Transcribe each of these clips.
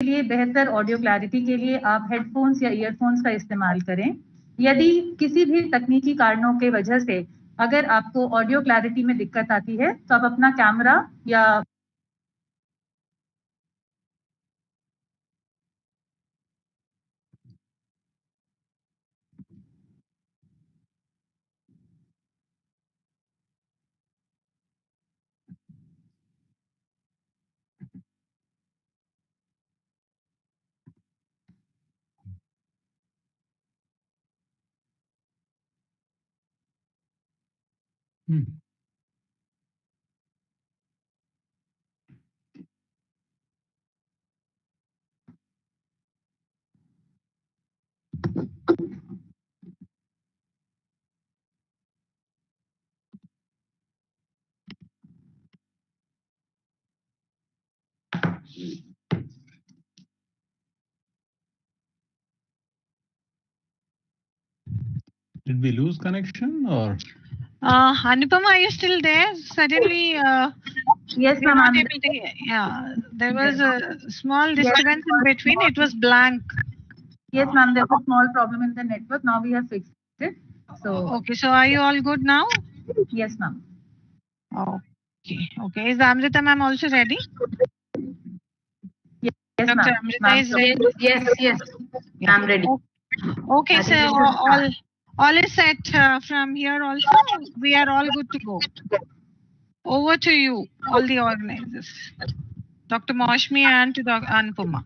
लिए बेहतर audio clarity के लिए आप हेडफोन्स या ईयरफोन्स का इस्तेमाल करें। यदि किसी भी तकनीकी कारणों के वजह से अगर आपको ऑडियो क्लैरिटी में दिक्कत आती है तो आप अपना कैमरा या Did we lose connection or? Anupama, are you still there? Suddenly, yes ma'am, yeah, there was a small disturbance in between. It was blank. Yes ma'am, there was a small problem in the network. Now we have fixed it. So okay, so are you all good now? Yes ma'am. Okay. Is Amrita ma'am also ready? Yes Dr. ma'am. Amrita is ready? Yes. Yeah. I'm ready. Okay, so all is set from here also. We are all good to go. Over to you, all the organizers. Dr. Maushmi and to Dr. Anupama.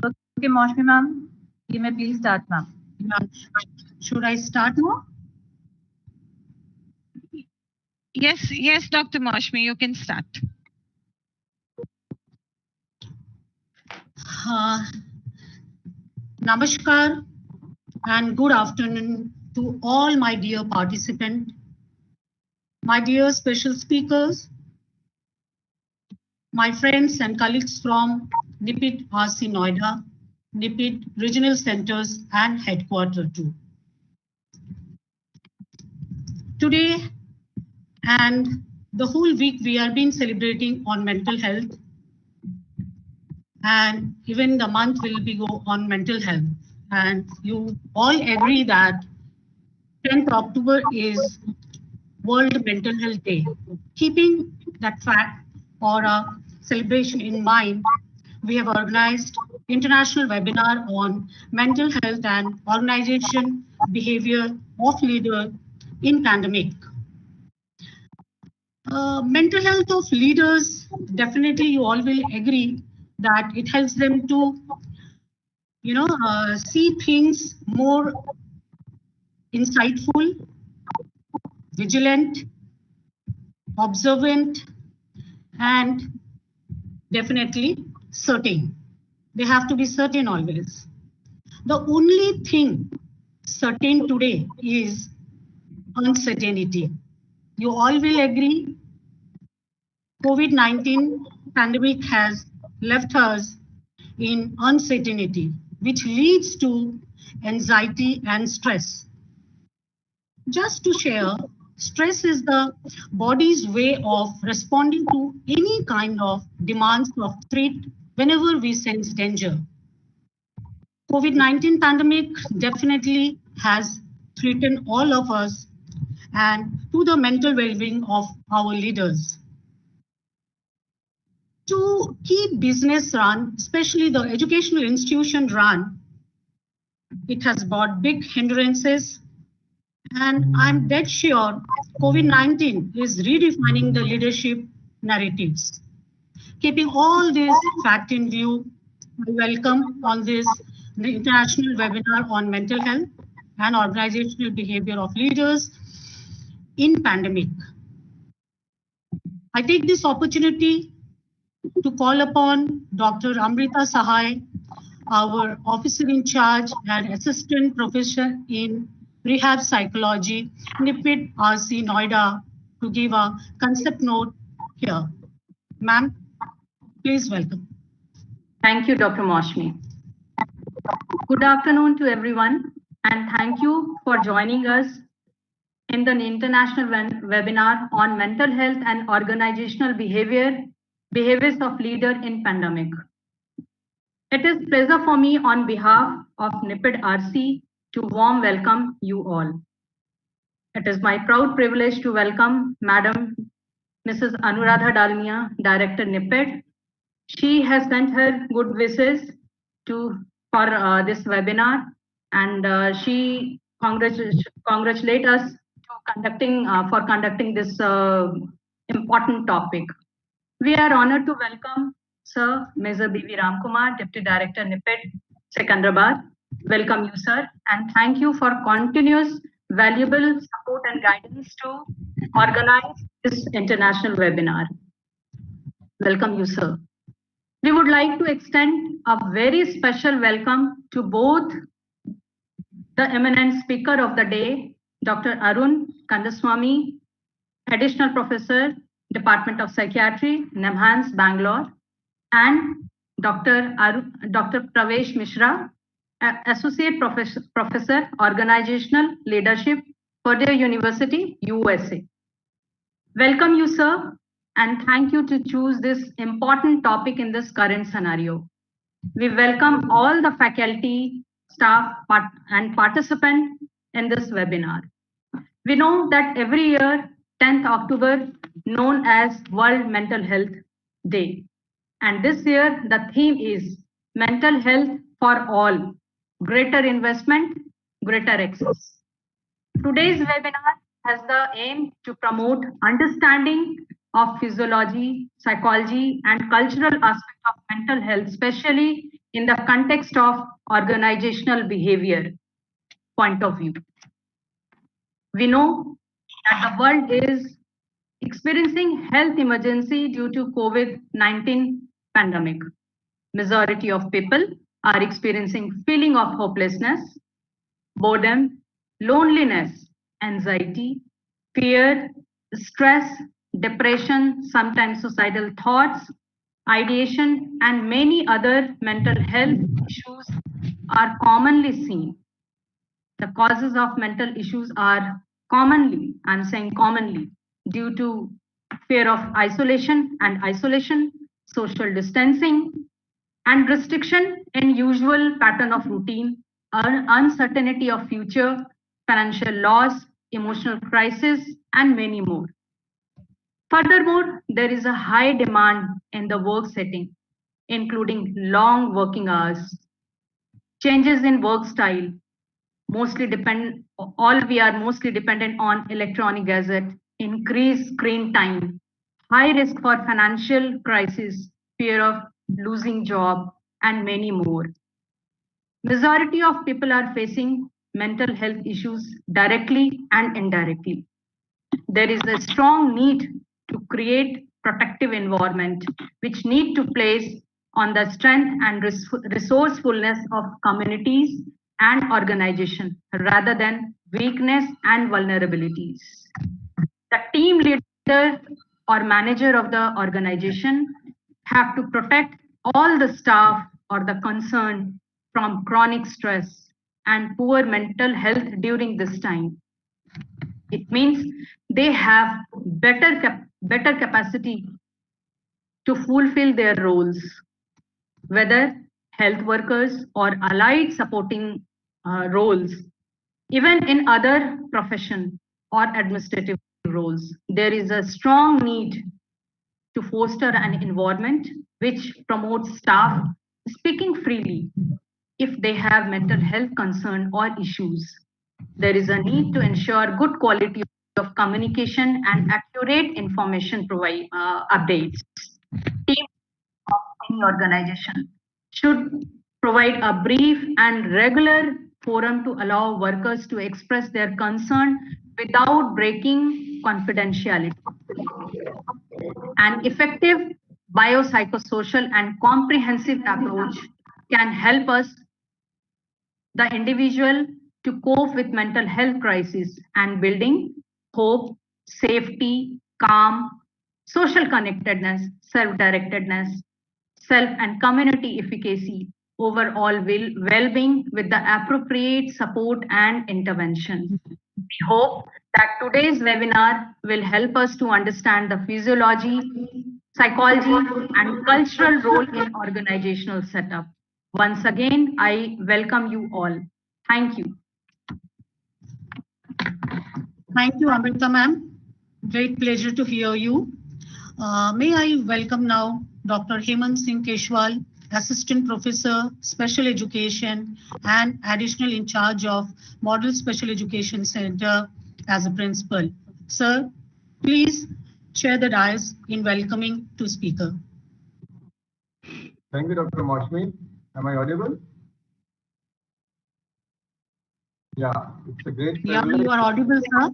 Okay, Maushmi ma'am, you may please start ma'am. Should I start now? Yes, Dr. Maushmi, you can start. Namaskar and good afternoon to all my dear participants, my dear special speakers, my friends and colleagues from NIPID RC Noida, NIPID regional centers and headquarters too. Today and the whole week we have been celebrating on mental health, and even the month will be go on mental health. And you all agree that 10th October is World Mental Health Day. Keeping that fact or a celebration in mind, we have organized international webinar on mental health and organization behavior of leader in pandemic. Mental health of leaders, definitely you all will agree that it helps them to see things more insightful, vigilant, observant, and definitely certain. They have to be certain always. The only thing certain today is uncertainty. You all will agree COVID-19 pandemic has left us in uncertainty, which leads to anxiety and stress. Just to share, stress is the body's way of responding to any kind of demands of threat whenever we sense danger. COVID-19 pandemic definitely has threatened all of us and to the mental well-being of our leaders. To keep business run, especially the educational institution run, it has brought big hindrances, and I'm dead sure COVID-19 is redefining the leadership narratives. Keeping all this fact in view, I welcome on this the international webinar on mental health and organizational behavior of leaders in pandemic. I take this opportunity to call upon Dr. Amrita Sahai, our officer in charge and assistant professor in rehab psychology, NIPID RC Noida, to give a concept note here. Ma'am, please welcome. Thank you, Dr. Maushmi. Good afternoon to everyone, and thank you for joining us in the international webinar on mental health and organizational behaviors of leader in pandemic. It is pleasure for me on behalf of NIPID RC to warm welcome you all. It is my proud privilege to welcome Madam Mrs. Anuradha Dalmia, Director NIPID. She has sent her good wishes for this webinar, and she congratulate us for conducting this important topic. We are honored to welcome Sir Major B.V. Ramkumar, Deputy Director NIPID, Secunderabad. Welcome you, sir, and thank you for continuous valuable support and guidance to organize this international webinar. Welcome you, sir. We would like to extend a very special welcome to both the eminent speaker of the day, Dr. Arun Kandaswamy, Additional Professor, Department of Psychiatry, NIMHANS, Bangalore, and Dr. Pravesh Mishra, Associate Professor, Organizational Leadership, Purdue University, USA. Welcome you, sir, and thank you to choose this important topic in this current scenario. We welcome all the faculty, staff, and participants in this webinar. We know that every year, 10th October, known as World Mental Health Day. And this year, the theme is Mental Health for All, Greater Investment, Greater Access. Today's webinar has the aim to promote understanding of physiology, psychology, and cultural aspects of mental health, especially in the context of organizational behavior point of view. We know that the world is experiencing health emergency due to COVID-19 pandemic. Majority of people are experiencing feeling of hopelessness, boredom, loneliness, anxiety, fear, stress, depression, sometimes suicidal thoughts, ideation, and many other mental health issues are commonly seen. The causes of mental issues are commonly, I'm saying commonly, due to fear of isolation, social distancing, and restriction in usual pattern of routine, uncertainty of future, financial loss, emotional crisis, and many more. Furthermore, there is a high demand in the work setting, including long working hours, changes in work style, we are mostly dependent on electronic gadget, increased screen time, high risk for financial crisis, fear of losing job, and many more. Majority of people are facing mental health issues directly and indirectly. There is a strong need to create protective environment which need to place on the strength and resourcefulness of communities and organization rather than weakness and vulnerabilities. The team leader or manager of the organization have to protect all the staff or the concerned from chronic stress and poor mental health during this time. It means they have better capacity to fulfill their roles, whether health workers or allied supporting roles, even in other profession or administrative roles. There is a strong need to foster an environment which promotes staff speaking freely if they have mental health concern or issues. There is a need to ensure good quality of communication and accurate information updates. Team of any organization should provide a brief and regular forum to allow workers to express their concern without breaking confidentiality. An effective biopsychosocial and comprehensive approach can help us, the individual, to cope with mental health crisis and building hope, safety, calm, social connectedness, self-directedness, self and community efficacy, overall well-being with the appropriate support and intervention. We hope that today's webinar will help us to understand the physiology, psychology, and cultural role in organizational setup. Once again, I welcome you all. Thank you. Thank you, Amrita ma'am. Great pleasure to hear you. May I welcome now Dr. Hemant Singh Keshwal, Assistant Professor, Special Education and Additional in charge of Model Special Education Center as a principal. Sir, please share the dais in welcoming to speaker. Thank you, Dr. Moshmi. Am I audible? Yeah, it's a great privilege. Yeah, you are audible, sir.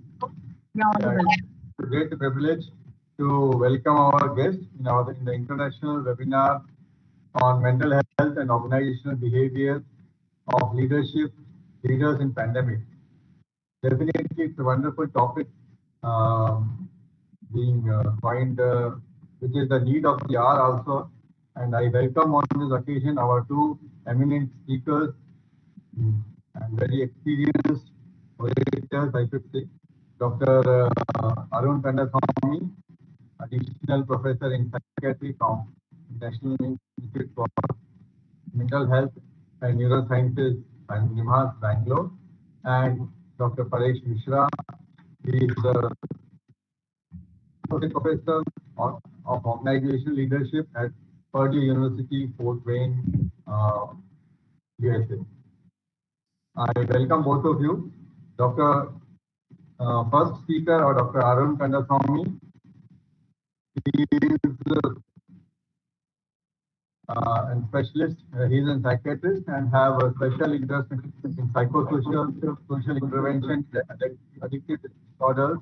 Yeah, audible. It's a great privilege to welcome our guest in the international webinar on mental health and organizational behavior of leaders in pandemic. Definitely, it's a wonderful topic being which is the need of the hour also. And I welcome on this occasion our two eminent speakers and very experienced orators, I should say. Dr. Arun Kandaswamy, additional professor in psychiatry from National Institute for Mental Health and Neurosciences and NIMHAS, Bangalore, and Dr. Paresh Mishra, he is the professor of organizational leadership at Purdue University, Fort Wayne, USA. I welcome both of you. Dr. First speaker, or Dr. Arun Kandaswamy, he is a specialist. He is a psychiatrist and have a special interest in psychosocial social intervention, addictive disorders,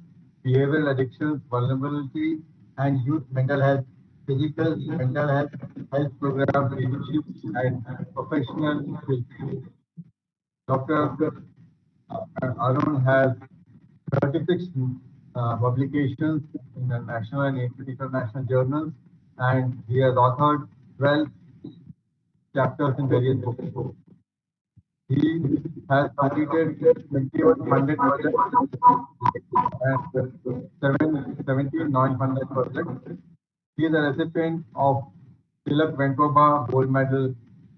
behavioral addictions, vulnerability, and youth mental health, physical mental health programs, leadership, and professional skills. Dr. Arun has 36 publications in the national and international journals, and he has authored 12 chapters in various books. He has completed 21 funded projects and 17 non-funded projects. He is a recipient of Tilak Venkoba Gold Medal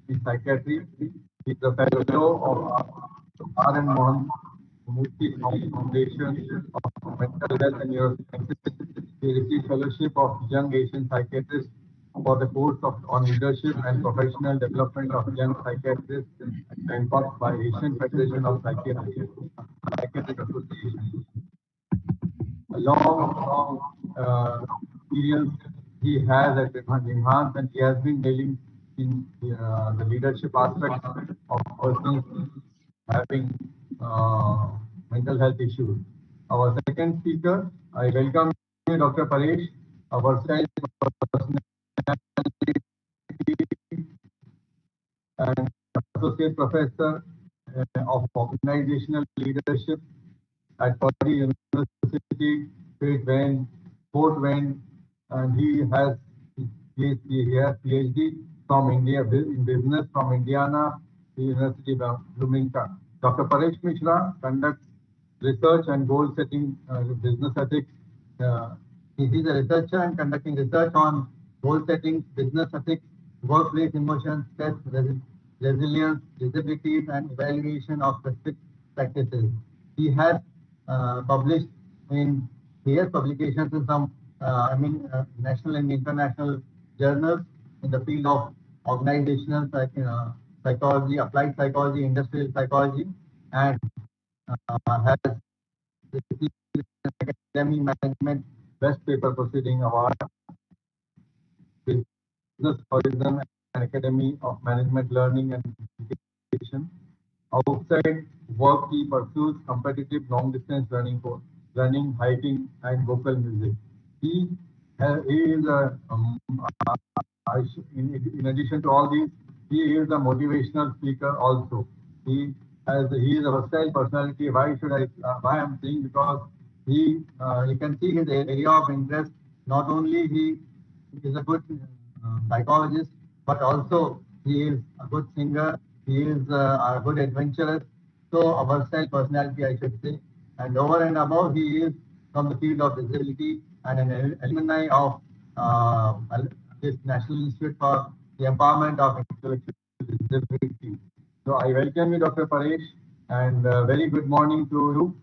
in Psychiatry. He is a fellow of R.N. Mohan Murthy Foundation of Mental Health and Neurosciences. He received fellowship of Young Asian Psychiatrists for the course on leadership and professional development of young psychiatrists and taught by Asian Federation of Psychiatric Association. A long experience he has at NIMHAS, and he has been dealing in the leadership aspects of persons having mental health issues. Our second speaker, I welcome you, Dr. Paresh, a versatile personality and associate professor of organizational leadership at Purdue University, Fort Wayne, and he has PhD from India in business from Indiana University of Bloomington. Dr. Paresh Mishra conducts research and goal setting business ethics. He is a researcher and conducting research on goal setting, business ethics, workplace emotions, stress, resilience, disabilities, and evaluation of specific practices. He has published in publications in some national and international journals in the field of organizational psychology, applied psychology, industrial psychology, and has received Academy Management Best Paper Proceeding Award, Business Tourism and Academy of Management Learning and Education. Outside work, he pursues competitive long-distance running, hiking, and vocal music. He is in addition to all these, he is a motivational speaker also. He is a versatile personality. Why I'm saying, because you can see his area of interest. Not only he is a good psychologist, but also he is a good singer. He is a good adventurer. So a versatile personality, I should say. And over and above, he is from the field of disability and an alumni of this National Institute for the Empowerment of Intellectual Disabilities. disability. So I welcome you, Dr. Paresh, and very good morning to you.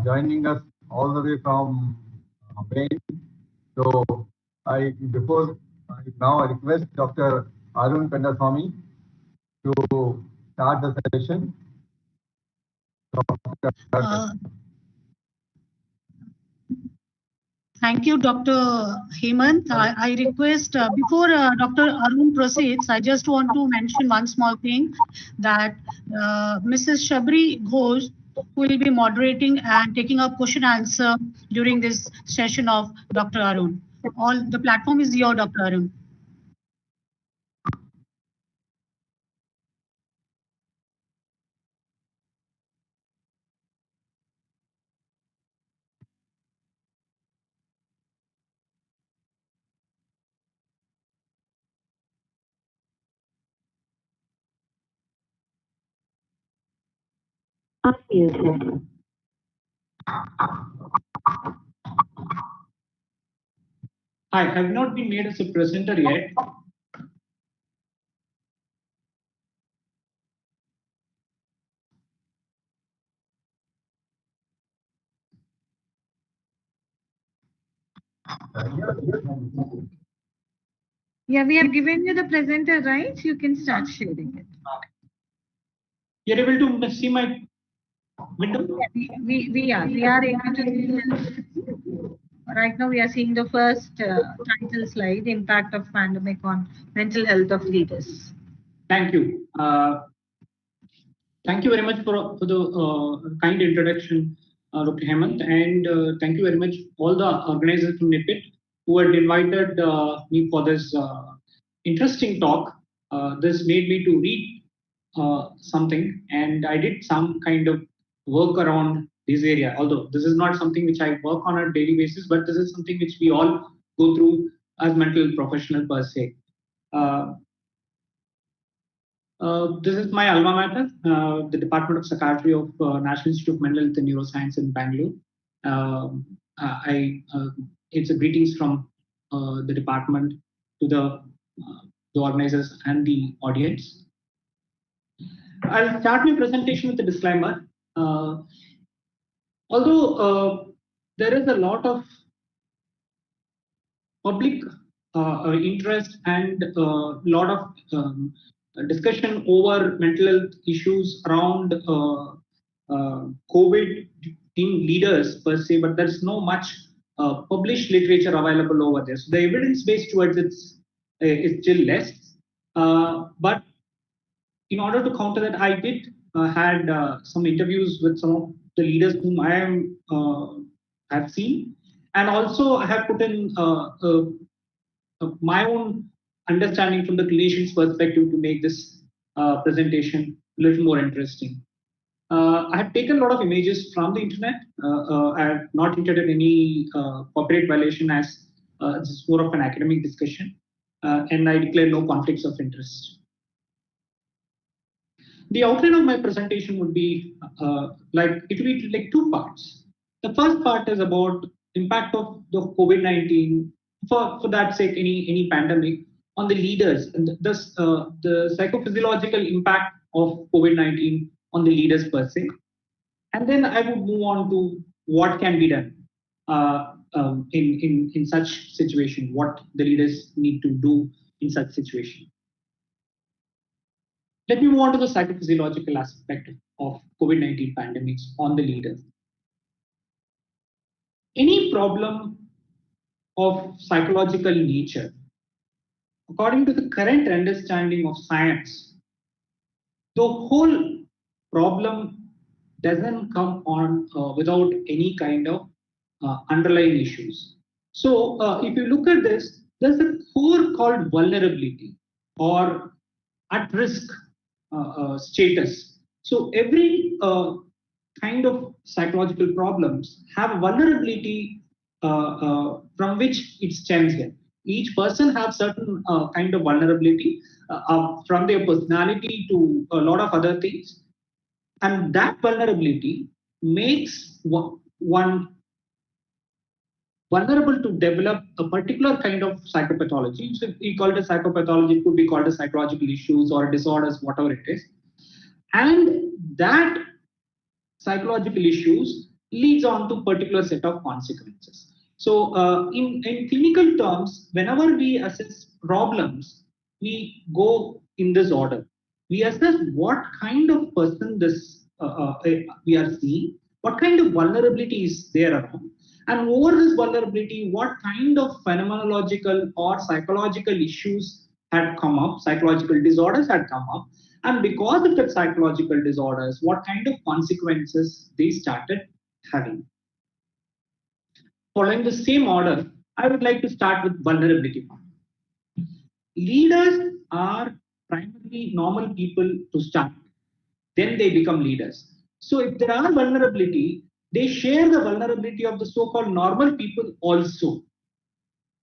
Joining us all the way from Maine. So now I request Dr. Arun Kandaswamy to start the session. Thank you, Dr. Hemant. I request, before Dr. Arun proceeds, I just want to mention one small thing, that Mrs. Shabri Ghosh will be moderating and taking up question answer during this session of Dr. Arun. The platform is yours, Dr. Arun. Unmuted. I have not been made as a presenter yet. Yeah, we have given you the presenter, right? You can start sharing it. You're able to see my window? We are able to see it. Right now we are seeing the first title slide, Impact of Pandemic on Mental Health of Leaders. Thank you. Thank you very much for the kind introduction, Dr. Hemant, and thank you very much all the organizers from NIPIT who had invited me for this interesting talk. This made me to read something, and I did some kind of work around this area. Although this is not something which I work on a daily basis, but this is something which we all go through as mental professional per se. This is my alma mater, the Department of Psychiatry of National Institute of Mental Health and Neuroscience in Bangalore. It's a greetings from the department to the organizers and the audience. I'll start my presentation with a disclaimer. Although there is a lot of public interest and a lot of discussion over mental health issues around COVID in leaders per se, but there's no much published literature available over there. So the evidence base towards it is still less. But in order to counter that, I did had some interviews with some of the leaders whom I have seen, and also I have put in my own understanding from the clinician's perspective to make this presentation a little more interesting. I have taken a lot of images from the internet. I have not intended any copyright violation, as this is more of an academic discussion, and I declare no conflicts of interest. The outline of my presentation would be it will be like two parts. The first part is about impact of the COVID-19, for that sake, any pandemic on the leaders, and thus the psychophysiological impact of COVID-19 on the leaders per se. And then I would move on to what can be done in such situation, what the leaders need to do in such situation. Let me move on to the psychophysiological aspect of COVID-19 pandemics on the leader. Any problem of psychological nature, according to the current understanding of science, the whole problem doesn't come on without any kind of underlying issues. So if you look at this, there's a core called vulnerability or at risk status. So every kind of psychological problems have a vulnerability from which it stems in. Each person have certain kind of vulnerability from their personality to a lot of other things, and that vulnerability makes one vulnerable to develop a particular kind of psychopathology. So we call it a psychopathology, it could be called a psychological issues or disorders, whatever it is. And that psychological issues leads on to particular set of consequences. So in clinical terms, whenever we assess problems, we go in this order. We assess what kind of person this we are seeing, what kind of vulnerability is there around, and over this vulnerability, what kind of phenomenological or psychological issues had come up, psychological disorders had come up, and because of that psychological disorders, what kind of consequences they started having. Following the same order, I would like to start with vulnerability. Leaders are primarily normal people to start, then they become leaders. So if there are vulnerability, they share the vulnerability of the so-called normal people also.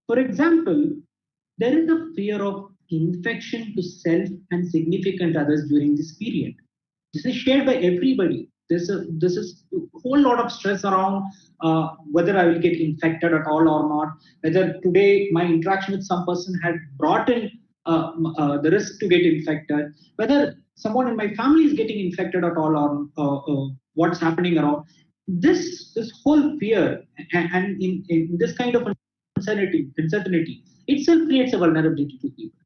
For example, there is a fear of infection to self and significant others during this period. This is shared by everybody. This is a whole lot of stress around whether I will get infected at all or not, whether today my interaction with some person had brought in the risk to get infected, whether someone in my family is getting infected at all or what's happening around. This whole fear and in this kind of uncertainty itself creates a vulnerability to people.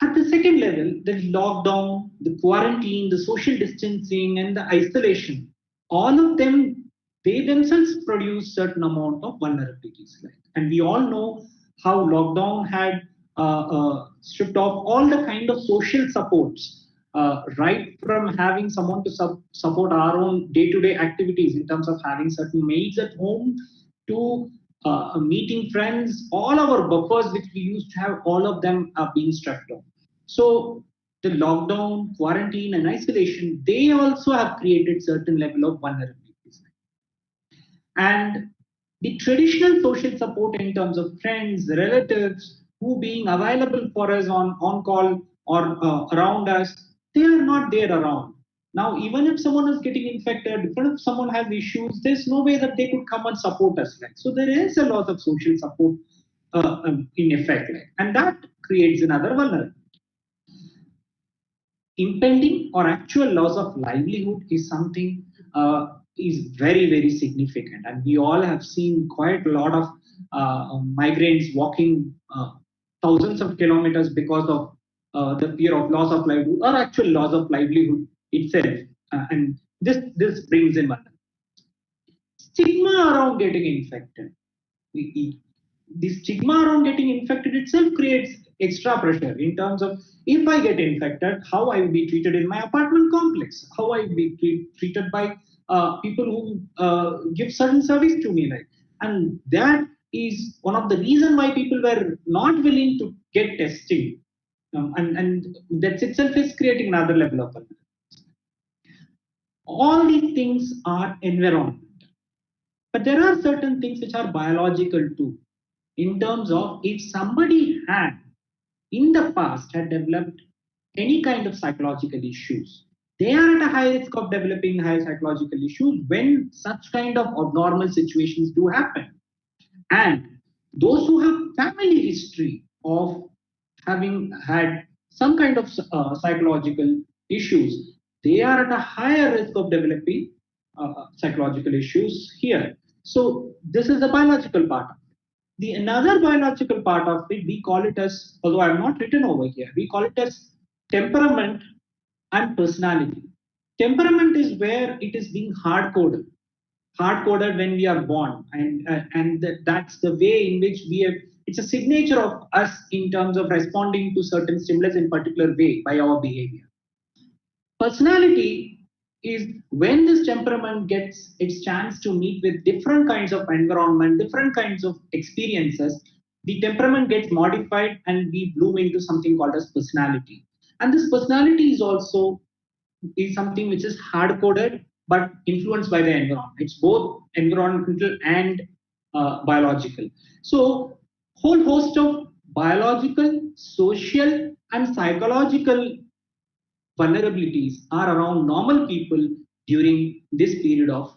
At the second level, the lockdown, the quarantine, the social distancing, and the isolation, all of them, they themselves produce certain amount of vulnerabilities. And we all know how lockdown had stripped off all the kind of social supports, right from having someone to support our own day-to-day activities in terms of having certain maids at home to meeting friends, all our buffers which we used to have, all of them are being stripped off. So the lockdown, quarantine, and isolation, they also have created certain level of vulnerabilities. And the traditional social support in terms of friends, relatives, who being available for us on call or around us, they are not there around. Now, even if someone is getting infected, even if someone has issues, there's no way that they could come and support us. So there is a lot of social support in effect, and that creates another vulnerability. Impending or actual loss of livelihood is something is very, very significant, and we all have seen quite a lot of migrants walking thousands of kilometers because of the fear of loss of livelihood or actual loss of livelihood itself, and this brings in stigma around getting infected. The stigma around getting infected itself creates extra pressure in terms of if I get infected, how I will be treated in my apartment complex, how I will be treated by people who give certain service to me, and that is one of the reasons why people were not willing to get testing, and that itself is creating another level of vulnerability. All these things are environmental, but there are certain things which are biological too. In terms of if somebody had in the past had developed any kind of psychological issues, they are at a high risk of developing high psychological issues when such kind of abnormal situations do happen. And those who have family history of having had some kind of psychological issues, they are at a higher risk of developing psychological issues here. So this is the biological part. The another biological part of it, we call it as, although I have not written over here, we call it as temperament and personality. Temperament is where it is being hard-coded when we are born, and that's the way in which we have, it's a signature of us in terms of responding to certain stimulus in particular way by our behavior. Personality is when this temperament gets its chance to meet with different kinds of environment, different kinds of experiences, the temperament gets modified and we bloom into something called as personality. And this personality is also something which is hard-coded but influenced by the environment. It's both environmental and biological. So whole host of biological, social, and psychological vulnerabilities are around normal people during this period of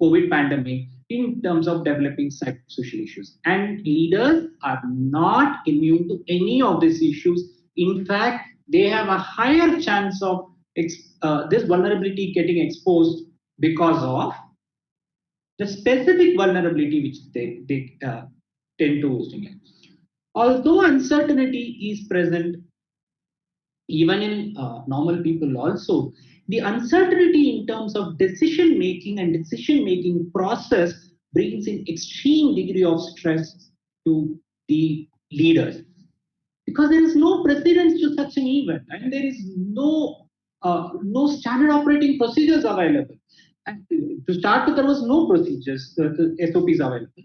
COVID pandemic, in terms of developing psychosocial issues. And leaders are not immune to any of these issues. In fact, they have a higher chance of this vulnerability getting exposed because of the specific vulnerability which they tend to stimulate. Although uncertainty is present even in normal people also, the uncertainty in terms of decision making and decision making process brings in extreme degree of stress to the leaders, because there is no precedence to such an event and there is no standard operating procedures available. And to start with, there was no procedures, the SOPs available.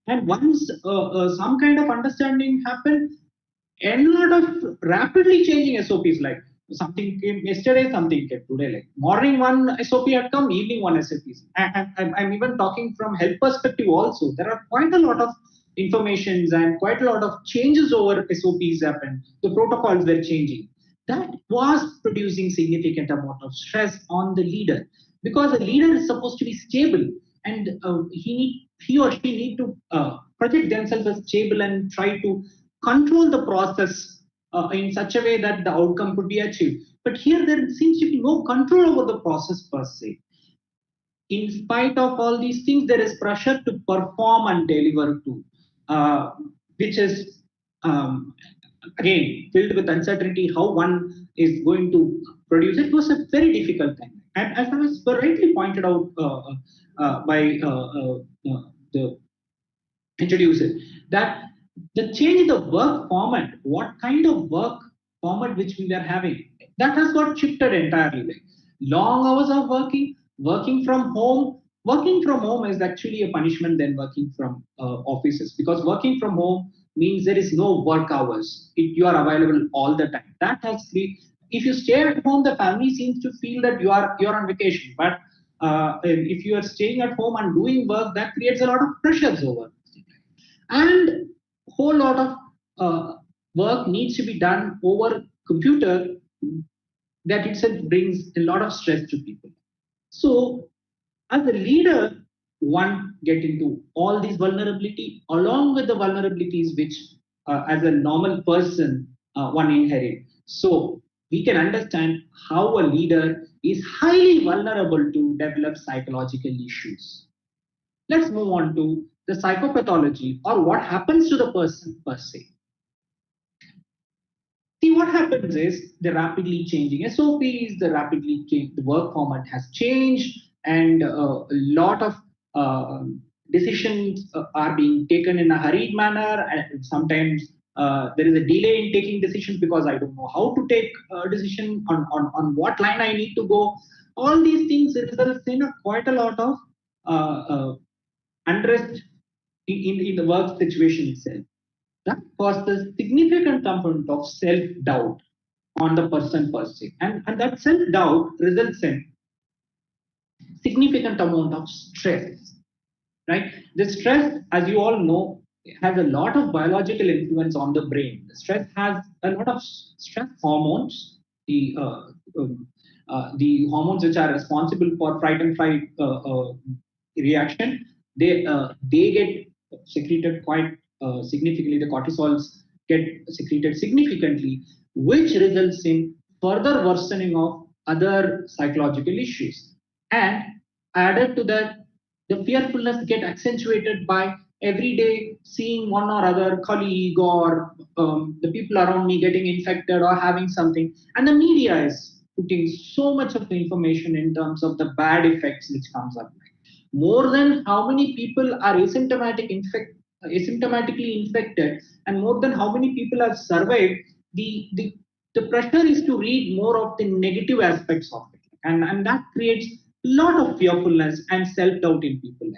And once some kind of understanding happened, and a lot of rapidly changing SOPs, like something came yesterday, something came today, like morning one SOP had come, evening one SOP. I'm even talking from health perspective also. There are quite a lot of informations and quite a lot of changes over SOPs happened. The protocols were changing. That was producing significant amount of stress on the leader, because the leader is supposed to be stable, and he or she need to project themselves as stable and try to control the process in such a way that the outcome could be achieved. But here there seems to be no control over the process per se. In spite of all these things, there is pressure to perform and deliver too, which is again filled with uncertainty how one is going to produce. It was a very difficult thing. And as I was rightly pointed out by the introducer, that the change in the work format, what kind of work format which we were having, that has got shifted entirely. Like long hours of working from home. Working from home is actually a punishment than working from offices, because working from home means there is no work hours. You are available all the time. That has to be, if you stay at home, the family seems to feel that you're on vacation. But if you are staying at home and doing work, that creates a lot of pressures over. And whole lot of work needs to be done over computer, that itself brings a lot of stress to people. So as a leader, one get into all these vulnerability along with the vulnerabilities which as a normal person one inherit. So we can understand how a leader is highly vulnerable to develop psychological issues. Let's move on to the psychopathology, or what happens to the person per se. See, what happens is the rapidly changing SOPs, the work format has changed, and a lot of decisions are being taken in a hurried manner, and sometimes there is a delay in taking decisions because I don't know how to take a decision on what line I need to go. All these things results in quite a lot of unrest in the work situation itself. That causes significant component of self-doubt on the person per se. And that self-doubt results in significant amount of stress, right? The stress, as you all know, has a lot of biological influence on the brain. The stress has a lot of stress hormones, the hormones which are responsible for fight and flight reaction. They get secreted quite significantly. The cortisols get secreted significantly, which results in further worsening of other psychological issues. And added to that, the fearfulness get accentuated by every day seeing one or other colleague or the people around me getting infected or having something. And the media is putting so much of the information in terms of the bad effects which comes up. More than how many people are asymptomatically infected, and more than how many people have survived, the pressure is to read more of the negative aspects of it. And that creates a lot of fearfulness and self-doubt in people.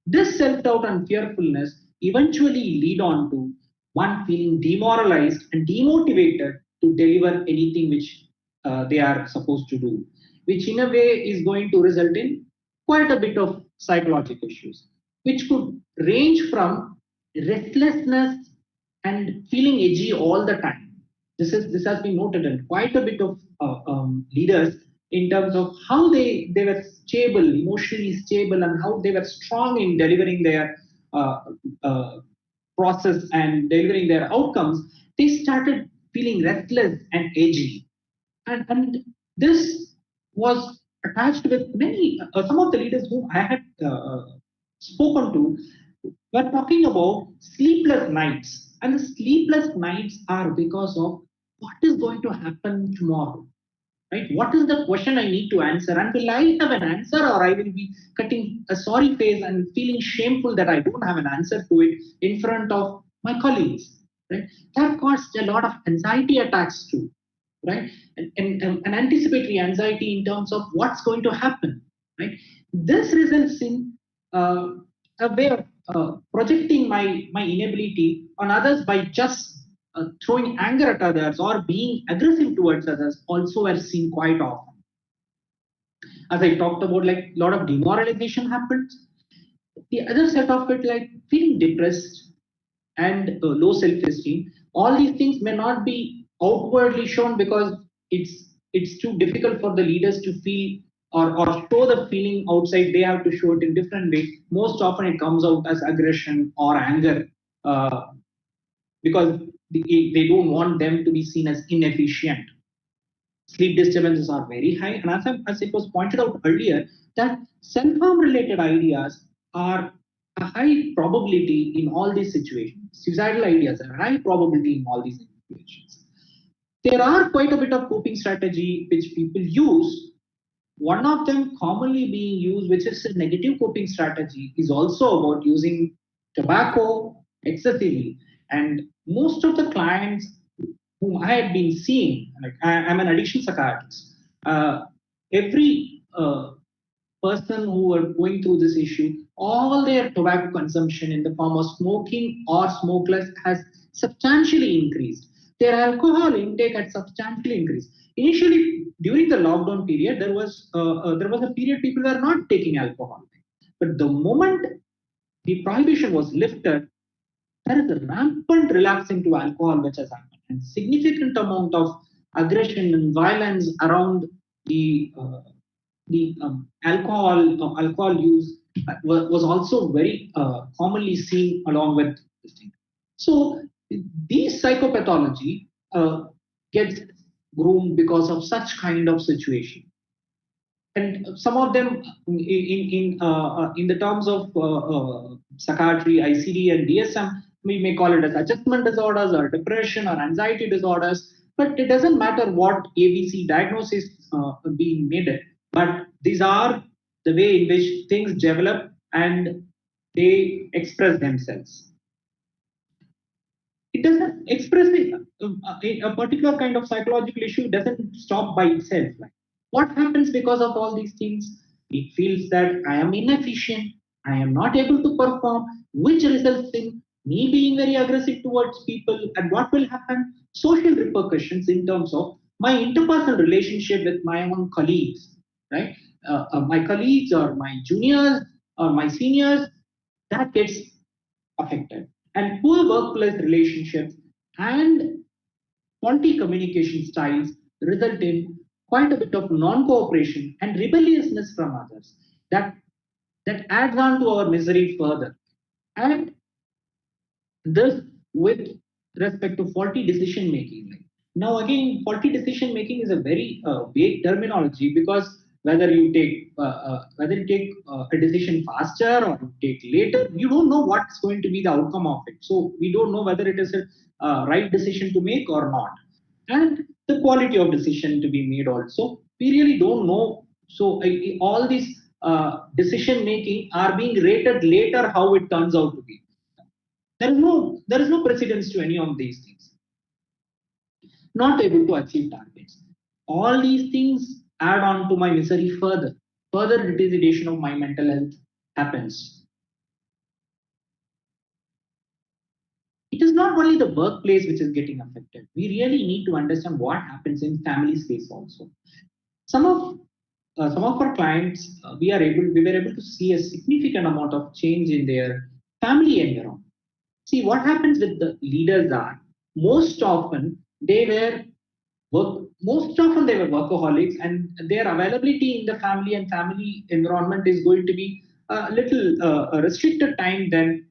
This self-doubt and fearfulness eventually lead on to one feeling demoralized and demotivated to deliver anything which they are supposed to do, which in a way is going to result in quite a bit of psychological issues, which could range from restlessness and feeling edgy all the time. This has been noted, and quite a bit of leaders in terms of how they were stable, emotionally stable, and how they were strong in delivering their process and delivering their outcomes, they started feeling restless and edgy. And this was attached with many, some of the leaders whom I had spoken to were talking about sleepless nights. And the sleepless nights are because of what is going to happen tomorrow. Right? What is the question I need to answer? And will I have an answer, or I will be cutting a sorry face and feeling shameful that I don't have an answer to it in front of my colleagues? Right? That caused a lot of anxiety attacks too, right? And anticipatory anxiety in terms of what's going to happen, right? This results in a way of projecting my inability on others by just throwing anger at others or being aggressive towards others also are seen quite often. As I talked about, like a lot of demoralization happens. The other set of it, like feeling depressed and low self-esteem, all these things may not be outwardly shown because it's too difficult for the leaders to feel or show the feeling outside. They have to show it in different ways. Most often it comes out as aggression or anger because they don't want them to be seen as inefficient. Sleep disturbances are very high, and as it was pointed out earlier, that self-harm related ideas are a high probability in all these situations. Suicidal ideas are a high probability in all these situations. There are quite a bit of coping strategy which people use. One of them commonly being used, which is a negative coping strategy, is also about using tobacco excessively. And most of the clients whom I had been seeing, like I'm an addiction psychiatrist, every person who were going through this issue, all their tobacco consumption in the form of smoking or smokeless has substantially increased. Their alcohol intake had substantially increased. Initially, during the lockdown period, there was a period people were not taking alcohol. But the moment the prohibition was lifted, there is a rampant relapsing to alcohol which has happened, and significant amount of aggression and violence around the alcohol use was also very commonly seen along with this thing. So these psychopathology gets groomed because of such kind of situation. And some of them, in the terms of psychiatry, ICD, and DSM, we may call it as adjustment disorders or depression or anxiety disorders. But it doesn't matter what ABC diagnosis being made. But these are the way in which things develop and they express themselves. It doesn't express a particular kind of psychological issue doesn't stop by itself. What happens because of all these things? It feels that I am inefficient, I am not able to perform, which results in me being very aggressive towards people. And what will happen? Social repercussions in terms of my interpersonal relationship with my own colleagues, right? My colleagues or my juniors or my seniors, that gets affected. And poor workplace relationships and faulty communication styles result in quite a bit of non-cooperation and rebelliousness from others that adds on to our misery further. And this with respect to faulty decision making. Now again, faulty decision making is a very vague terminology, because whether you take a decision faster or you take later, you don't know what's going to be the outcome of it. So we don't know whether it is a right decision to make or not. And the quality of decision to be made also, we really don't know. So all these decision making are being rated later how it turns out to be. There is no precedence to any of these things. Not able to achieve targets. All these things add on to my misery further. Further deterioration of my mental health happens. It is not only the workplace which is getting affected. We really need to understand what happens in family space also. Some of our clients, we were able to see a significant amount of change in their family environment. See, what happens with the leaders are most often they were most often they were workaholics, and their availability in the family and family environment is going to be a little a restricted time than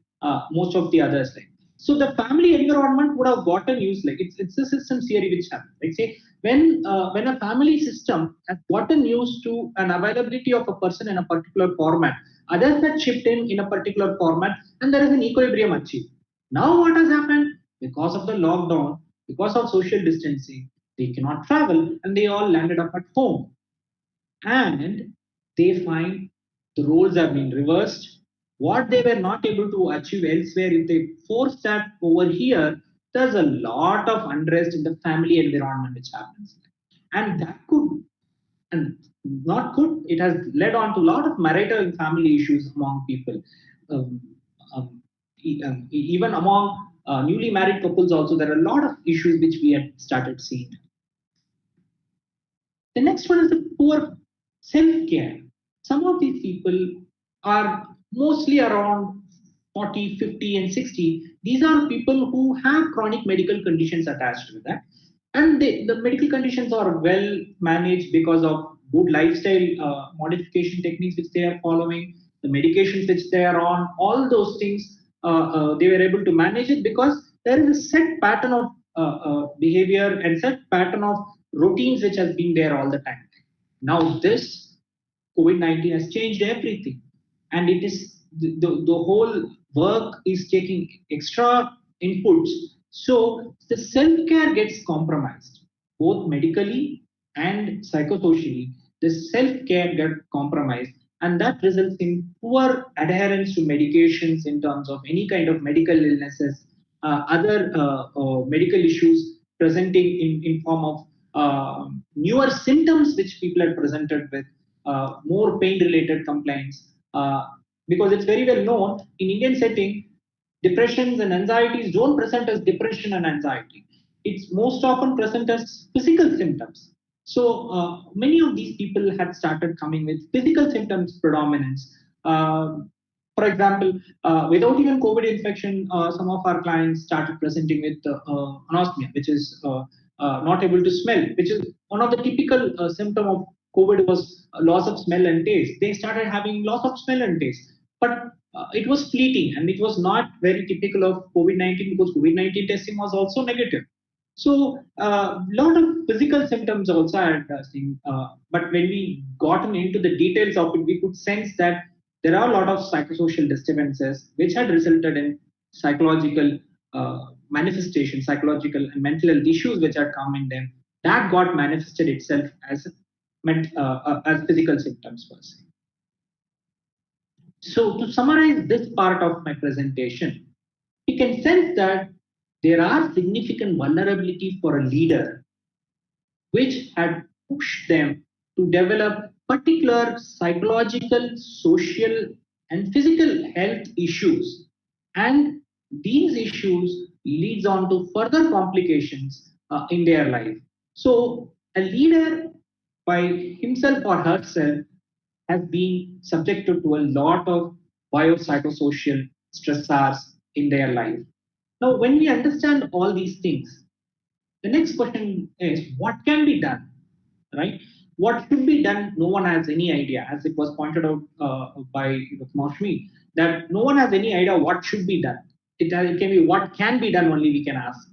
most of the others. Like, so the family environment would have gotten used. Like it's a system theory which happens. Like say when a family system has gotten used to an availability of a person in a particular format, others had chipped in a particular format, and there is an equilibrium achieved. Now what has happened because of the lockdown, because of social distancing, they cannot travel and they all landed up at home. And they find the roles have been reversed. What they were not able to achieve elsewhere, if they force that over here, there's a lot of unrest in the family environment which happens. And that could, and not could, it has led on to a lot of marital and family issues among people. Um, Even among newly married couples also, there are a lot of issues which we had started seeing. The next one is the poor self-care. Some of these people are mostly around 40, 50, and 60. These are people who have chronic medical conditions attached with that. And the medical conditions are well managed because of good lifestyle modification techniques which they are following, the medications which they are on, all those things, they were able to manage it because there is a set pattern of behavior and set pattern of routines which has been there all the time. Now this COVID-19 has changed everything, and it is the whole work is taking extra inputs. So the self-care gets compromised, both medically and psychosocially. The self-care gets compromised, and that results in poor adherence to medications in terms of any kind of medical illnesses, other medical issues presenting in form of newer symptoms which people are presented with, more pain-related complaints. Because it's very well known in Indian setting, depressions and anxieties don't present as depression and anxiety. It's most often present as physical symptoms. So many of these people had started coming with physical symptoms predominance. For example, without even COVID infection, some of our clients started presenting with anosmia, which is not able to smell, which is one of the typical symptom of COVID was loss of smell and taste. They started having loss of smell and taste, but it was fleeting and it was not very typical of COVID-19 because COVID-19 testing was also negative. So a lot of physical symptoms also had seen, but when we gotten into the details of it, we could sense that there are a lot of psychosocial disturbances which had resulted in psychological manifestation, psychological and mental health issues which had come in them. That got manifested itself as physical symptoms per se. So to summarize this part of my presentation, we can sense that there are significant vulnerability for a leader which had pushed them to develop particular psychological, social, and physical health issues. And these issues leads on to further complications in their life. So a leader by himself or herself has been subjected to a lot of biopsychosocial stressors in their life. Now, when we understand all these things, the next question is what can be done, right? What should be done? No one has any idea, as it was pointed out by Maushmi, that no one has any idea what should be done. It can be what can be done only we can ask.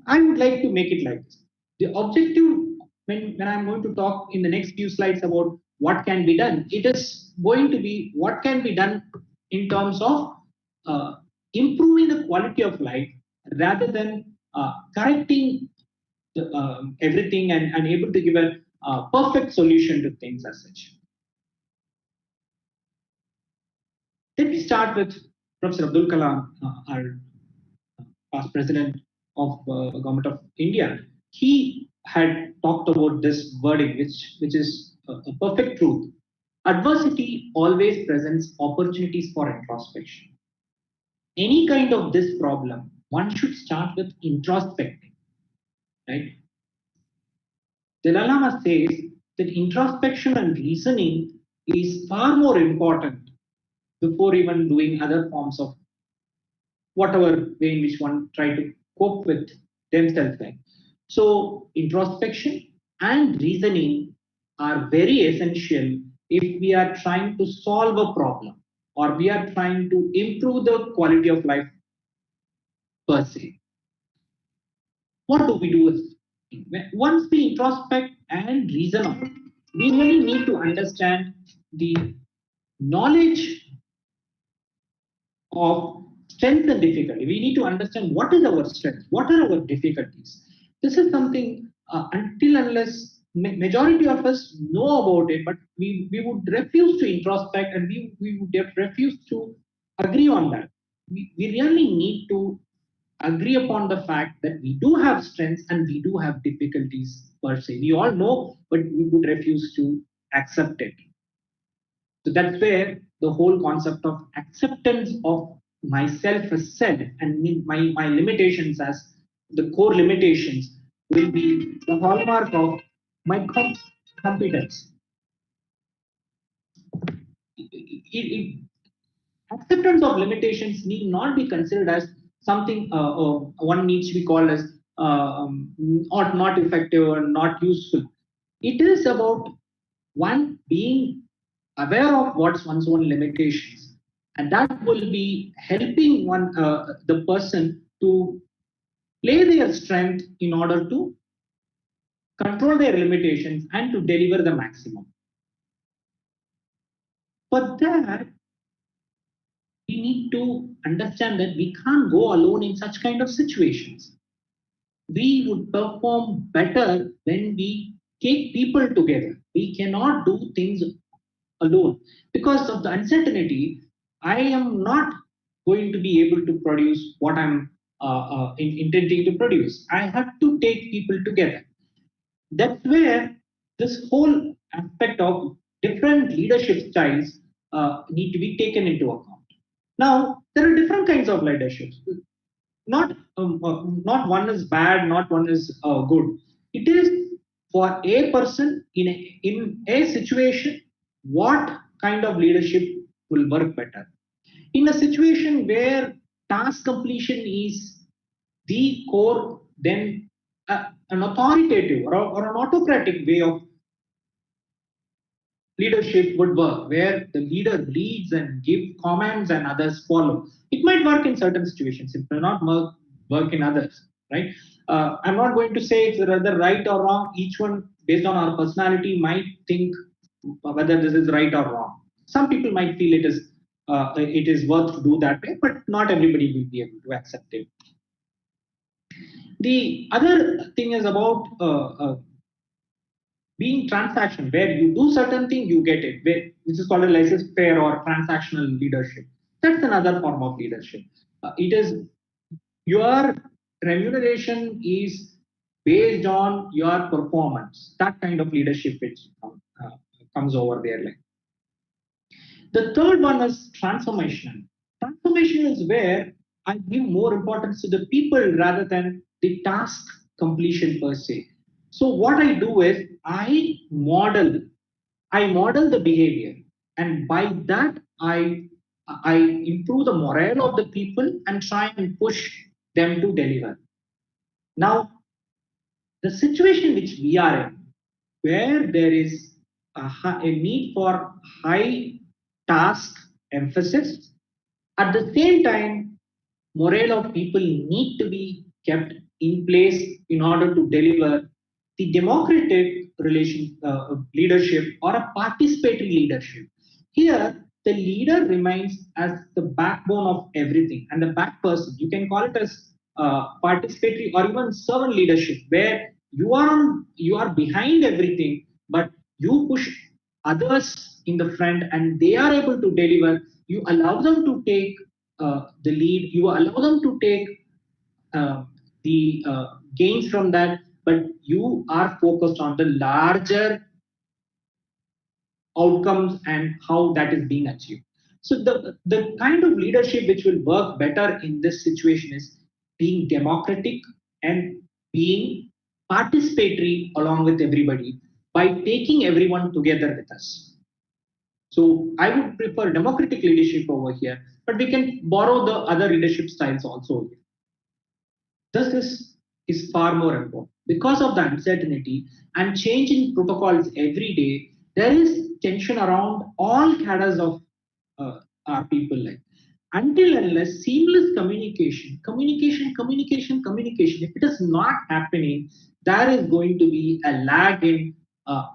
I would like to make it like this. The objective, when I'm going to talk in the next few slides about what can be done, it is going to be what can be done in terms of improving the quality of life rather than correcting everything and able to give a perfect solution to things as such. Let me start with Professor Abdul Kalam, our past president of Government of India. He had talked about this wording, which is a perfect truth. Adversity always presents opportunities for introspection. Any kind of this problem, one should start with introspecting, right? Dalai Lama says that introspection and reasoning is far more important before even doing other forms of whatever way in which one try to cope with themselves. Like. So introspection and reasoning are very essential if we are trying to solve a problem or we are trying to improve the quality of life per se. What do we do? Once we introspect and reason out, we really need to understand the knowledge of strength and difficulty. We need to understand what is our strength, what are our difficulties. This is something until unless majority of us know about it, but we would refuse to introspect and we would refuse to agree on that. We really need to agree upon the fact that we do have strengths and we do have difficulties per se. We all know, but we would refuse to accept it. So that's where the whole concept of acceptance of myself as self and my limitations as the core limitations will be the hallmark of my competence. Acceptance of limitations need not be considered as something one needs to be called as or not effective or not useful. It is about one being aware of what's one's own limitations, and that will be helping the person to play their strength in order to control their limitations and to deliver the maximum. For that, we need to understand that we can't go alone in such kind of situations. We would perform better when we take people together. We cannot do things alone because of the uncertainty. I am not going to be able to produce what I'm intending to produce. I have to take people together. That's where this whole aspect of different leadership styles need to be taken into account. Now, there are different kinds of leaderships. Not one is bad, not one is good. It is for a person in a situation, what kind of leadership will work better. In a situation where task completion is the core, then an authoritative or an autocratic way of leadership would work, where the leader leads and give commands and others follow. It might work in certain situations, it may not work in others, right? I'm not going to say it's rather right or wrong. Each one, based on our personality, might think whether this is right or wrong. Some people might feel it is worth to do that way, but not everybody will be able to accept it. The other thing is about being transaction, where you do certain thing, you get it, which is called a laissez-faire or transactional leadership. That's another form of leadership. It is your remuneration is based on your performance. That kind of leadership which comes over there. Like the third one is transformation. Transformation is where I give more importance to the people rather than the task completion per se. So what I do is I model the behavior, and by that I improve the morale of the people and try and push them to deliver. Now, the situation which we are in, where there is a need for high task emphasis, at the same time, morale of people need to be kept in place in order to deliver the democratic leadership or a participatory leadership. Here, the leader remains as the backbone of everything and the back person. You can call it as participatory or even servant leadership, where you are behind everything, but you push others in the front and they are able to deliver. You allow them to take the lead. You allow them to take the gains from that, but you are focused on the larger outcomes and how that is being achieved. So the kind of leadership which will work better in this situation is being democratic and being participatory along with everybody by taking everyone together with us. So I would prefer democratic leadership over here, but we can borrow the other leadership styles also. This is far more important. because of the uncertainty and change in protocols every day, there is tension around all cadres of our people life. Until unless seamless communication, if it is not happening, there is going to be a lag in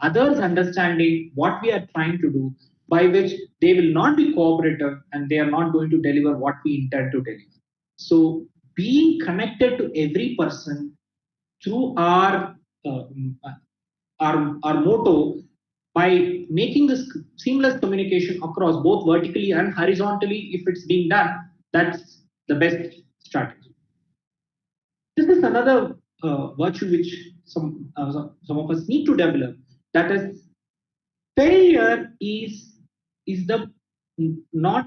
others understanding what we are trying to do, by which they will not be cooperative and they are not going to deliver what we intend to deliver. So being connected to every person through uh, our motto, by making this seamless communication across both vertically and horizontally, if it's being done, that's the best strategy. This is another virtue which some of us need to develop. That is, failure is the not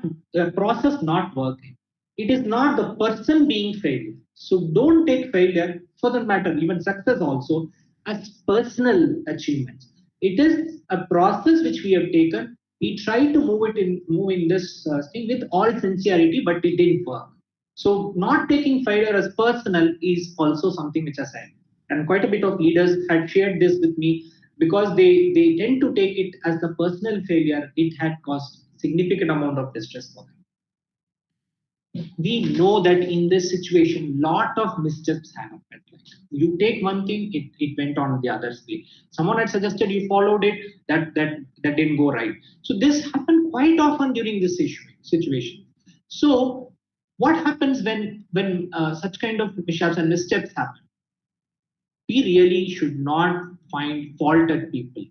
process not working. It is not the person being failed. So don't take failure, for that matter, even success also, as personal achievements. It is a process which we have taken. We tried to move in this thing with all sincerity, but it didn't work. So not taking failure as personal is also something which I said. And quite a bit of leaders had shared this with me, because they tend to take it as the personal failure. It had caused significant amount of distress for them. We know that in this situation, lot of missteps happened. You take one thing, it went on the other way. Someone had suggested, you followed it, that didn't go right. So this happened quite often during this situation. So what happens when such kind of mishaps and missteps happen? We really should not find fault at people,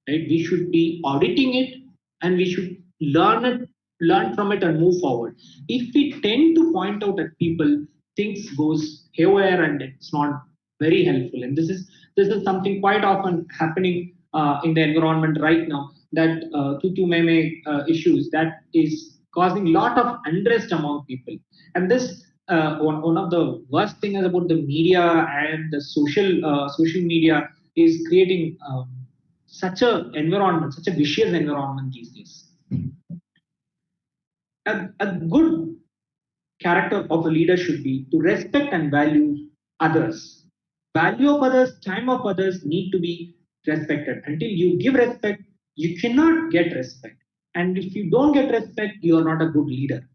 right? We should be auditing it, and we should learn from it and move forward. If we tend to point out at people, things goes haywire and it's not very helpful. And this is something quite often happening in the environment right now, that tutu meme issues that is causing a lot of unrest among people. And this one of the worst things about the media and the social media is creating such a environment, such a vicious environment these days. A good character of a leader should be to respect and value others. Value of others, time of others need to be respected. Until you give respect, you cannot get respect. And if you don't get respect, you are not a good leader,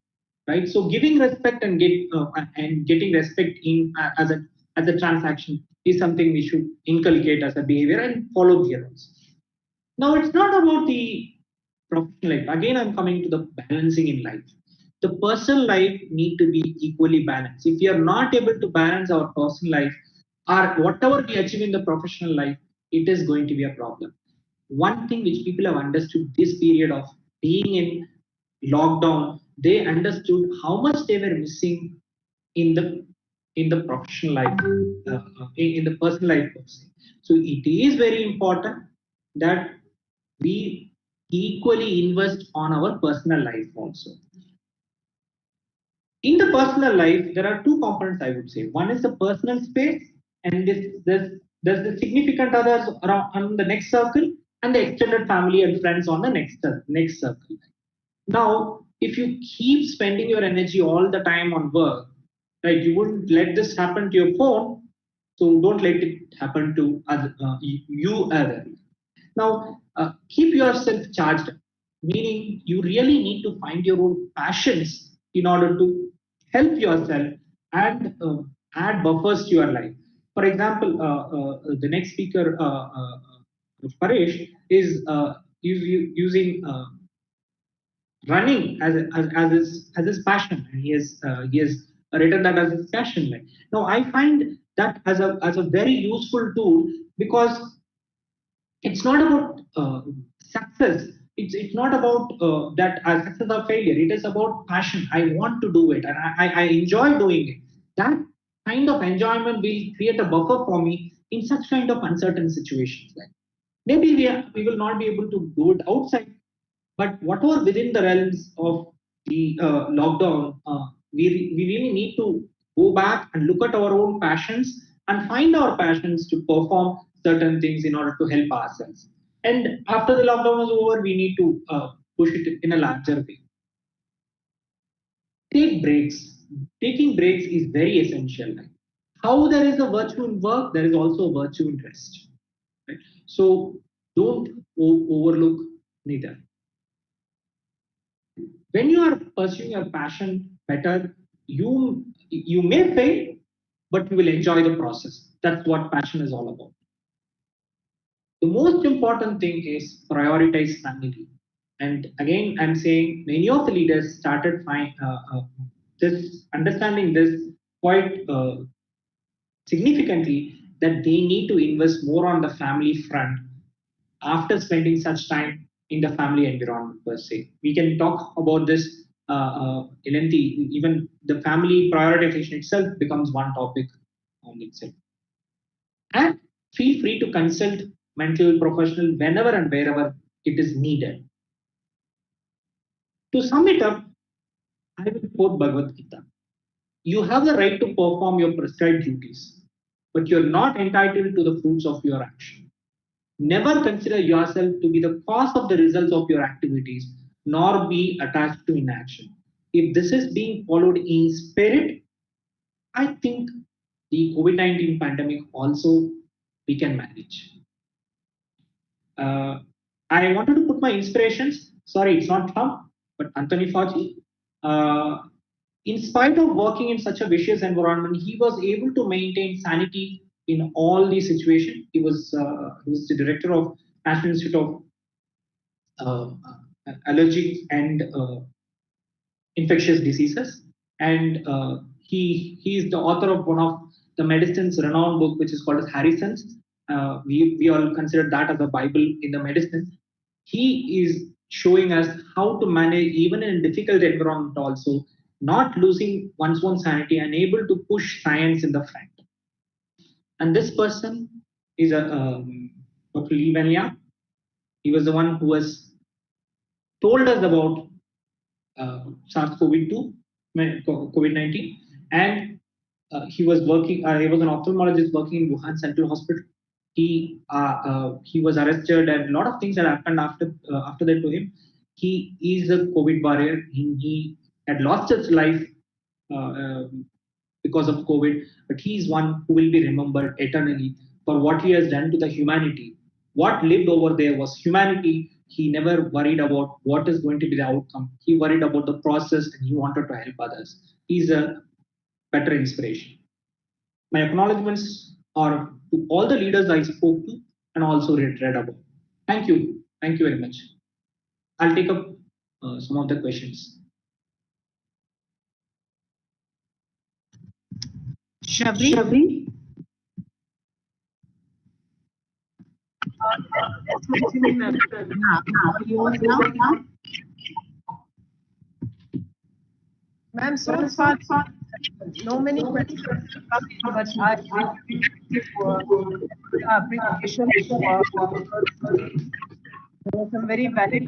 right? So giving respect and getting respect in as a transaction is something we should inculcate as a behavior and follow the rules. Now it's not about the professional life. Again, I'm coming to the balancing in life. The personal life need to be equally balanced. If we are not able to balance our personal life, or whatever we achieve in the professional life, it is going to be a problem. One thing which people have understood this period of being in lockdown, they understood how much they were missing in the professional life, in the personal life. So it is very important that we equally invest on our personal life also. In the personal life, there are two components, I would say. One is the personal space, and there's the significant others around on the next circle, and the extended family and friends on the next circle. Now, if you keep spending your energy all the time on work, right, you wouldn't let this happen to your phone, so don't let it happen to you either. Now, keep yourself charged, meaning you really need to find your own passions in order to help yourself and add buffers to your life. For example, the next speaker, Paresh, is using running as his passion, and he has written that as his passion. Now, I find that as a very useful tool, because it's not about success. It's not about that success or failure. It is about passion. I want to do it, and I enjoy doing it. That kind of enjoyment will create a buffer for me in such kind of uncertain situations. Like maybe we will not be able to do it outside, but whatever within the realms of the lockdown, we really need to go back and look at our own passions and find our passions to perform certain things in order to help ourselves. And after the lockdown is over, we need to push it in a larger way. Take breaks. Taking breaks is very essential. how there is a virtue in work, there is also a virtue in rest. Right? So don't overlook neither. When you are pursuing your passion better, you may fail, but you will enjoy the process. That's what passion is all about. The most important thing is prioritize family. And again, I'm saying many of the leaders started understanding this quite significantly, that they need to invest more on the family front after spending such time in the family environment per se. We can talk about this lengthy. Even the family prioritization itself becomes one topic on itself. And feel free to consult mental professional whenever and wherever it is needed. To sum it up, I will quote Bhagavad Gita. You have the right to perform your prescribed duties, but you're not entitled to the fruits of your action. Never consider yourself to be the cause of the results of your activities, nor be attached to inaction. If this is being followed in spirit, I think the COVID-19 pandemic also we can manage. I wanted to put my inspirations. Sorry, it's not Trump, but Anthony Fauci. In spite of working in such a vicious environment, he was able to maintain sanity in all these situations. He was the director of National Institute of Allergic and Infectious Diseases, and he is the author of one of the medicine's renowned book, which is called as Harrison's. We all consider that as a Bible in the medicine. He is showing us how to manage even in a difficult environment also, not losing one's own sanity and able to push science in the front. And this person is Dr. Li Wenliang. He was the one who has told us about SARS-CoV-2, COVID-19, and he was working. He was an ophthalmologist working in Wuhan Central Hospital. He was arrested, and a lot of things that happened after that to him. He is a COVID warrior. He had lost his life because of COVID, but he is one who will be remembered eternally for what he has done to the humanity. What lived over there was humanity. He never worried about what is going to be the outcome. He worried about the process, and he wanted to help others. He's a better inspiration. My acknowledgements are to all the leaders I spoke to and also read about. Thank you. Thank you very much. I'll take up some of the questions. Shabri? Ma'am, so far, no many questions, but I give appreciation for some very valid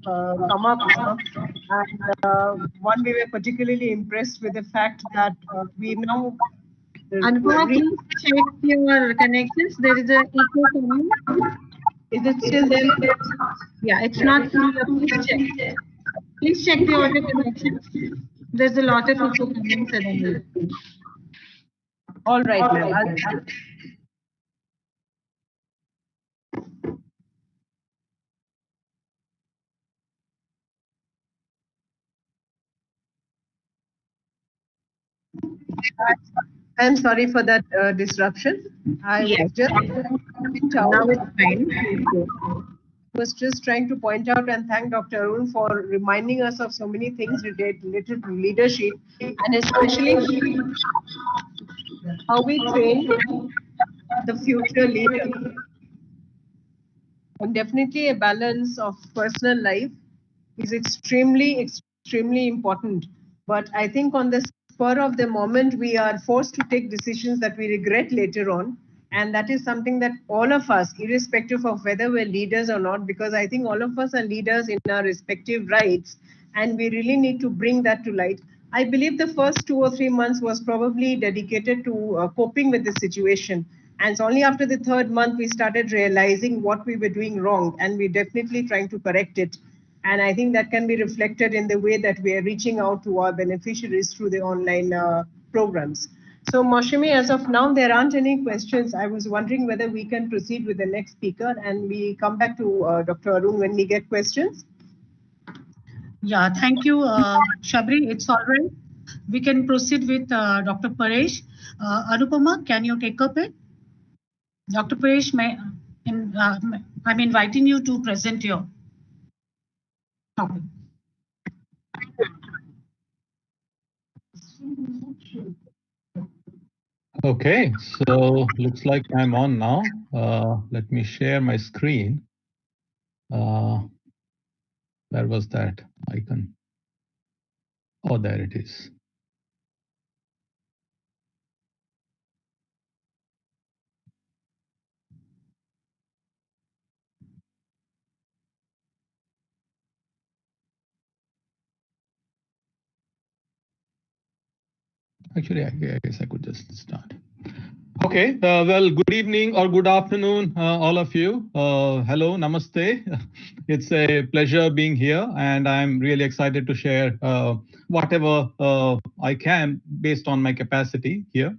come up. And one, we were particularly impressed with the fact that we now. Anupama, please check your connections. There is a echo coming. Is it still there? Yeah, it's not full. Please check. Please check the audio connections. There's a lot of echo coming suddenly. All right, ma'am. I'm sorry for that disruption. I was just now it's fine. Was just trying to point out and thank Dr. Arun for reminding us of so many things related to leadership, and especially how we train the future leader. And definitely a balance of personal life is extremely important. But I think on the spur of the moment, we are forced to take decisions that we regret later on. And that is something that all of us, irrespective of whether we're leaders or not, because I think all of us are leaders in our respective rights, and we really need to bring that to light. I believe the first 2 or 3 months was probably dedicated to coping with the situation. And it's only after the 3rd month we started realizing what we were doing wrong, and we're definitely trying to correct it. And I think that can be reflected in the way that we are reaching out to our beneficiaries through the online programs. So Moshimi, as of now, there aren't any questions. I was wondering whether we can proceed with the next speaker and we come back to Dr. Arun when we get questions. Yeah, thank you, Shabri. It's all right. We can proceed with Dr. Paresh. Anupama, can you take up it? Dr. Paresh, I'm inviting you to present your topic. Okay, so looks like I'm on now. Let me share my screen. Where was that icon? Oh, there it is. Actually, I guess I could just start. Okay, well, good evening or good afternoon, all of you. Hello, namaste. It's a pleasure being here, and I'm really excited to share whatever I can based on my capacity here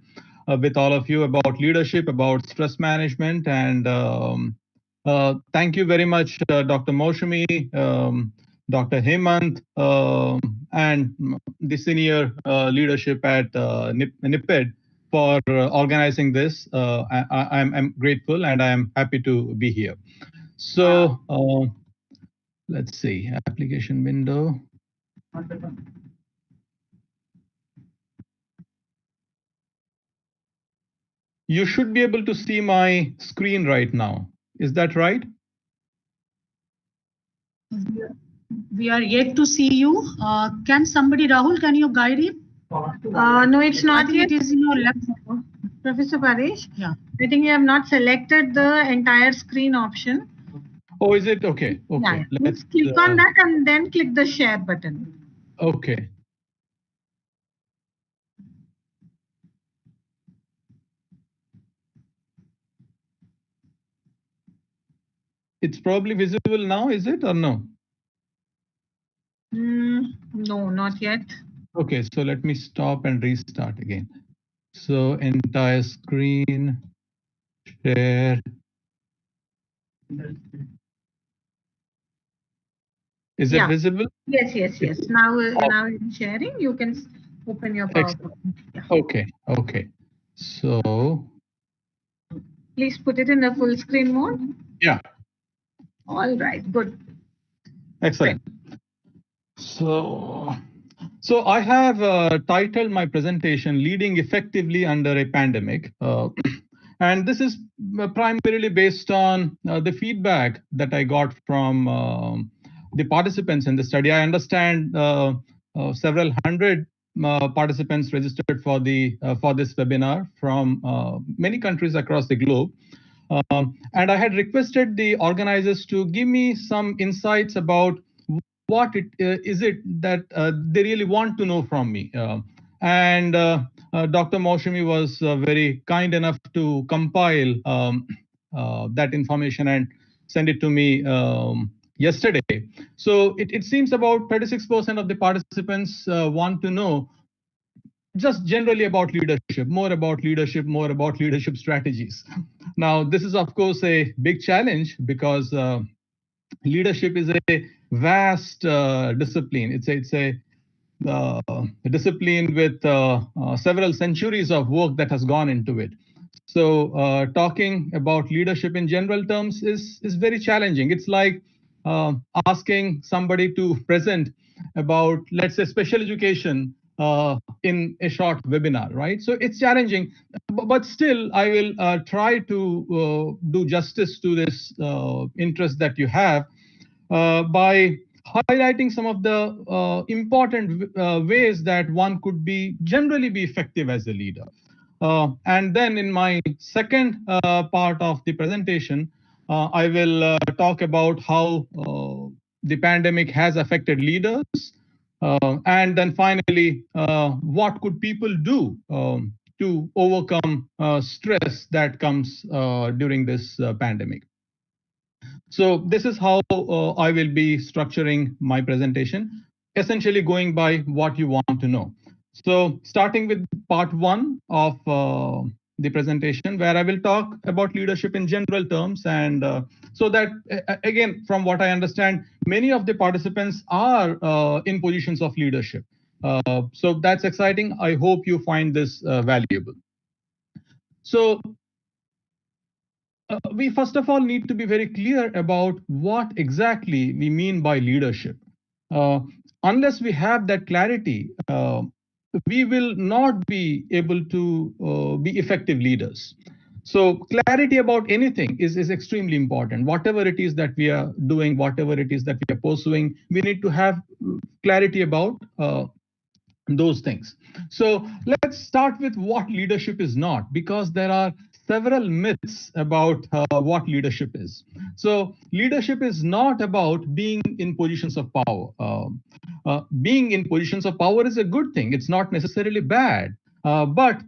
with all of you about leadership, about stress management, and thank you very much, Dr. Moshami, Dr. Hemant, and the senior leadership at NIPED for organizing this. I'm grateful and I'm happy to be here. So let's see, application window. You should be able to see my screen right now. Is that right? We are yet to see you. Can somebody, Rahul, can you guide him? No, it's not yet. It is in your left. Professor Paresh? Yeah. I think you have not selected the entire screen option. Oh, is it? Okay. Okay. Yeah. Let's click on that and then click the share button. Okay. It's probably visible now, is it, or no? No, not yet. Okay, so let me stop and restart again. So entire screen, share. Is it visible? Yes. Now in sharing, you can open your PowerPoint. Yeah. Okay. So please put it in the full screen mode. Yeah. All right, good. Excellent. So I have titled my presentation "Leading Effectively Under a Pandemic." And this is primarily based on the feedback that I got from the participants in the study. I understand several hundred participants registered for this webinar from many countries across the globe. And I had requested the organizers to give me some insights about what is it that they really want to know from me. And Dr. Moshimi was very kind enough to compile that information and send it to me yesterday. So it seems about 36% of the participants want to know just generally about leadership, more about leadership strategies. Now, this is, of course, a big challenge because leadership is a vast discipline. It's a discipline with several centuries of work that has gone into it. So talking about leadership in general terms is very challenging. It's like asking somebody to present about, let's say, special education in a short webinar, right? So it's challenging, but still I will try to do justice to this interest that you have by highlighting some of the important ways that one could generally be effective as a leader. And then in my second part of the presentation, I will talk about how the pandemic has affected leaders. And then finally, what could people do to overcome stress that comes during this pandemic. So this is how I will be structuring my presentation, essentially going by what you want to know. So starting with part one of the presentation, where I will talk about leadership in general terms, and so that again, from what I understand, many of the participants are in positions of leadership. So that's exciting. I hope you find this valuable. So we first of all need to be very clear about what exactly we mean by leadership. Unless we have that clarity, we will not be able to be effective leaders. So clarity about anything is extremely important. Whatever it is that we are doing, whatever it is that we are pursuing, we need to have clarity about those things. So let's start with what leadership is not, because there are several myths about what leadership is. So leadership is not about being in positions of power. Being in positions of power is a good thing. It's not necessarily bad, but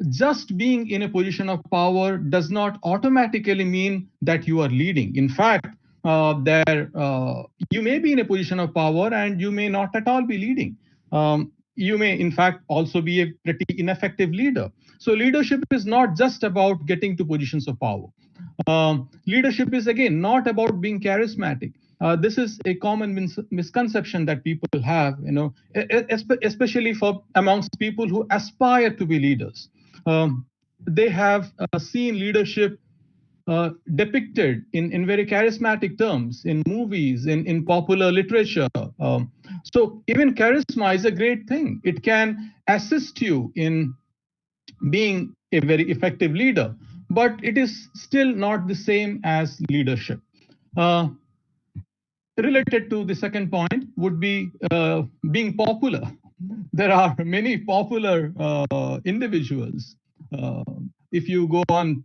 just being in a position of power does not automatically mean that you are leading. In fact, you may be in a position of power and you may not at all be leading. You may, in fact, also be a pretty ineffective leader. So leadership is not just about getting to positions of power. Leadership is, again, not about being charismatic. This is a common misconception that people have, especially for amongst people who aspire to be leaders. They have seen leadership depicted in very charismatic terms in movies, in popular literature. So even charisma is a great thing. It can assist you in being a very effective leader, but it is still not the same as leadership. Related to the second point would be being popular. There are many popular individuals. If you go on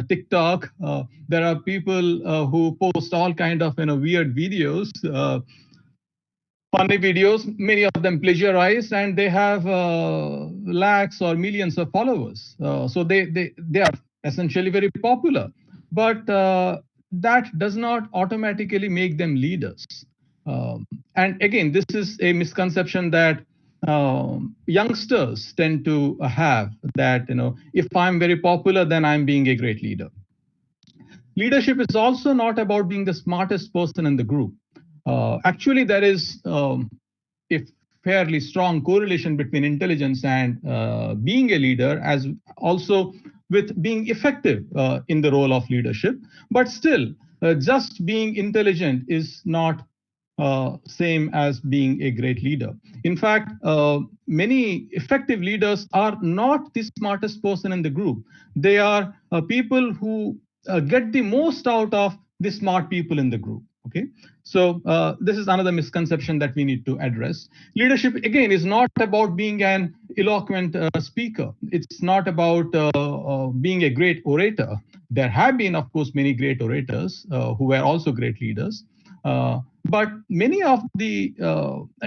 TikTok, there are people who post all kind of weird videos, funny videos, many of them plagiarized, and they have lakhs or millions of followers. So they are essentially very popular, but that does not automatically make them leaders. And again, this is a misconception that youngsters tend to have, that if I'm very popular, then I'm being a great leader. Leadership is also not about being the smartest person in the group. Actually, there is a fairly strong correlation between intelligence and being a leader, as also with being effective in the role of leadership. But still, just being intelligent is not same as being a great leader. In fact, many effective leaders are not the smartest person in the group. They are people who get the most out of the smart people in the group. Okay, so this is another misconception that we need to address. Leadership, again, is not about being an eloquent speaker. It's not about being a great orator. There have been, of course, many great orators who were also great leaders. But many of the,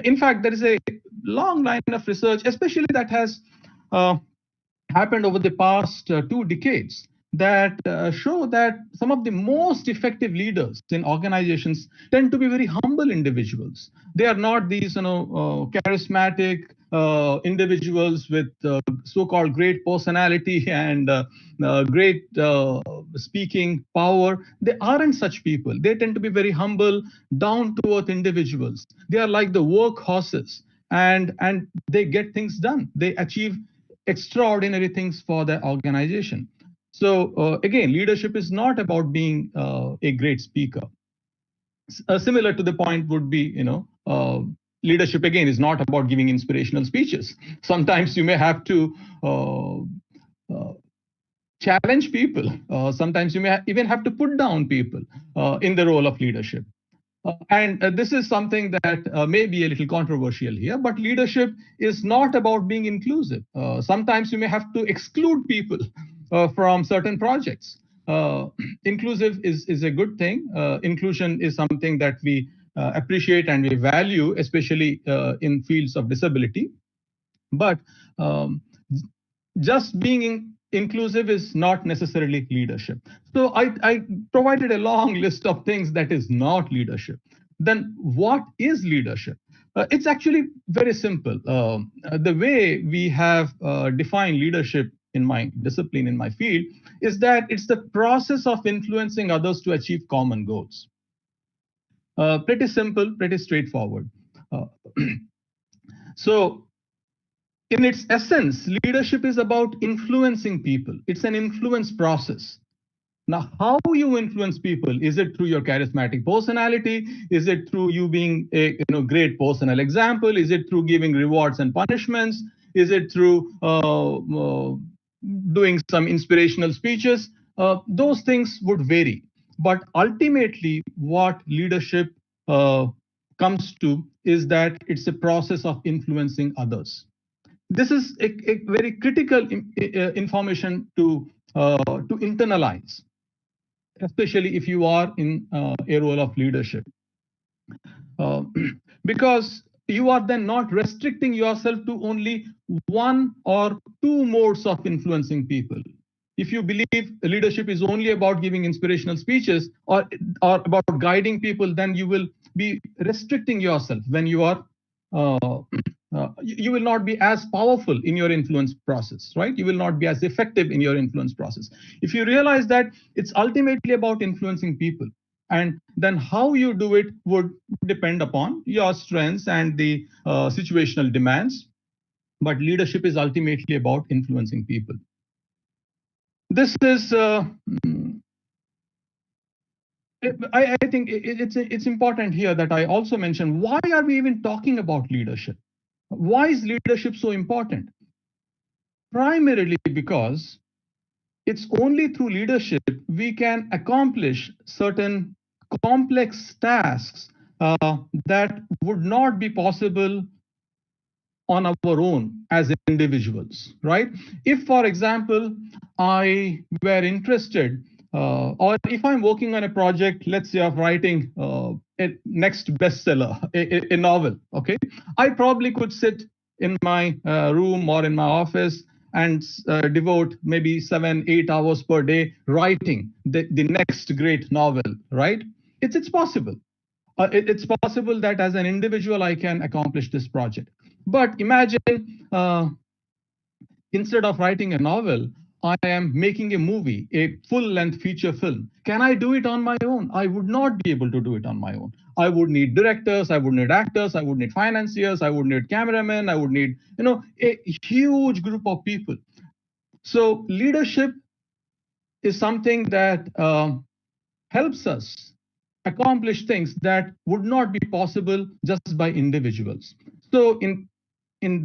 in fact, there is a long line of research, especially that has happened over the past 2 decades, that show that some of the most effective leaders in organizations tend to be very humble individuals. They are not these, charismatic individuals with so-called great personality and great speaking power. They aren't such people. They tend to be very humble, down-to-earth individuals. They are like the workhorses, and they get things done. They achieve extraordinary things for their organization. So again, leadership is not about being a great speaker. Similar to the point would be, leadership again is not about giving inspirational speeches. Sometimes you may have to challenge people. Sometimes you may even have to put down people in the role of leadership. And this is something that may be a little controversial here, but leadership is not about being inclusive. Sometimes you may have to exclude people from certain projects. Inclusive is a good thing. Inclusion is something that we appreciate and we value, especially in fields of disability. But just being inclusive is not necessarily leadership. So I provided a long list of things that is not leadership. Then what is leadership? It's actually very simple. The way we have defined leadership in my discipline, in my field, is that it's the process of influencing others to achieve common goals. Pretty simple, pretty straightforward. So, in its essence, leadership is about influencing people. It's an influence process. Now, how you influence people? Is it through your charismatic personality? Is it through you being a great personal example? Is it through giving rewards and punishments? Is it through doing some inspirational speeches? Those things would vary. But ultimately, what leadership comes to is that it's a process of influencing others. This is a very critical information to internalize, especially if you are in a role of leadership, because you are then not restricting yourself to only one or two modes of influencing people. If you believe leadership is only about giving inspirational speeches or about guiding people, then you will be restricting yourself when you are you will not be as powerful in your influence process, right? You will not be as effective in your influence process. If you realize that it's ultimately about influencing people, and then how you do it would depend upon your strengths and the situational demands. But leadership is ultimately about influencing people. This is, I think it's important here that I also mention, why are we even talking about leadership? Why is leadership so important? Primarily because it's only through leadership we can accomplish certain complex tasks that would not be possible on our own as individuals, right? If, for example, I were interested, or if I'm working on a project, let's say of writing a next bestseller, a novel, okay? I probably could sit in my room or in my office and devote maybe 7-8 hours per day writing the next great novel, right? It's possible. It's possible that as an individual I can accomplish this project. But imagine instead of writing a novel, I am making a movie, a full-length feature film. Can I do it on my own? I would not be able to do it on my own. I would need directors, I would need actors, I would need financiers, I would need cameramen, I would need, a huge group of people. So leadership is something that helps us accomplish things that would not be possible just by individuals. So in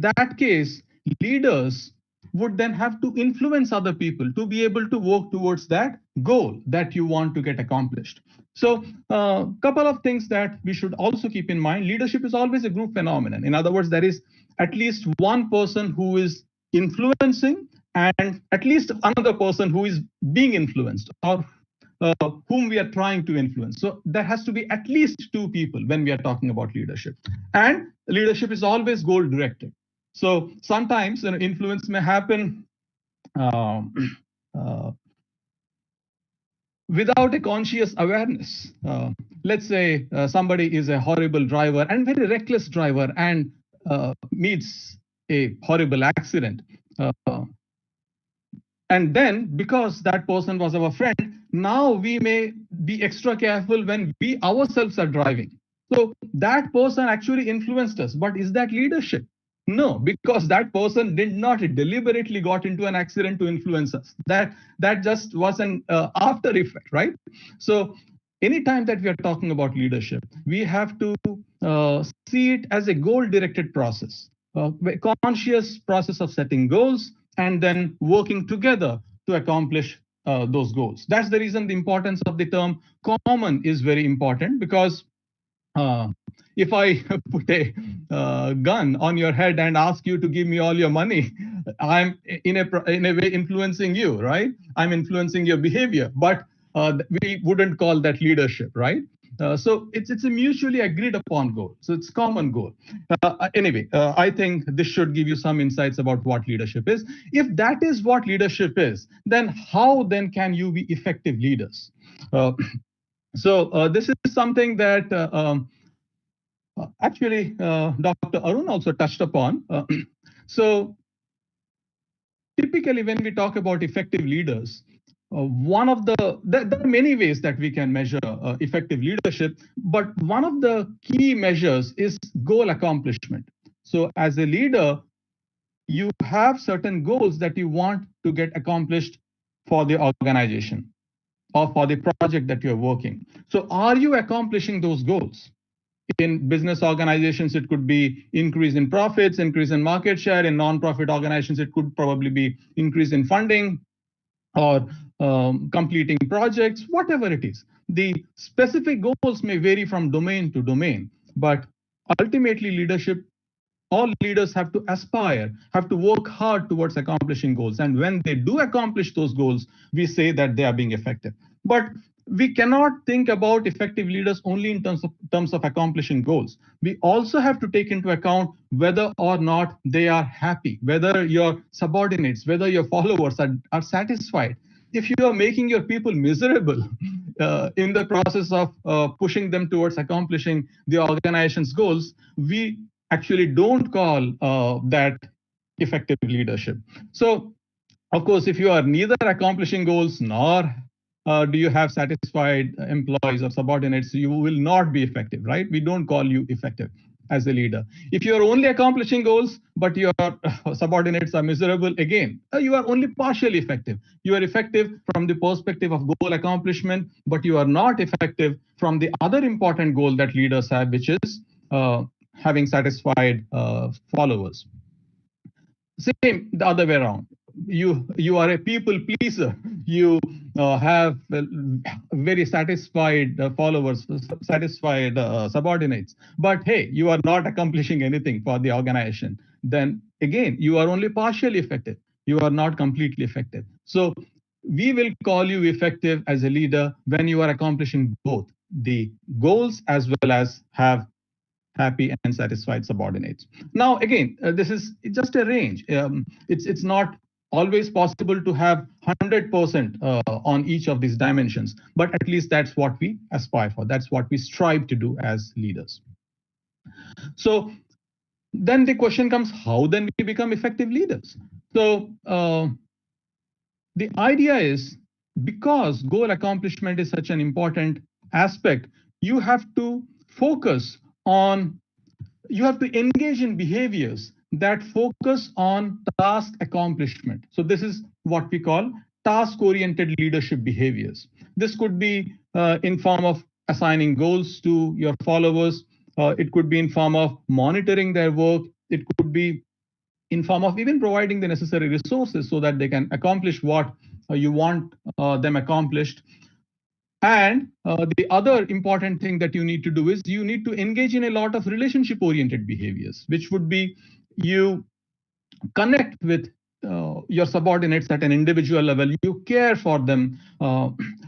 that case, leaders would then have to influence other people to be able to work towards that goal that you want to get accomplished. So a couple of things that we should also keep in mind. Leadership is always a group phenomenon. In other words, there is at least one person who is influencing and at least another person who is being influenced, or whom we are trying to influence. So there has to be at least two people when we are talking about leadership. And leadership is always goal directed. So sometimes influence may happen without a conscious awareness. Let's say somebody is a horrible driver and very reckless driver and meets a horrible accident. And then because that person was our friend, now we may be extra careful when we ourselves are driving. So that person actually influenced us, but is that leadership? No, because that person did not deliberately got into an accident to influence us. That just was an after effect, right? So anytime that we are talking about leadership, we have to see it as a goal-directed process, a conscious process of setting goals and then working together to accomplish those goals. That's the reason the importance of the term common is very important, because if I put a gun on your head and ask you to give me all your money, I'm in a way influencing you, right? I'm influencing your behavior, but we wouldn't call that leadership, right? So it's a mutually agreed upon goal. So it's common goal. Anyway, I think this should give you some insights about what leadership is. If that is what leadership is, then how then can you be effective leaders? So this is something that Actually, Dr. Arun also touched upon. So typically, when we talk about effective leaders, one of there are many ways that we can measure effective leadership, but one of the key measures is goal accomplishment. So as a leader, you have certain goals that you want to get accomplished for the organization or for the project that you're working. So are you accomplishing those goals? In business organizations, it could be increase in profits, increase in market share. In non-profit organizations, it could probably be increase in funding or completing projects, whatever it is. The specific goals may vary from domain to domain, but ultimately all leaders have to aspire, have to work hard towards accomplishing goals. And when they do accomplish those goals, we say that they are being effective. But we cannot think about effective leaders only in terms of accomplishing goals. We also have to take into account whether or not they are happy, whether your subordinates, whether your followers are satisfied. If you are making your people miserable in the process of pushing them towards accomplishing the organization's goals, we actually don't call that effective leadership. So, of course, if you are neither accomplishing goals nor do you have satisfied employees or subordinates, you will not be effective, right? We don't call you effective as a leader. If you are only accomplishing goals, but your subordinates are miserable, again, you are only partially effective. You are effective from the perspective of goal accomplishment, but you are not effective from the other important goal that leaders have, which is having satisfied followers. Same the other way around. You are a people pleaser. You have very satisfied followers, satisfied subordinates. But hey, you are not accomplishing anything for the organization. Then again, you are only partially effective. You are not completely effective. So we will call you effective as a leader when you are accomplishing both the goals as well as have happy and satisfied subordinates. Now, again, this is just a range. It's not always possible to have 100% on each of these dimensions, but at least that's what we aspire for. That's what we strive to do as leaders. So then the question comes, how then we become effective leaders? So the idea is, because goal accomplishment is such an important aspect, you have to focus on, you have to engage in behaviors that focus on task accomplishment. So this is what we call task-oriented leadership behaviors. This could be in form of assigning goals to your followers. It could be in form of monitoring their work. It could be in form of even providing the necessary resources so that they can accomplish what you want them accomplished. And the other important thing that you need to do is you need to engage in a lot of relationship-oriented behaviors, which would be you connect with your subordinates at an individual level. You care for them,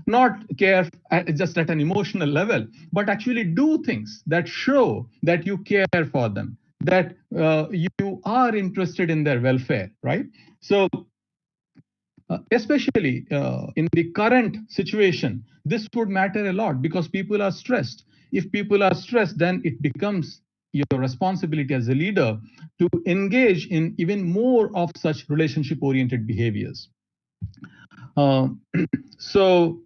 not care just at an emotional level, but actually do things that show that you care for them, that you are interested in their welfare, right? So especially in the current situation, this would matter a lot because people are stressed. If people are stressed, then it becomes your responsibility as a leader to engage in even more of such relationship-oriented behaviors. So,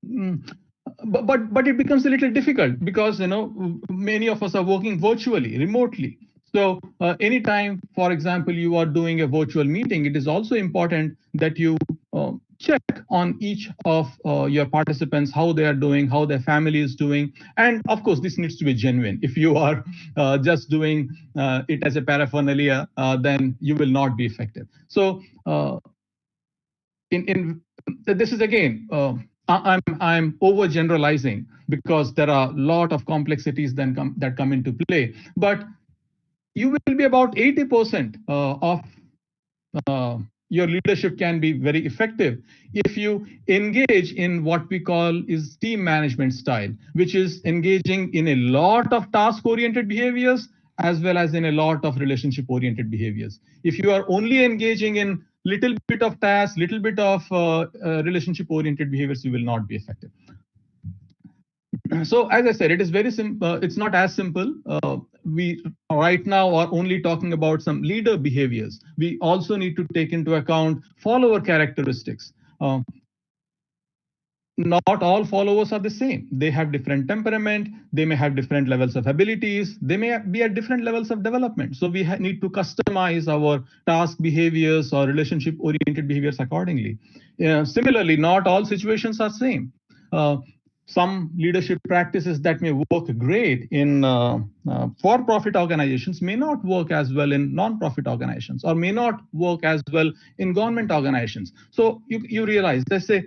but it becomes a little difficult because many of us are working virtually, remotely. So anytime, for example, you are doing a virtual meeting, it is also important that you check on each of your participants, how they are doing, how their family is doing. And of course, this needs to be genuine. If you are just doing it as a paraphernalia, then you will not be effective. So this is again, I'm overgeneralizing because there are a lot of complexities that come into play. But you will be about 80% of your leadership can be very effective if you engage in what we call is team management style, which is engaging in a lot of task-oriented behaviors as well as in a lot of relationship-oriented behaviors. If you are only engaging in little bit of tasks, little bit of relationship-oriented behaviors, you will not be effective. So as I said, it is very simple. It's not as simple. We right now are only talking about some leader behaviors. We also need to take into account follower characteristics. Not all followers are the same. They have different temperament. They may have different levels of abilities. They may be at different levels of development. So we need to customize our task behaviors or relationship oriented behaviors accordingly. Similarly, not all situations are same. Some leadership practices that may work great in for-profit organizations may not work as well in non-profit organizations, or may not work as well in government organizations. So you realize there's a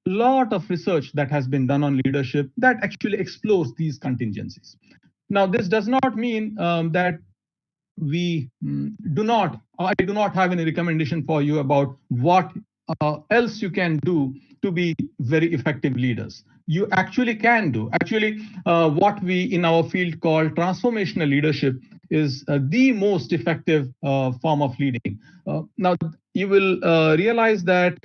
lot of research that has been done on leadership that actually explores these contingencies. Now, this does not mean that I do not have any recommendation for you about what else you can do to be very effective leaders. You actually can do. Actually, what we in our field call transformational leadership is the most effective form of leading. Now, you will realize that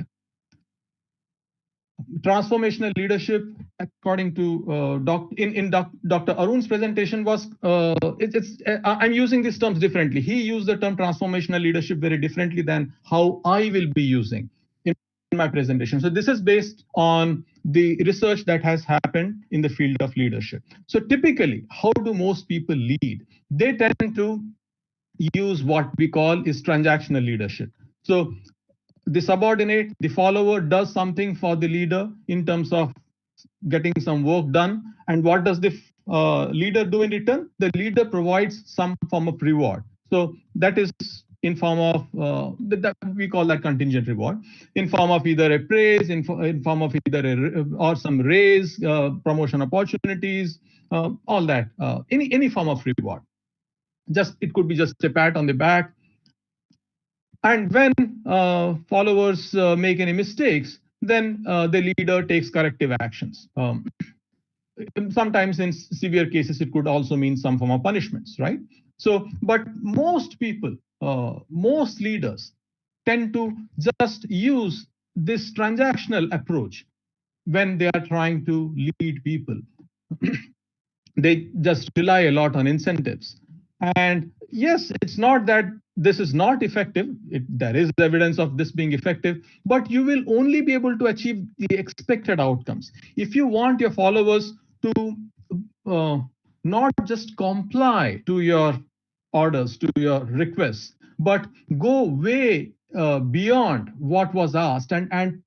transformational leadership, according to Dr. Arun's presentation, was I'm using these terms differently. He used the term transformational leadership very differently than how I will be using in my presentation. So this is based on the research that has happened in the field of leadership. So typically, how do most people lead? They tend to use what we call is transactional leadership. So the subordinate, the follower, does something for the leader in terms of getting some work done. And what does the leader do in return? The leader provides some form of reward. So that is in form of, we call that contingent reward, in form of either a praise, in form of either or some raise, promotion opportunities, all that, any form of reward. It could be just a pat on the back. And when followers make any mistakes, then the leader takes corrective actions. Sometimes in severe cases, it could also mean some form of punishments, right? So, but most people, most leaders tend to just use this transactional approach when they are trying to lead people. They just rely a lot on incentives. And yes, it's not that this is not effective. There is evidence of this being effective, but you will only be able to achieve the expected outcomes. If you want your followers to not just comply to your orders, to your requests, but go way beyond what was asked and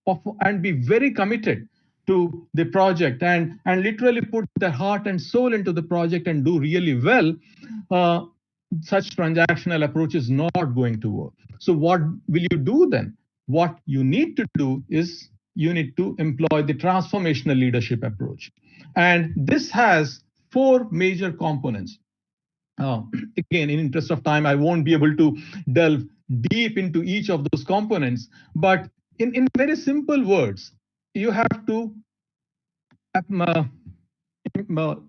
be very committed to the project and literally put their heart and soul into the project and do really well, such transactional approach is not going to work. So what will you do then? What you need to do is you need to employ the transformational leadership approach. And this has 4 major components. Again, in interest of time, I won't be able to delve deep into each of those components, but in very simple words, you have to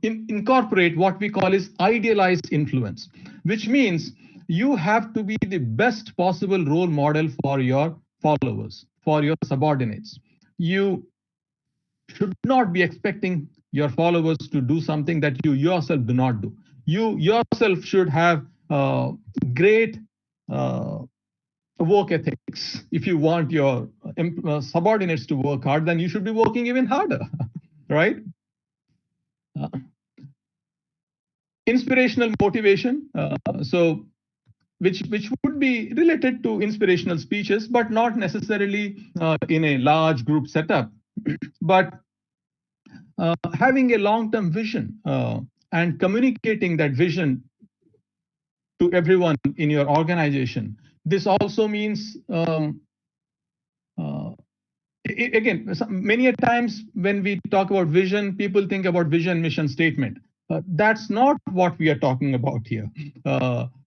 incorporate what we call is idealized influence, which means you have to be the best possible role model for your followers, for your subordinates. You should not be expecting your followers to do something that you yourself do not do. You yourself should have great work ethics. If you want your subordinates to work hard, then you should be working even harder, right? Inspirational motivation, which would be related to inspirational speeches, but not necessarily in a large group setup, but having a long-term vision and communicating that vision to everyone in your organization. This also means, again, many a times when we talk about vision, people think about vision, mission statement. That's not what we are talking about here.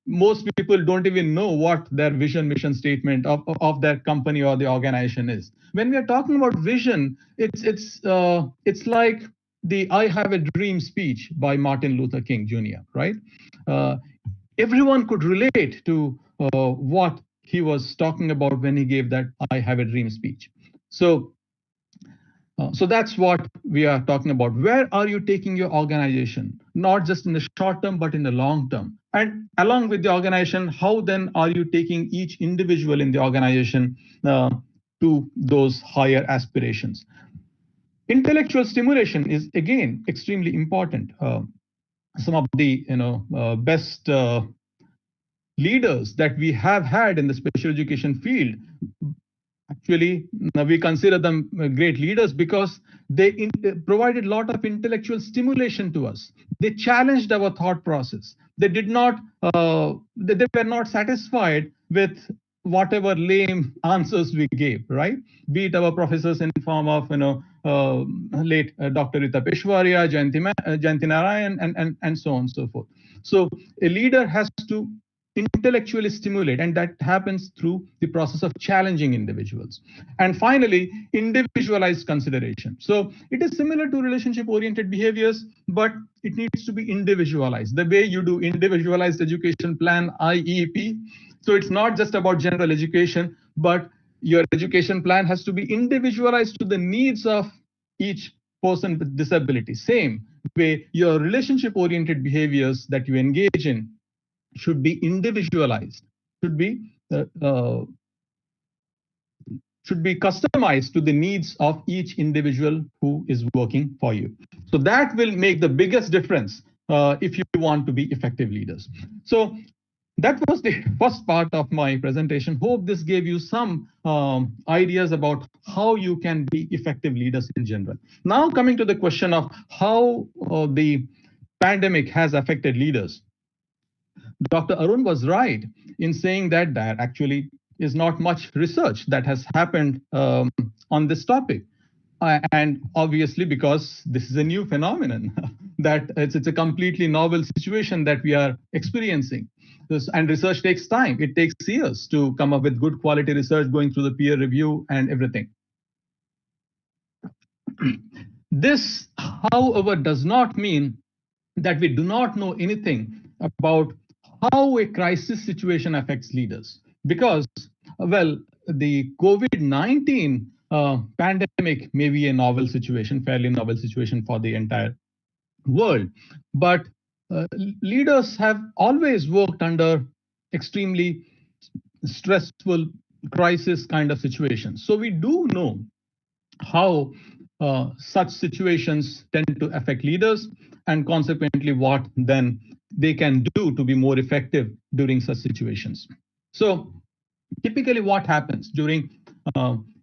Most people don't even know what their vision, mission statement of their company or the organization is. When we are talking about vision, it's like the "I Have a Dream" speech by Martin Luther King Jr., right? Everyone could relate to what he was talking about when he gave that "I Have a Dream" speech. So So that's what we are talking about. Where are you taking your organization? Not just in the short term, but in the long term. And along with the organization, how then are you taking each individual in the organization to those higher aspirations? Intellectual stimulation is again extremely important. Some of the best leaders that we have had in the special education field, actually we consider them great leaders because they provided a lot of intellectual stimulation to us. They challenged our thought process. They did not they were not satisfied with whatever lame answers we gave, right? Be it our professors in form of late Dr. Rita Peshwaria, Jayanti Narayan, and so on and so forth. So a leader has to intellectually stimulate, and that happens through the process of challenging individuals. And finally, individualized consideration. So it is similar to relationship oriented behaviors, but it needs to be individualized. The way you do individualized education plan, IEP. So it's not just about general education, but your education plan has to be individualized to the needs of each person with disability. Same way, your relationship oriented behaviors that you engage in should be individualized, should be customized to the needs of each individual who is working for you. So that will make the biggest difference if you want to be effective leaders. So that was the first part of my presentation. Hope this gave you some ideas about how you can be effective leaders in general. Now coming to the question of how the pandemic has affected leaders. Dr. Arun was right in saying that there actually is not much research that has happened on this topic. And obviously, because this is a new phenomenon, that it's a completely novel situation that we are experiencing. And research takes time. It takes years to come up with good quality research, going through the peer review and everything. This, however, does not mean that we do not know anything about how a crisis situation affects leaders. Because, well, the COVID-19 pandemic may be a novel situation, fairly novel situation for the entire world. But leaders have always worked under extremely stressful crisis kind of situations. So we do know how such situations tend to affect leaders, and consequently what then they can do to be more effective during such situations. So typically what happens during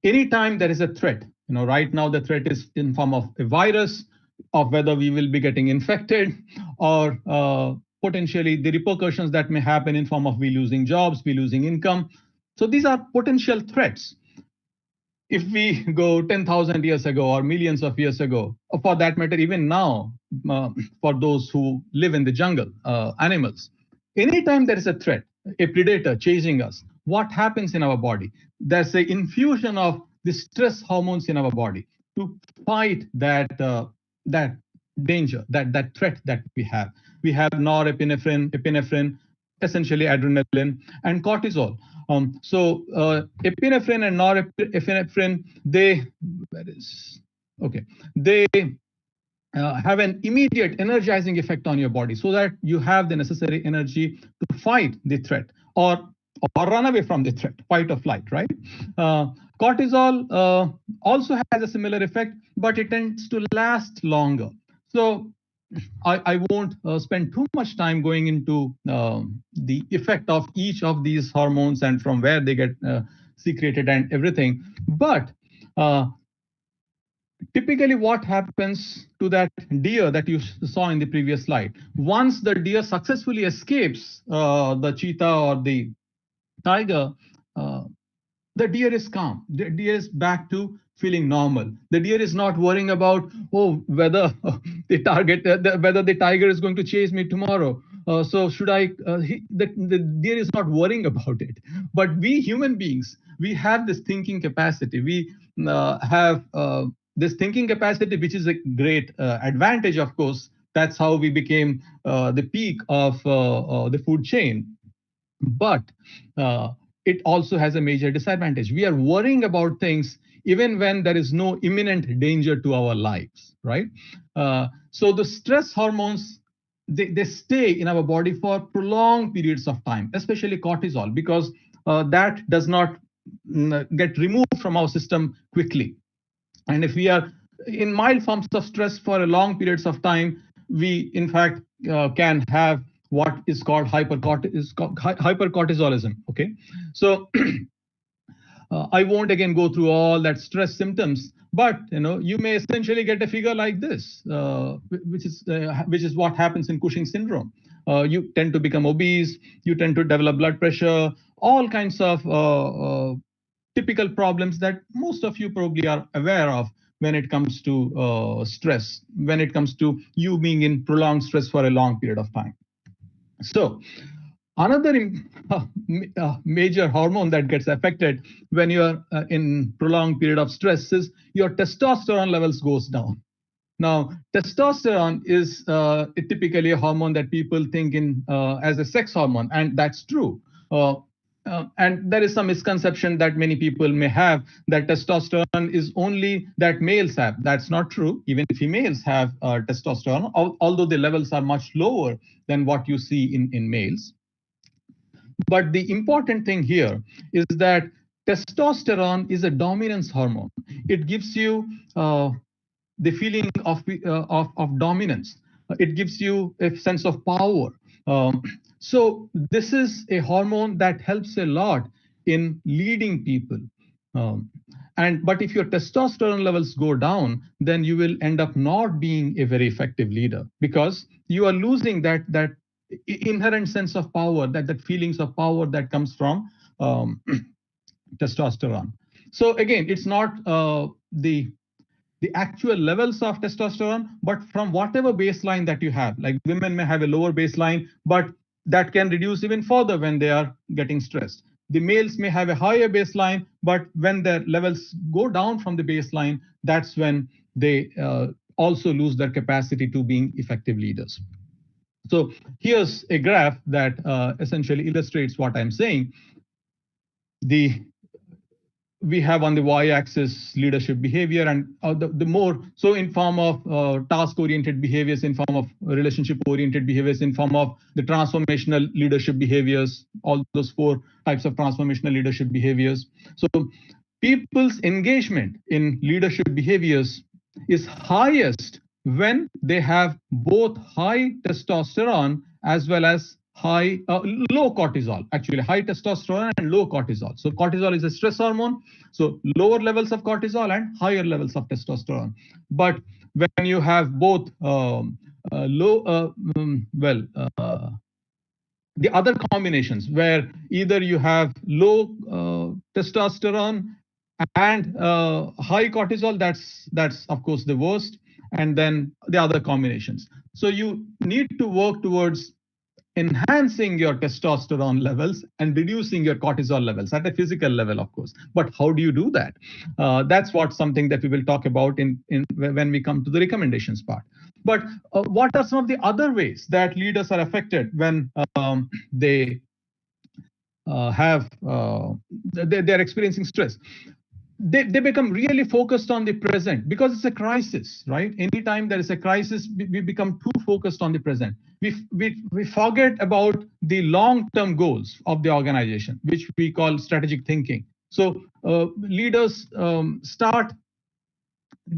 any time there is a threat, right now the threat is in form of a virus, of whether we will be getting infected, or potentially the repercussions that may happen in form of we losing jobs, we losing income. So these are potential threats. If we go 10,000 years ago or millions of years ago, or for that matter, even now, for those who live in the jungle, animals, anytime there is a threat, a predator chasing us, what happens in our body? There's an infusion of the stress hormones in our body to fight that danger, that threat that we have. We have norepinephrine, epinephrine, essentially adrenaline, and cortisol. So epinephrine and norepinephrine, they have an immediate energizing effect on your body, so that you have the necessary energy to fight the threat or run away from the threat, fight or flight, right? Cortisol also has a similar effect, but it tends to last longer. So I won't spend too much time going into the effect of each of these hormones and from where they get secreted and everything. But typically what happens to that deer that you saw in the previous slide, once the deer successfully escapes the cheetah or the tiger, the deer is calm. The deer is back to feeling normal. The deer is not worrying about, whether whether the tiger is going to chase me tomorrow. So should I? The deer is not worrying about it. But we human beings, we have this thinking capacity. We have this thinking capacity, which is a great advantage, of course. That's how we became the peak of the food chain. But it also has a major disadvantage. We are worrying about things even when there is no imminent danger to our lives, right? So the stress hormones, they stay in our body for prolonged periods of time, especially cortisol, because that does not get removed from our system quickly. And if we are in mild forms of stress for a long periods of time, we in fact can have what is called hypercortisolism. Okay, so I won't again go through all that stress symptoms, but you may essentially get a figure like this, which is what happens in Cushing syndrome. You tend to become obese, you tend to develop blood pressure, all kinds of typical problems that most of you probably are aware of when it comes to stress, when it comes to you being in prolonged stress for a long period of time. So another major hormone that gets affected when you're in prolonged period of stress is your testosterone levels goes down. Now, testosterone is typically a hormone that people think in as a sex hormone, and that's true. And there is some misconception that many people may have that testosterone is only that males have. That's not true. Even females have testosterone, although the levels are much lower than what you see in males. But the important thing here is that testosterone is a dominance hormone. It gives you the feeling of dominance. It gives you a sense of power. So this is a hormone that helps a lot in leading people. But if your testosterone levels go down, then you will end up not being a very effective leader, because you are losing that inherent sense of power, that feelings of power that comes from testosterone. So again, it's not the actual levels of testosterone, but from whatever baseline that you have. Like women may have a lower baseline, but that can reduce even further when they are getting stressed. The males may have a higher baseline, but when their levels go down from the baseline, that's when they also lose their capacity to being effective leaders. So here's a graph that essentially illustrates what I'm saying. We have on the y-axis leadership behavior, and the more so in form of task-oriented behaviors, in form of relationship-oriented behaviors, in form of the transformational leadership behaviors, all those 4 types of transformational leadership behaviors. So people's engagement in leadership behaviors is highest when they have both high testosterone as well as low cortisol, actually high testosterone and low cortisol. So cortisol is a stress hormone, so lower levels of cortisol and higher levels of testosterone. But when you have both the other combinations where either you have low testosterone and high cortisol, that's of course the worst, and then the other combinations. So you need to work towards enhancing your testosterone levels and reducing your cortisol levels at a physical level, of course. But how do you do that? That's something that we will talk about when we come to the recommendations part. But what are some of the other ways that leaders are affected when they're experiencing stress? They become really focused on the present because it's a crisis, right? Anytime there is a crisis, we become too focused on the present. We forget about the long-term goals of the organization, which we call strategic thinking. So leaders start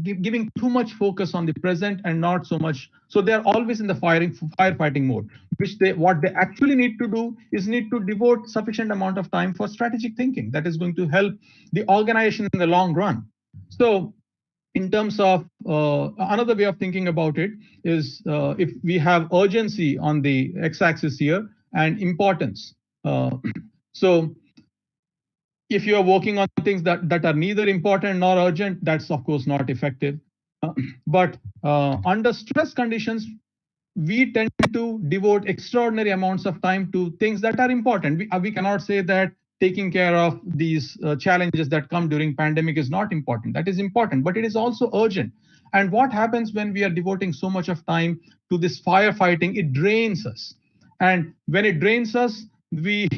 giving too much focus on the present and not so much. So they're always in the firefighting mode, what they actually need to do is need to devote sufficient amount of time for strategic thinking that is going to help the organization in the long run. So in terms of another way of thinking about it is if we have urgency on the x-axis here and importance. So if you are working on things that are neither important nor urgent, that's of course not effective. But under stress conditions, we tend to devote extraordinary amounts of time to things that are important. We cannot say that taking care of these challenges that come during pandemic is not important. That is important, but it is also urgent. And what happens when we are devoting so much of time to this firefighting? It drains us. And when it drains us, we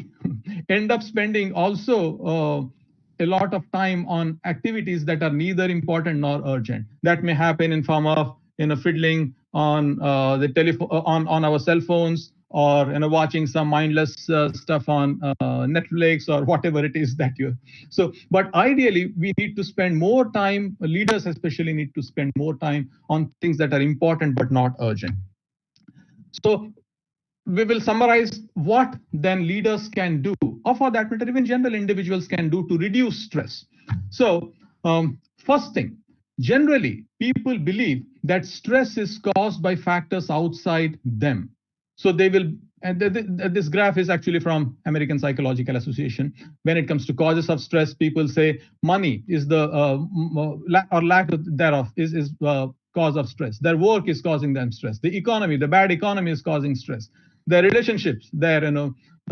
end up spending also a lot of time on activities that are neither important nor urgent. That may happen in form of fiddling on the telephone, on our cell phones, or watching some mindless stuff on Netflix or whatever it is that you. So, but ideally, we need to spend more time. Leaders especially need to spend more time on things that are important but not urgent. So we will summarize what then leaders can do, or for that matter, even general individuals can do to reduce stress. So first thing, generally, people believe that stress is caused by factors outside them. So they will, and this graph is actually from American Psychological Association. When it comes to causes of stress, people say money is the or lack thereof is cause of stress. Their work is causing them stress. The economy, the bad economy is causing stress. Their relationships, their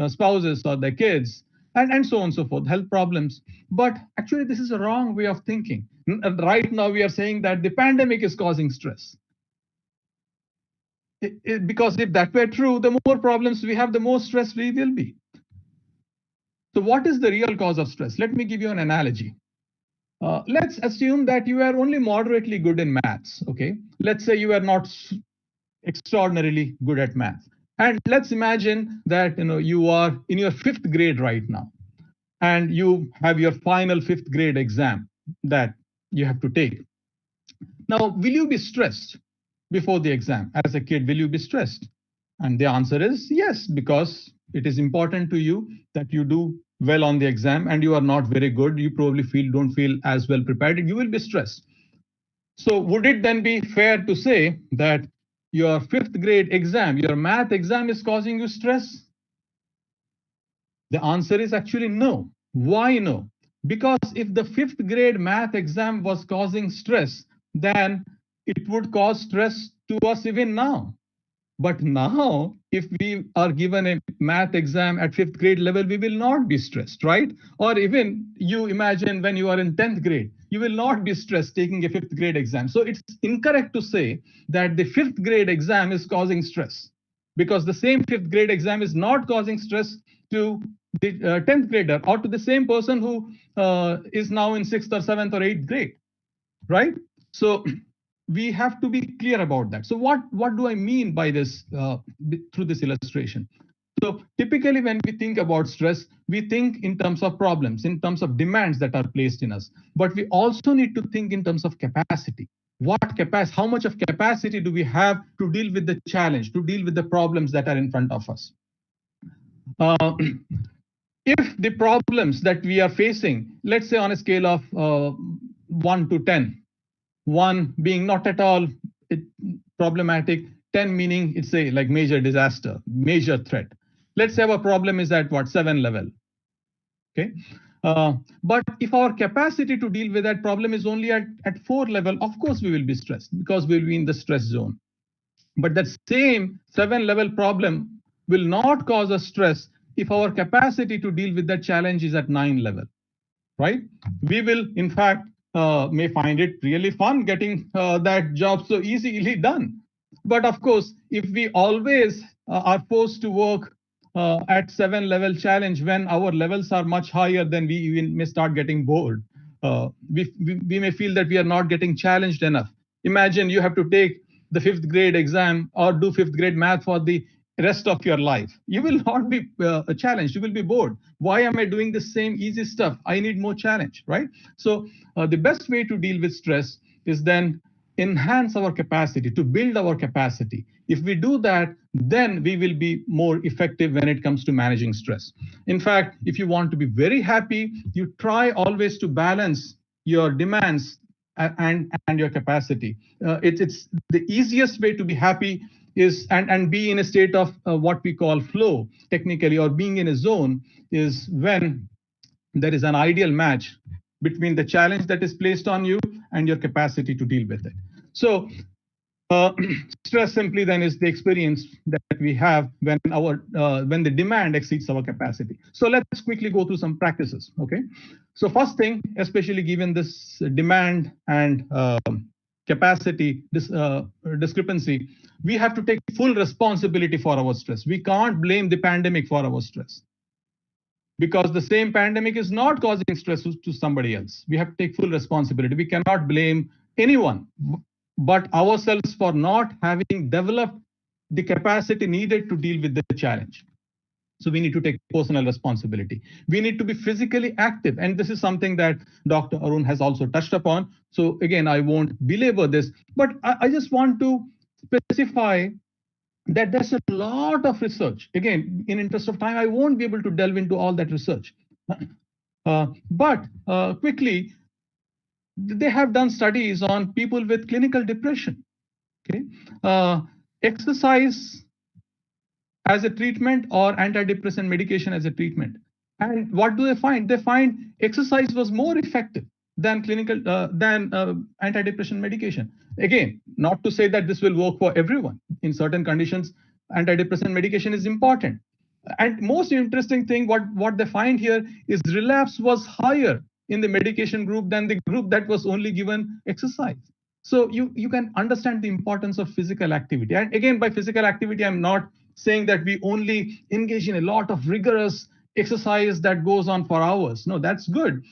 spouses or their kids, and so on and so forth, health problems. But actually, this is a wrong way of thinking. Right now, we are saying that the pandemic is causing stress. Because if that were true, the more problems we have, the more stress we will be. So what is the real cause of stress? Let me give you an analogy. Let's assume that you are only moderately good in maths. Okay, let's say you are not extraordinarily good at math. And let's imagine that you are in your 5th grade right now, and you have your final 5th grade exam that you have to take. Now, will you be stressed before the exam? As a kid, will you be stressed? And the answer is yes, because it is important to you that you do well on the exam, and you are not very good. You probably don't feel as well prepared, and you will be stressed. So would it then be fair to say that your 5th grade exam, your math exam, is causing you stress? The answer is actually no. Why no? Because if the 5th grade math exam was causing stress, then it would cause stress to us even now. But now, if we are given a math exam at 5th grade level, we will not be stressed, right? Or even you imagine when you are in 10th grade, you will not be stressed taking a 5th grade exam. So it's incorrect to say that the 5th grade exam is causing stress, because the same 5th grade exam is not causing stress to the 10th grader or to the same person who is now in 6th or 7th or 8th grade, right? So we have to be clear about that. So what do I mean by this through this illustration? So typically when we think about stress, we think in terms of problems, in terms of demands that are placed in us. But we also need to think in terms of capacity. How much of capacity do we have to deal with the challenge, to deal with the problems that are in front of us? If the problems that we are facing, let's say on a scale of 1 to 10, 1 being not at all problematic, 10 meaning it's a like major disaster, major threat. Let's say our problem is at 7 level. Okay. But if our capacity to deal with that problem is only at 4 level, of course we will be stressed because we'll be in the stress zone. But that same 7 level problem will not cause us stress if our capacity to deal with that challenge is at 9 level, right? We will, in fact, may find it really fun getting that job so easily done. But of course, if we always are forced to work at 7 level challenge when our levels are much higher, then we even may start getting bored. We may feel that we are not getting challenged enough. Imagine you have to take the 5th grade exam or do 5th grade math for the rest of your life. You will not be challenged. You will be bored. Why am I doing the same easy stuff? I need more challenge, right? So the best way to deal with stress is then enhance our capacity, to build our capacity. If we do that, then we will be more effective when it comes to managing stress. In fact, if you want to be very happy, you try always to balance your demands and your capacity. It's the easiest way to be happy is and be in a state of what we call flow technically, or being in a zone, is when there is an ideal match between the challenge that is placed on you and your capacity to deal with it. So stress simply then is the experience that we have when the demand exceeds our capacity. So let's quickly go through some practices. Okay. So first thing, especially given this demand and capacity discrepancy, we have to take full responsibility for our stress. We can't blame the pandemic for our stress. because the same pandemic is not causing stress to somebody else. We have to take full responsibility. We cannot blame anyone but ourselves for not having developed the capacity needed to deal with the challenge. So we need to take personal responsibility. We need to be physically active. And this is something that Dr. Arun has also touched upon. So again, I won't belabor this, but I just want to specify that there's a lot of research. Again, in interest of time, I won't be able to delve into all that research. But quickly, they have done studies on people with clinical depression. Okay, exercise as a treatment or antidepressant medication as a treatment. And what do they find? They find exercise was more effective than antidepressant medication. Again, not to say that this will work for everyone. In certain conditions, antidepressant medication is important. And most interesting thing, what they find here is relapse was higher in the medication group than the group that was only given exercise. So you can understand the importance of physical activity. And again, by physical activity, I'm not saying that we only engage in a lot of rigorous exercise that goes on for hours. No, that's good.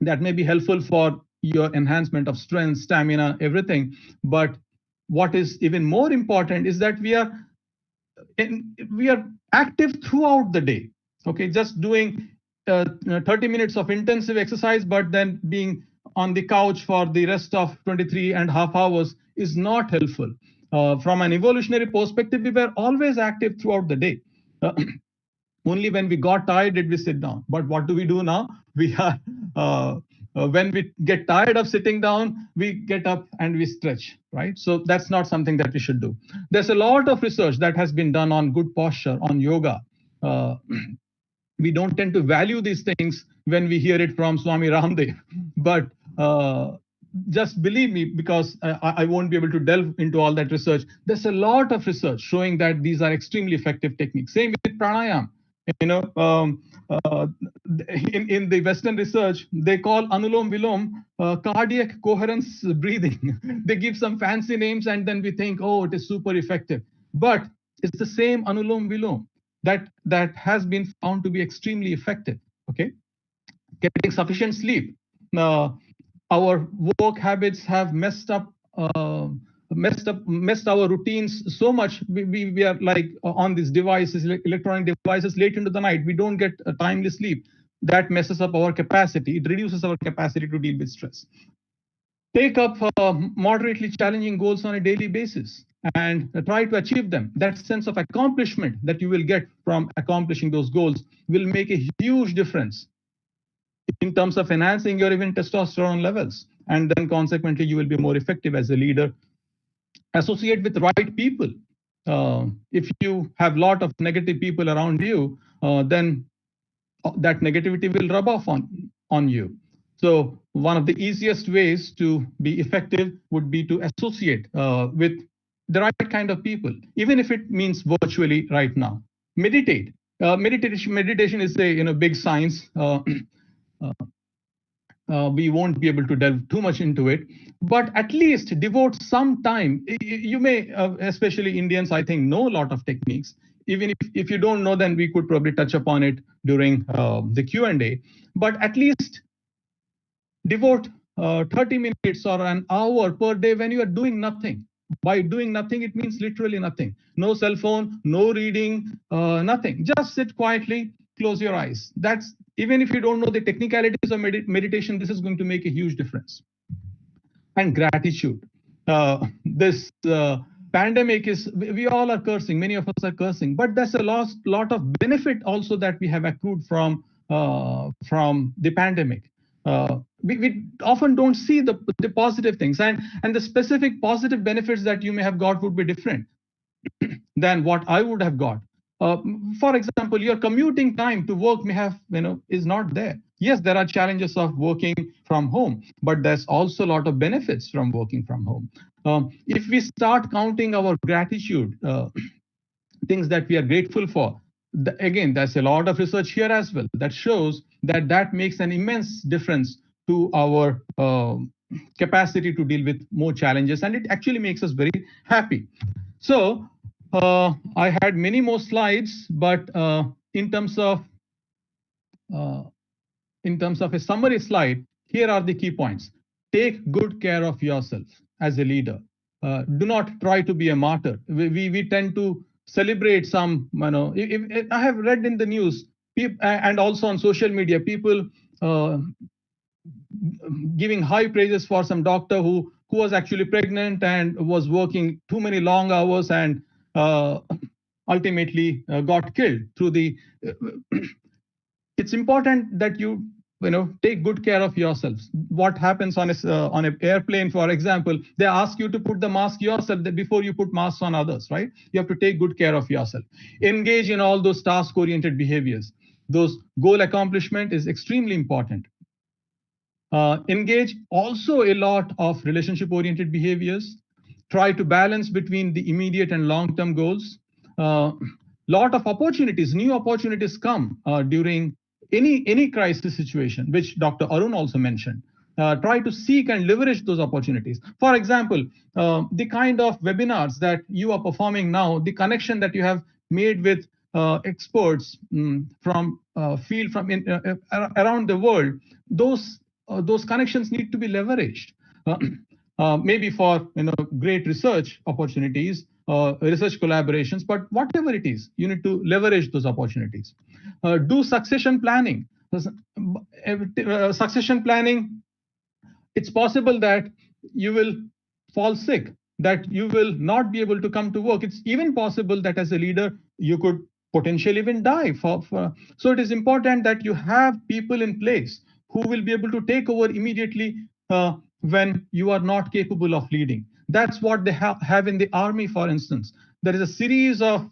That may be helpful for your enhancement of strength, stamina, everything. But what is even more important is that we are active throughout the day. Okay, just doing 30 minutes of intensive exercise, but then being on the couch for the rest of 23.5 hours is not helpful. From an evolutionary perspective, we were always active throughout the day. Only when we got tired did we sit down. But what do we do now? We are when we get tired of sitting down, we get up and we stretch, right? So that's not something that we should do. There's a lot of research that has been done on good posture, on yoga. We don't tend to value these things when we hear it from Swami Ramdev, but just believe me, because I won't be able to delve into all that research. There's a lot of research showing that these are extremely effective techniques. Same with pranayama. In the Western research, they call Anulom Vilom cardiac coherence breathing. They give some fancy names and then we think, oh, it is super effective. But it's the same Anulom Vilom that has been found to be extremely effective. Okay, getting sufficient sleep. Our work habits have messed our routines so much. We are like on these devices, electronic devices, late into the night. We don't get a timely sleep. That messes up our capacity. It reduces our capacity to deal with stress. Take up moderately challenging goals on a daily basis and try to achieve them. That sense of accomplishment that you will get from accomplishing those goals will make a huge difference in terms of enhancing your even testosterone levels. And then consequently, you will be more effective as a leader. Associate with the right people. If you have a lot of negative people around you, then that negativity will rub off on you. So one of the easiest ways to be effective would be to associate with the right kind of people, even if it means virtually right now. Meditate. Meditation is a big science. We won't be able to delve too much into it, but at least devote some time. You may, especially Indians, I think, know a lot of techniques. Even if you don't know, then we could probably touch upon it during the Q&A. But at least devote 30 minutes or an hour per day when you are doing nothing. By doing nothing, it means literally nothing. No cell phone, no reading, nothing. Just sit quietly, close your eyes. That's, even if you don't know the technicalities of meditation, this is going to make a huge difference. And gratitude. This pandemic is, we all are cursing, many of us are cursing, but there's a lot of benefit also that we have accrued from the pandemic. We often don't see the positive things, and the specific positive benefits that you may have got would be different than what I would have got. For example, your commuting time to work may have, is not there. Yes, there are challenges of working from home, but there's also a lot of benefits from working from home. If we start counting our gratitude, things that we are grateful for, again, there's a lot of research here as well that shows that makes an immense difference to our capacity to deal with more challenges, and it actually makes us very happy. So I had many more slides, but in terms of in terms of a summary slide, here are the key points. Take good care of yourself as a leader. Do not try to be a martyr. We tend to celebrate some, if I have read in the news and also on social media, people giving high praises for some doctor who was actually pregnant and was working too many long hours and ultimately got killed through the. It's important that you take good care of yourselves. What happens on an airplane, for example, they ask you to put the mask yourself before you put masks on others, right? You have to take good care of yourself. Engage in all those task-oriented behaviors. Those goal accomplishment is extremely important. Engage also a lot of relationship-oriented behaviors. Try to balance between the immediate and long-term goals. Lot of opportunities, new opportunities come during any crisis situation, which Dr. Arun also mentioned. Try to seek and leverage those opportunities. For example, the kind of webinars that you are performing now, the connection that you have made with experts from field from around the world, those connections need to be leveraged. Maybe for great research opportunities, research collaborations, but whatever it is, you need to leverage those opportunities. Do succession planning. Succession planning, it's possible that you will fall sick, that you will not be able to come to work. It's even possible that as a leader, you could potentially even die. So it is important that you have people in place who will be able to take over immediately when you are not capable of leading. That's what they have in the army, for instance. There is a series of,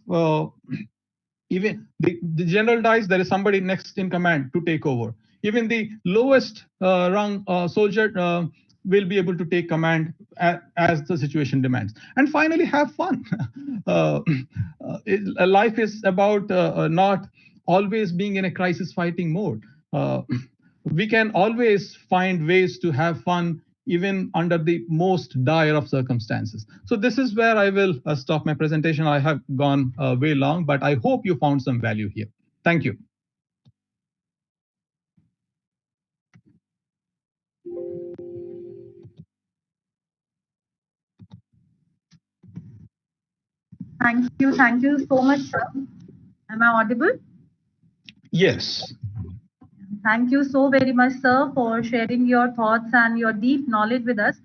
even the general dies, there is somebody next in command to take over. Even the lowest rung soldier will be able to take command as the situation demands. And finally, have fun. Life is about not always being in a crisis fighting mode. We can always find ways to have fun even under the most dire of circumstances. So this is where I will stop my presentation. I have gone way long, but I hope you found some value here. Thank you. Thank you so much, sir. Am I audible? Yes. Thank you so very much, sir, for sharing your thoughts and your deep knowledge with us.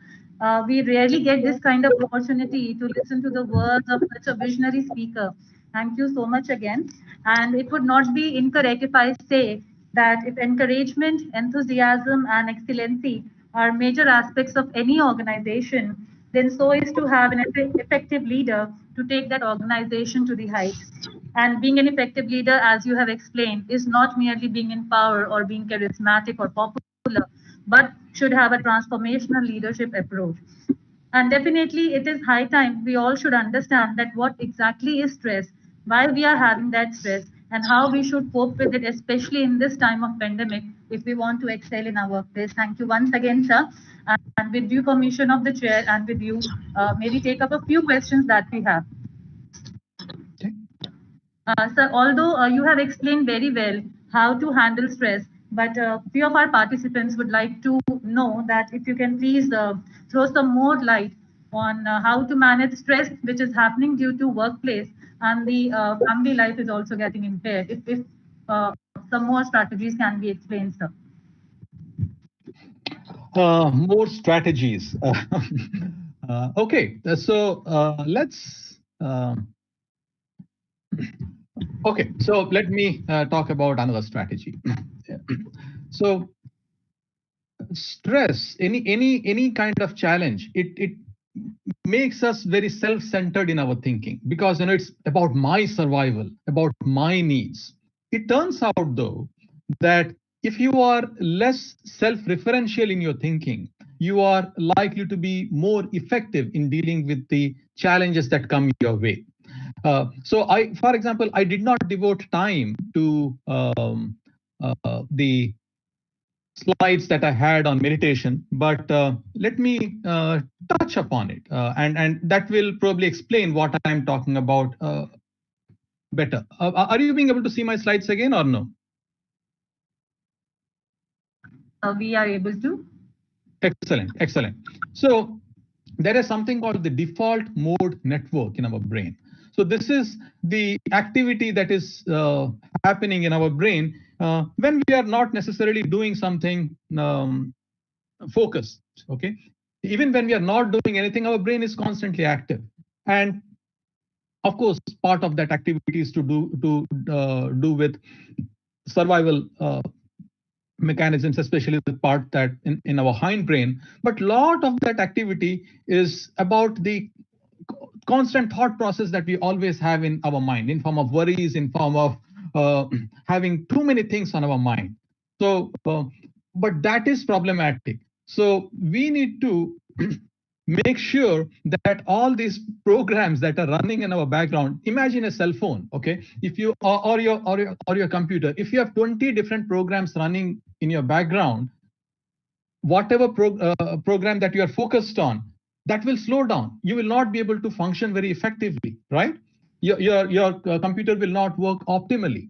We rarely get this kind of opportunity to listen to the words of such a visionary speaker. Thank you so much again. And it would not be incorrect if I say that if encouragement, enthusiasm, and excellency are major aspects of any organization, then so is to have an effective leader to take that organization to the heights. And being an effective leader, as you have explained, is not merely being in power or being charismatic or popular, but should have a transformational leadership approach. And definitely, it is high time we all should understand that what exactly is stress, why we are having that stress, and how we should cope with it, especially in this time of pandemic, if we want to excel in our workplace. Thank you once again, sir. And with due permission of the chair and with you, maybe take up a few questions that we have. Sir, although you have explained very well how to handle stress, but few of our participants would like to know that if you can please throw some more light on how to manage stress which is happening due to workplace and the family life is also getting impaired. If some more strategies can be explained, sir. More strategies. Okay, so let's. Okay, so let me talk about another strategy. So stress, any kind of challenge, it makes us very self-centered in our thinking because it's about my survival, about my needs. It turns out though that if you are less self-referential in your thinking, you are likely to be more effective in dealing with the challenges that come your way. So for example, I did not devote time to the slides that I had on meditation, but let me touch upon it, and that will probably explain what I'm talking about better. Are you being able to see my slides again or no? we are able to? Excellent, excellent. So there is something called the default mode network in our brain. So this is the activity that is happening in our brain when we are not necessarily doing something focused. Okay, even when we are not doing anything, our brain is constantly active, and of course, part of that activity is to do with survival mechanisms, especially the part that in our hindbrain. But a lot of that activity is about the constant thought process that we always have in our mind, in form of worries, in form of having too many things on our mind. So, but that is problematic. So we need to make sure that all these programs that are running in our background, imagine a cell phone, okay? If you or your computer, if you have 20 different programs running in your background, whatever program that you are focused on, that will slow down. You will not be able to function very effectively, right? Your computer will not work optimally.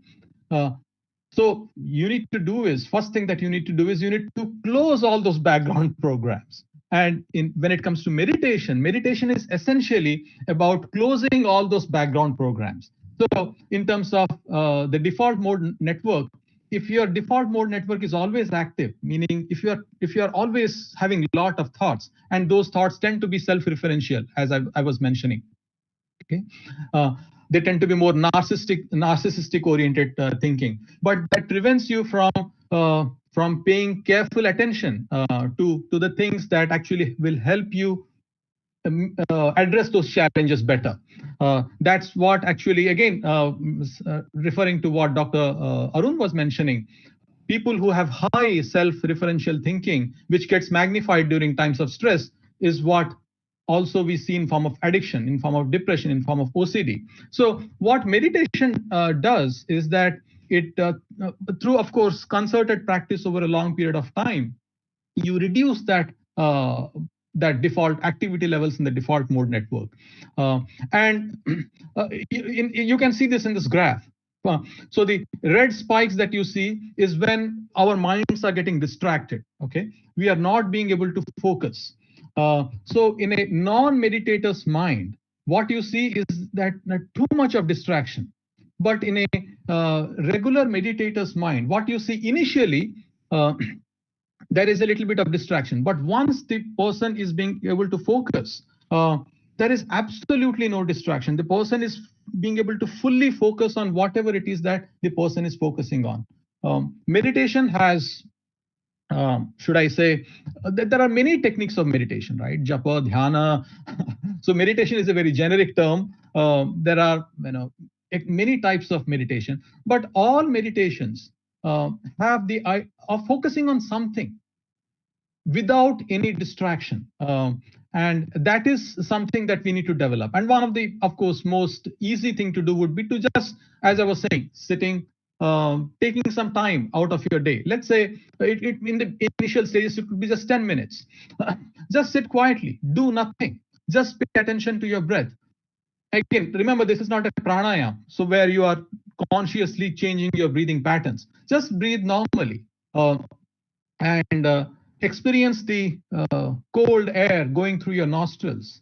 So you need to do is, first thing that you need to do is you need to close all those background programs. And when it comes to meditation, meditation is essentially about closing all those background programs. So in terms of the default mode network, if your default mode network is always active, meaning if you are always having a lot of thoughts, and those thoughts tend to be self-referential, as I was mentioning, okay, they tend to be more narcissistic oriented thinking, but that prevents you from paying careful attention to the things that actually will help you address those challenges better. That's what actually, again, referring to what Dr. Arun was mentioning, people who have high self-referential thinking, which gets magnified during times of stress, is what also we see in form of addiction, in form of depression, in form of OCD. So what meditation does is that it, through, of course, concerted practice over a long period of time, you reduce that default activity levels in the default mode network. And you can see this in this graph. So the red spikes that you see is when our minds are getting distracted. Okay, we are not being able to focus. So in a non-meditator's mind, what you see is that too much of distraction. But in a regular meditator's mind, what you see initially, there is a little bit of distraction. But once the person is being able to focus, there is absolutely no distraction. The person is being able to fully focus on whatever it is that the person is focusing on. Meditation has, should I say, there are many techniques of meditation, right? Japa, dhyana. So meditation is a very generic term. There are, many types of meditation, but all meditations have the eye of focusing on something without any distraction. And that is something that we need to develop. And one of the, of course, most easy thing to do would be to just, as I was saying, sitting, taking some time out of your day. Let's say in the initial stages, it could be just 10 minutes. Just sit quietly, do nothing, just pay attention to your breath. Again, remember, this is not a pranayama, so where you are consciously changing your breathing patterns. Just breathe normally and experience the cold air going through your nostrils.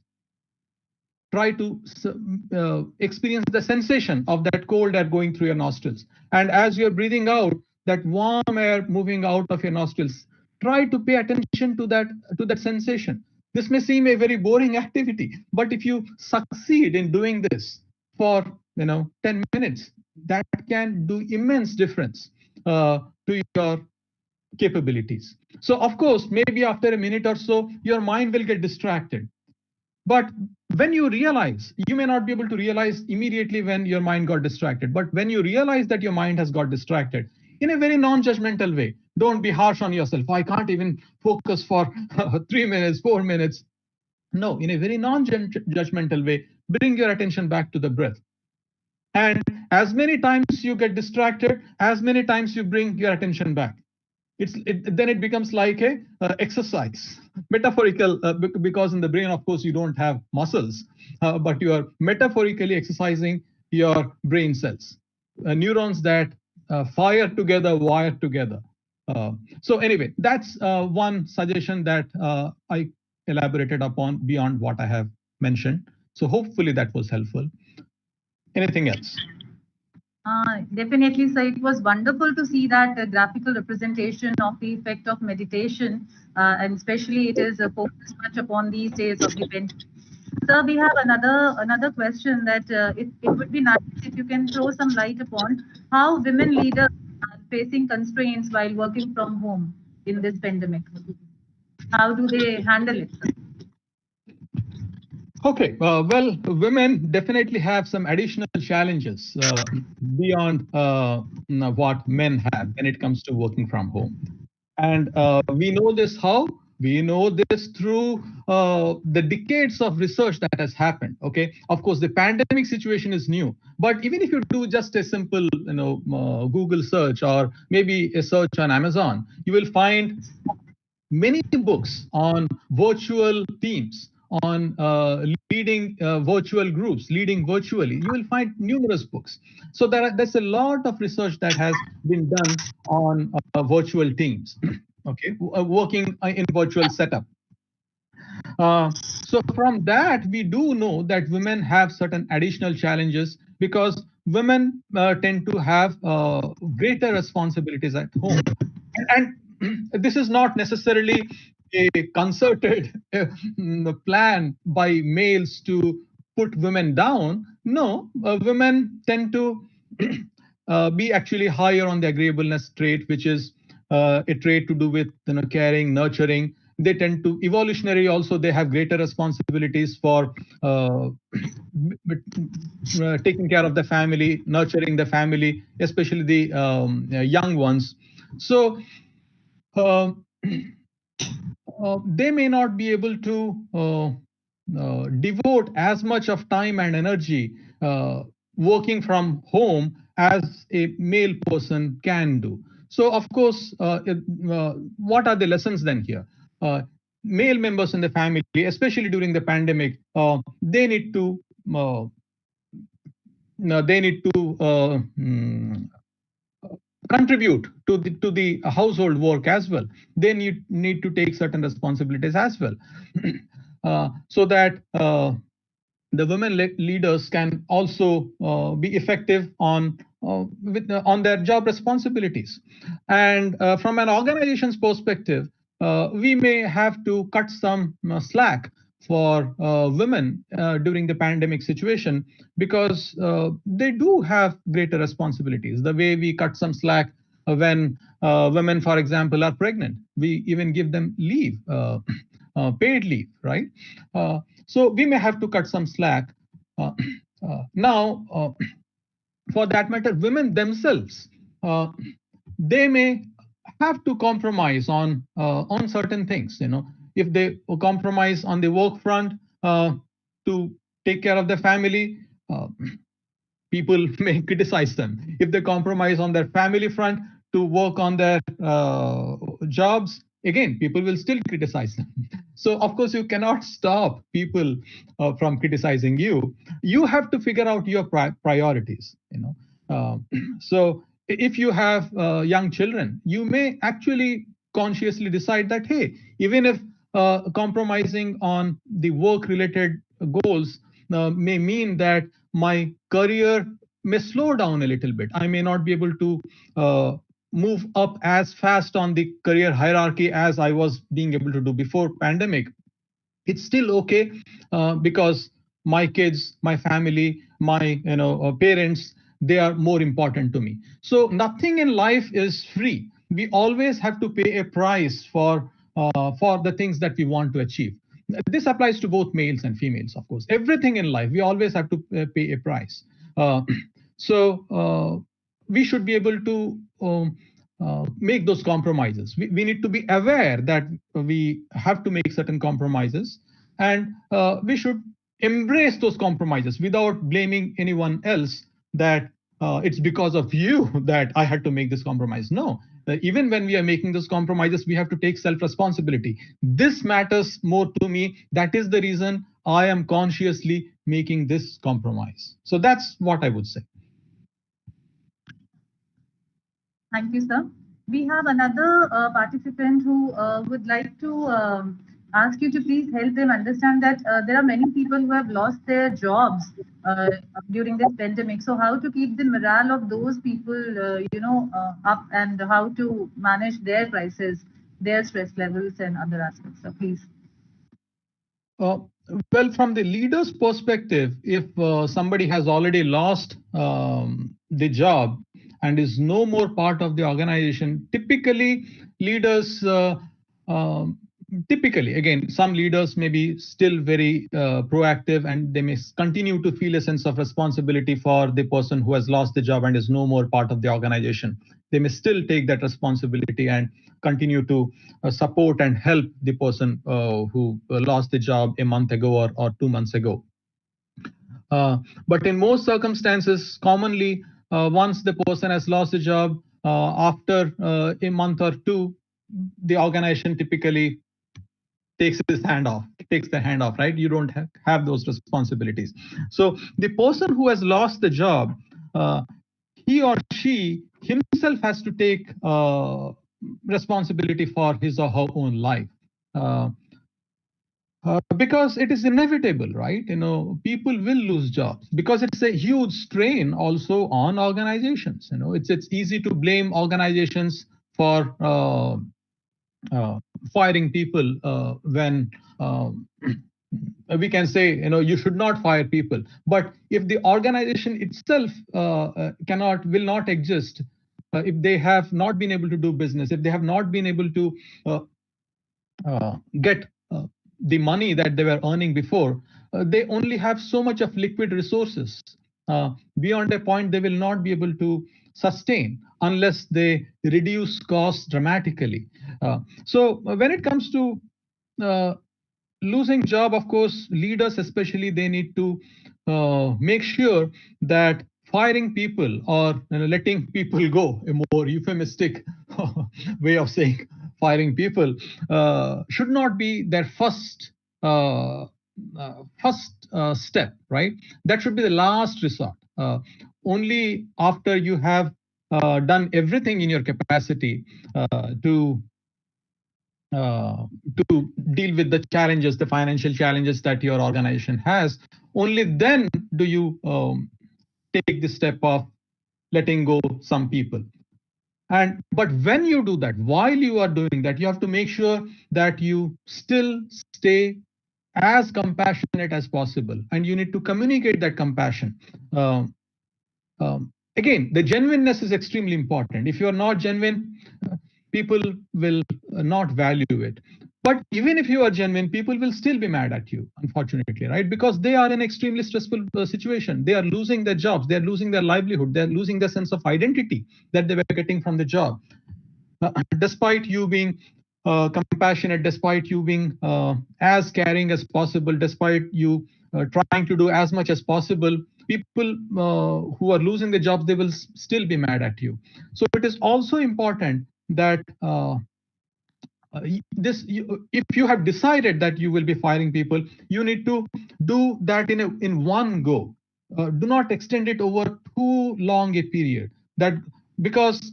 Try to experience the sensation of that cold air going through your nostrils. And as you're breathing out, that warm air moving out of your nostrils, try to pay attention to that sensation. This may seem a very boring activity, but if you succeed in doing this for 10 minutes, that can do immense difference to your capabilities. So of course, maybe after a minute or so, your mind will get distracted. But when you realize, you may not be able to realize immediately when your mind got distracted, but when you realize that your mind has got distracted, in a very non-judgmental way, don't be harsh on yourself. I can't even focus for 3 minutes, 4 minutes. No, in a very non-judgmental way, bring your attention back to the breath. And as many times you get distracted, as many times you bring your attention back. Then it becomes like a exercise, metaphorical, because in the brain, of course, you don't have muscles, but you are metaphorically exercising your brain cells, neurons that fire together, wire together. So anyway, that's one suggestion that I elaborated upon beyond what I have mentioned. So hopefully that was helpful. Anything else? Definitely, sir. It was wonderful to see that graphical representation of the effect of meditation, and especially it is focused much upon these days of the pandemic. Sir, we have another question that it would be nice if you can throw some light upon how women leaders are facing constraints while working from home in this pandemic. How do they handle it, sir? Okay, well, women definitely have some additional challenges beyond what men have when it comes to working from home. And we know this how? We know this through the decades of research that has happened. Okay, of course, the pandemic situation is new, but even if you do just a simple, Google search or maybe a search on Amazon, you will find many books on virtual teams, on leading virtual groups, leading virtually. You will find numerous books. So there's a lot of research that has been done on virtual teams, okay, working in virtual setup. So from that, we do know that women have certain additional challenges because women tend to have greater responsibilities at home. And this is not necessarily a concerted plan by males to put women down. No, women tend to be actually higher on the agreeableness trait, which is a trait to do with caring, nurturing. They tend to evolutionary also. They have greater responsibilities for taking care of the family, nurturing the family, especially the young ones. So they may not be able to devote as much of time and energy working from home as a male person can do. So of course, what are the lessons then here? Male members in the family, especially during the pandemic, they need to contribute to the household work as well. They need to take certain responsibilities as well, so that the women leaders can also be effective on their job responsibilities. And from an organization's perspective, we may have to cut some slack for women during the pandemic situation, because they do have greater responsibilities. The way we cut some slack when women, for example, are pregnant, we even give them leave, paid leave, right? So we may have to cut some slack. Now, for that matter, women themselves, they may have to compromise on certain things. If they compromise on the work front to take care of the family, people may criticize them. If they compromise on their family front to work on their jobs, again, people will still criticize them. So of course, you cannot stop people from criticizing you. You have to figure out your priorities. So if you have young children, you may actually consciously decide that, hey, even if compromising on the work-related goals may mean that my career may slow down a little bit. I may not be able to move up as fast on the career hierarchy as I was being able to do before pandemic. It's still okay because my kids, my family, my parents, they are more important to me. So nothing in life is free. We always have to pay a price for the things that we want to achieve. This applies to both males and females, of course. Everything in life, we always have to pay a price. So we should be able to make those compromises. We need to be aware that we have to make certain compromises, and we should embrace those compromises without blaming anyone else that it's because of you that I had to make this compromise. No, even when we are making those compromises, we have to take self-responsibility. This matters more to me. That is the reason I am consciously making this compromise. So that's what I would say. Thank you, sir. We have another participant who would like to ask you to please help them understand that there are many people who have lost their jobs during this pandemic. So how to keep the morale of those people, up, and how to manage their crisis, their stress levels and other aspects. So please. Well, from the leader's perspective, if somebody has already lost the job and is no more part of the organization, typically leaders, again, some leaders may be still very proactive and they may continue to feel a sense of responsibility for the person who has lost the job and is no more part of the organization. They may still take that responsibility and continue to support and help the person who lost the job a month ago or 2 months ago. But in most circumstances, commonly, once the person has lost a job, after a month or two, the organization typically takes the hand off, right? You don't have those responsibilities. So the person who has lost the job, he or she himself has to take responsibility for his or her own life. Because it is inevitable, right? People will lose jobs because it's a huge strain also on organizations. It's easy to blame organizations for firing people when we can say, you should not fire people. But if the organization itself will not exist, if they have not been able to do business, if they have not been able to get the money that they were earning before, they only have so much of liquid resources. Beyond a point, they will not be able to sustain unless they reduce costs dramatically. So when it comes to losing job, of course, leaders especially, they need to make sure that firing people or letting people go, a more euphemistic way of saying firing people, should not be their first step, right? That should be the last resort. Only after you have done everything in your capacity to deal with the challenges, the financial challenges that your organization has, only then do you take the step of letting go some people. But when you do that, while you are doing that, you have to make sure that you still stay as compassionate as possible, and you need to communicate that compassion. Again, the genuineness is extremely important. If you are not genuine, people will not value it. But even if you are genuine, people will still be mad at you, unfortunately, right? Because they are in an extremely stressful situation. They are losing their jobs. They're losing their livelihood. They're losing their sense of identity that they were getting from the job. Despite you being compassionate, despite you being as caring as possible, despite you trying to do as much as possible, people who are losing their jobs, they will still be mad at you. So it is also important that if you have decided that you will be firing people, you need to do that in one go. Do not extend it over too long a period, because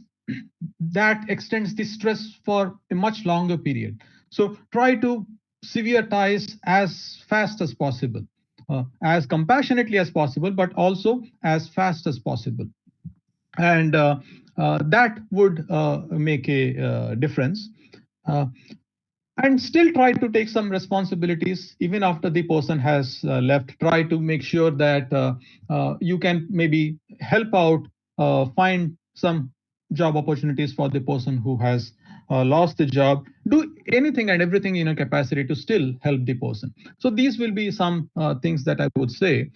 that extends the stress for a much longer period. So try to severize as fast as possible, as compassionately as possible, but also as fast as possible. And that would make a difference. And still try to take some responsibilities even after the person has left. Try to make sure that you can maybe help out, find some job opportunities for the person who has lost the job. Do anything and everything in your capacity to still help the person. So these will be some things that I would say.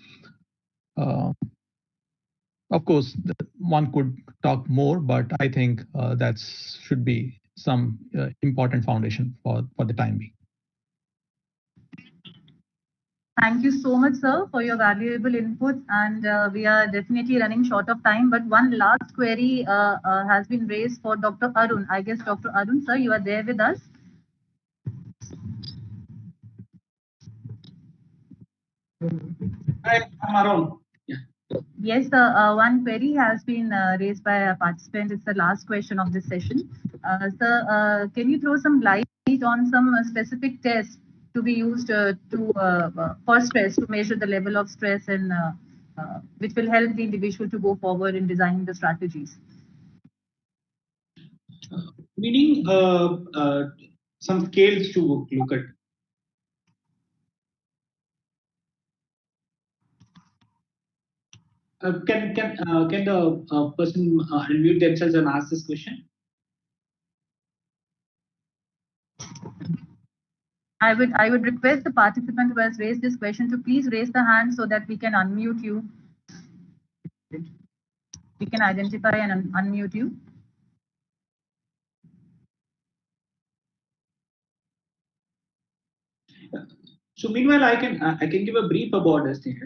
Of course, one could talk more, but I think that should be some important foundation for the time being. Thank you so much, sir, for your valuable inputs. And we are definitely running short of time. But one last query has been raised for Dr. Arun. I guess, Dr. Arun, sir, you are there with us. Hi, I'm Arun. Yeah. Yes, one query has been raised by a participant. It's the last question of this session. Sir, can you throw some light on some specific tests to be used for stress, to measure the level of stress, and which will help the individual to go forward in designing the strategies? Meaning some scales to look at. Can the person unmute themselves and ask this question? I would request the participant who has raised this question to please raise the hand so that we can unmute you. We can identify and unmute you. So meanwhile, I can give a brief about this thing.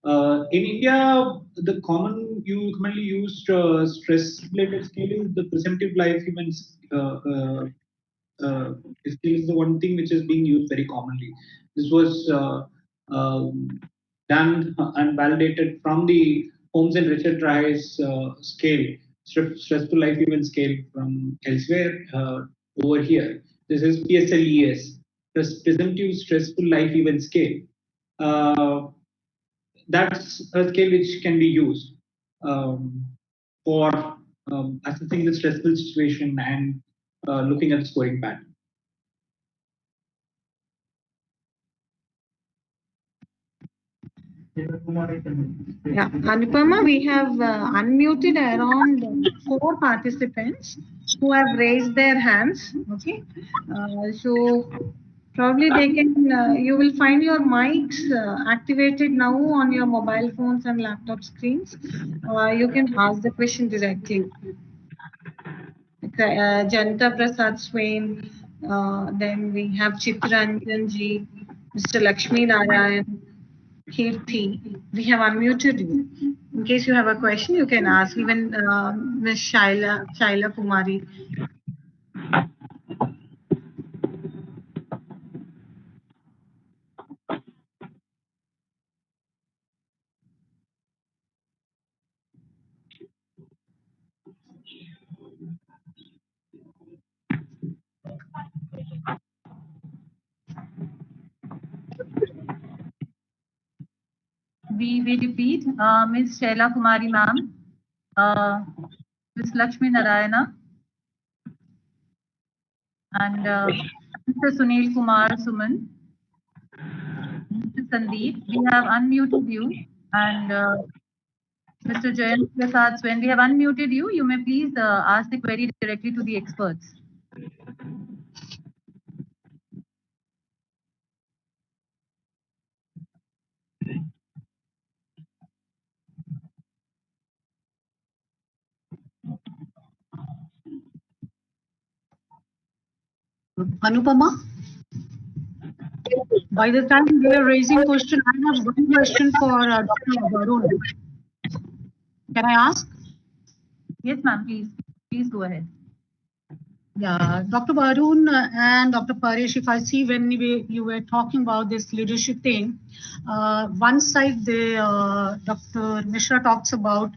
In India, the commonly used stress-related scale is the presumptive life events scale is the one thing which is being used very commonly. This was done and validated from the Holmes and Richard Rice scale, stressful life event scale from elsewhere over here. This is PSLES, presumptive stressful life event scale. That's a scale which can be used for assessing the stressful situation and looking at the scoring pattern. Yeah, Anupama, we have unmuted around 4 participants who have raised their hands. Okay, so probably they can. You will find your mics activated now on your mobile phones and laptop screens. You can ask the question directly. Janta Prasad Swain. Then we have Chitranjan Ji, Mr. Lakshmi Narayan. Kirti, we have unmuted you. In case you have a question, you can ask. Even Ms. Shaila Kumari. We repeat, Ms. Shaila Kumari ma'am, Ms. Lakshmi Narayana, and Mr. Sunil Kumar Suman, Mr. Sandeep. We have unmuted you, and Mr. Jayant Prasad, when we have unmuted you, you may please ask the query directly to the experts. Anupama, by the time they are raising question, I have one question for Dr. Varun. Can I ask? Yes, ma'am, please go ahead. Yeah, Dr. Varun and Dr. Paresh, if I see when you were talking about this leadership thing, one side Dr. Mishra talks about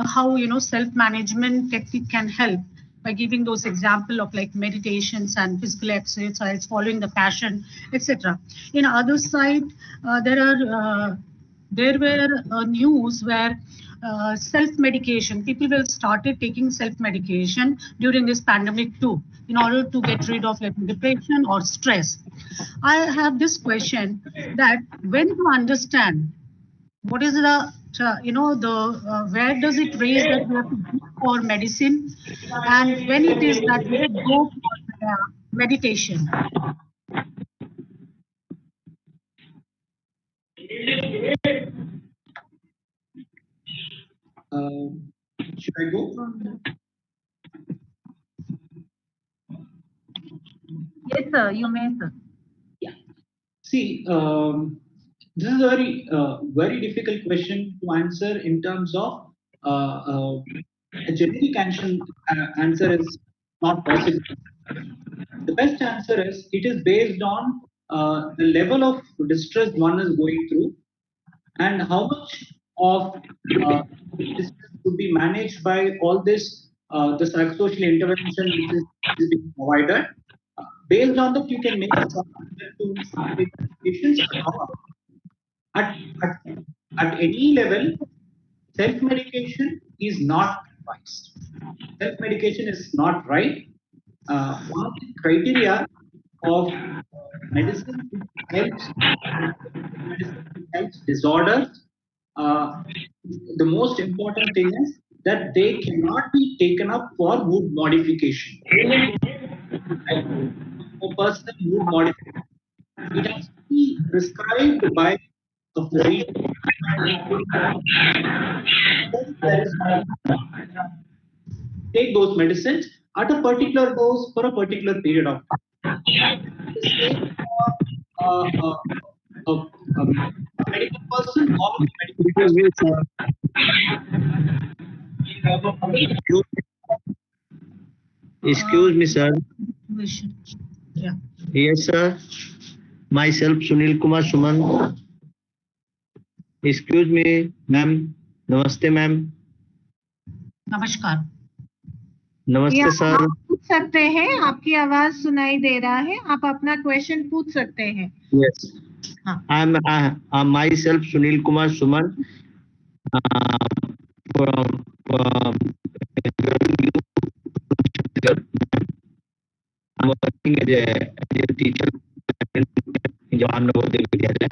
how self-management technique can help by giving those example of like meditations and physical exercise, following the passion, etc. In other side, there were news where self-medication, people will started taking self-medication during this pandemic too, in order to get rid of like depression or stress. I have this question that when you understand what is the where does it raise that we have to go for medicine, and when it is that we should go for meditation? Should I go? Yes, sir, you may, sir. Yeah. See, this is a very difficult question to answer in terms of a generic answer is not possible. The best answer is it is based on the level of distress one is going through and how much of this could be managed by all this the psychosocial intervention which is being provided. Based on that, you can make a choice to take medications or not. At, at, at any level, self-medication is not advised. Self-medication is not right. One of the criteria of medicine which helps medicine which helps disorders, the most important thing is that they cannot be taken up for mood modification. Right? For personal mood modification, it has to be prescribed by a physician. There is take those medicines at a particular dose for a particular period of time. The same for a medical person or a medical person. Excuse me, sir. Yeah. Yes, sir. Myself, Sunil Kumar Suman. Excuse me, ma'am. Namaste, ma'am. नमस्कार. Namaste, sir. आप पूछ सकते हैं, आपकी आवाज सुनाई दे रहा है, आप अपना क्वेश्चन पूछ सकते हैं. Yes. I'm myself, Sunil Kumar Suman. From I'm working as a teacher in Jawan Navodaya Vidyalaya.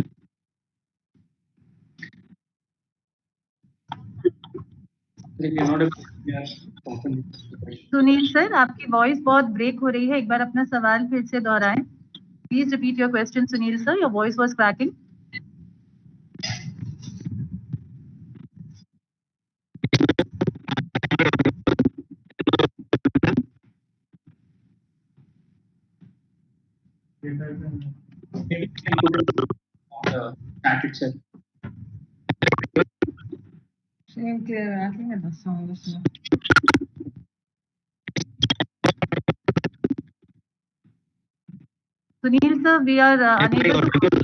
Sunil sir, आपकी वॉइस बहुत ब्रेक हो रही है, एक बार अपना सवाल फिर से दोहराएं. Please repeat your question Sunil sir, your voice was cracking. Maybe you can put it on the chat itself. Sunil sir, we are unable to.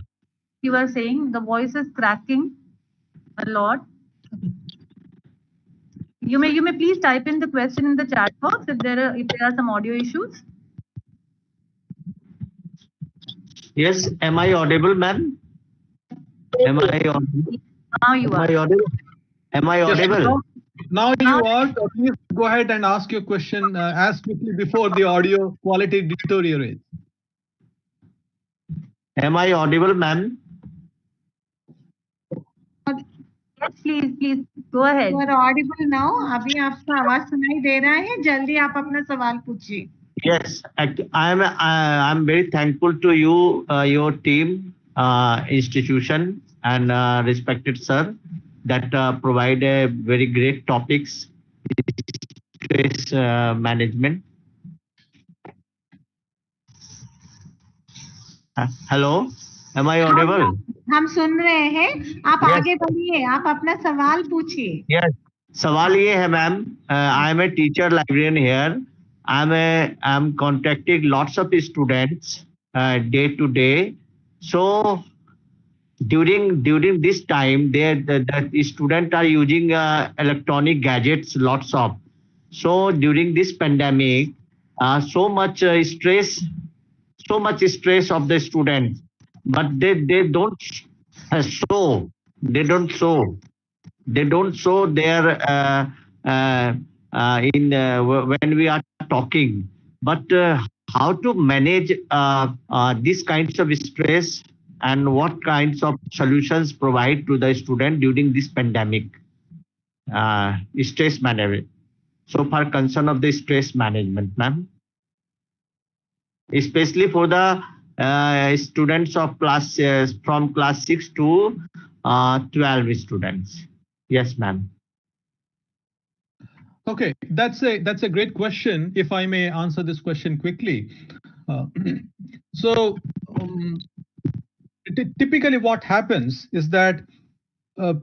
You were saying the voice is cracking a lot. You may please type in the question in the chat box if there are some audio issues. Yes, am I audible, ma'am? Am I audible? Now you are. Am I audible? Yes, now you are. Please go ahead and ask your question as quickly before the audio quality deteriorates. Am I audible, ma'am? Yes, please go ahead. You are audible now. अभी आपका आवाज सुनाई दे रहा है, जल्दी आप अपना सवाल पूछिए. Yes, I'm very thankful to you, your team, institution, and respected sir, that provide a very great topics, stress management. Hello, am I audible? हम सुन रहे हैं, आप आगे बढ़िए, आप अपना सवाल पूछिए. Yes, सवाल ये है ma'am, I am a teacher librarian here. I'm contacting lots of students day to day. So during this time, the students are using electronic gadgets, lots of. So during this pandemic, so much stress of the students, but they don't show. They don't show their when we are talking. But how to manage these kinds of stress and what kinds of solutions provide to the student during this pandemic stress management. So far concern of the stress management, ma'am, especially for the students of from class 6 to 12 students. Yes, ma'am. Okay, that's a great question. If I may answer this question quickly. Typically what happens is that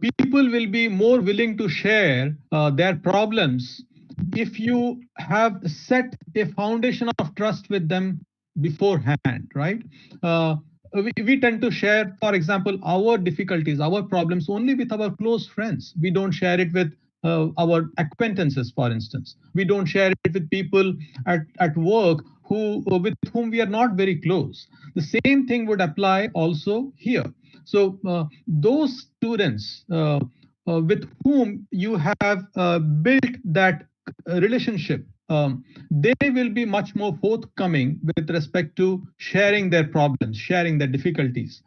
people will be more willing to share their problems if you have set a foundation of trust with them beforehand, right? we tend to share, for example, our difficulties, our problems only with our close friends. We don't share it with our acquaintances, for instance. We don't share it with people at work with whom we are not very close. The same thing would apply also here. So those students with whom you have built that relationship, they will be much more forthcoming with respect to sharing their problems, sharing their difficulties.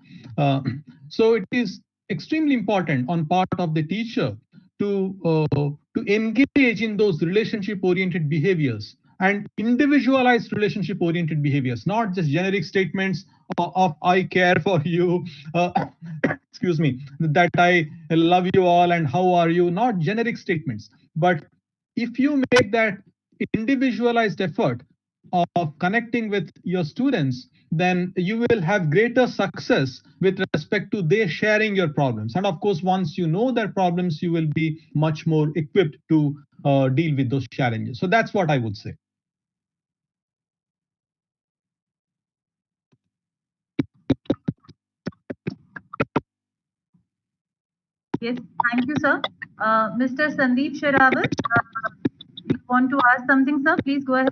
So it is extremely important on part of the teacher to engage in those relationship-oriented behaviors and individualized relationship-oriented behaviors, not just generic statements of I care for you, excuse me, that I love you all and how are you, not generic statements. But if you make that individualized effort of connecting with your students, then you will have greater success with respect to their sharing your problems. And of course, once you know their problems, you will be much more equipped to deal with those challenges. So that's what I would say. Yes, thank you, sir. Mr. Sandeep Sherawat, you want to ask something, sir? Please go ahead.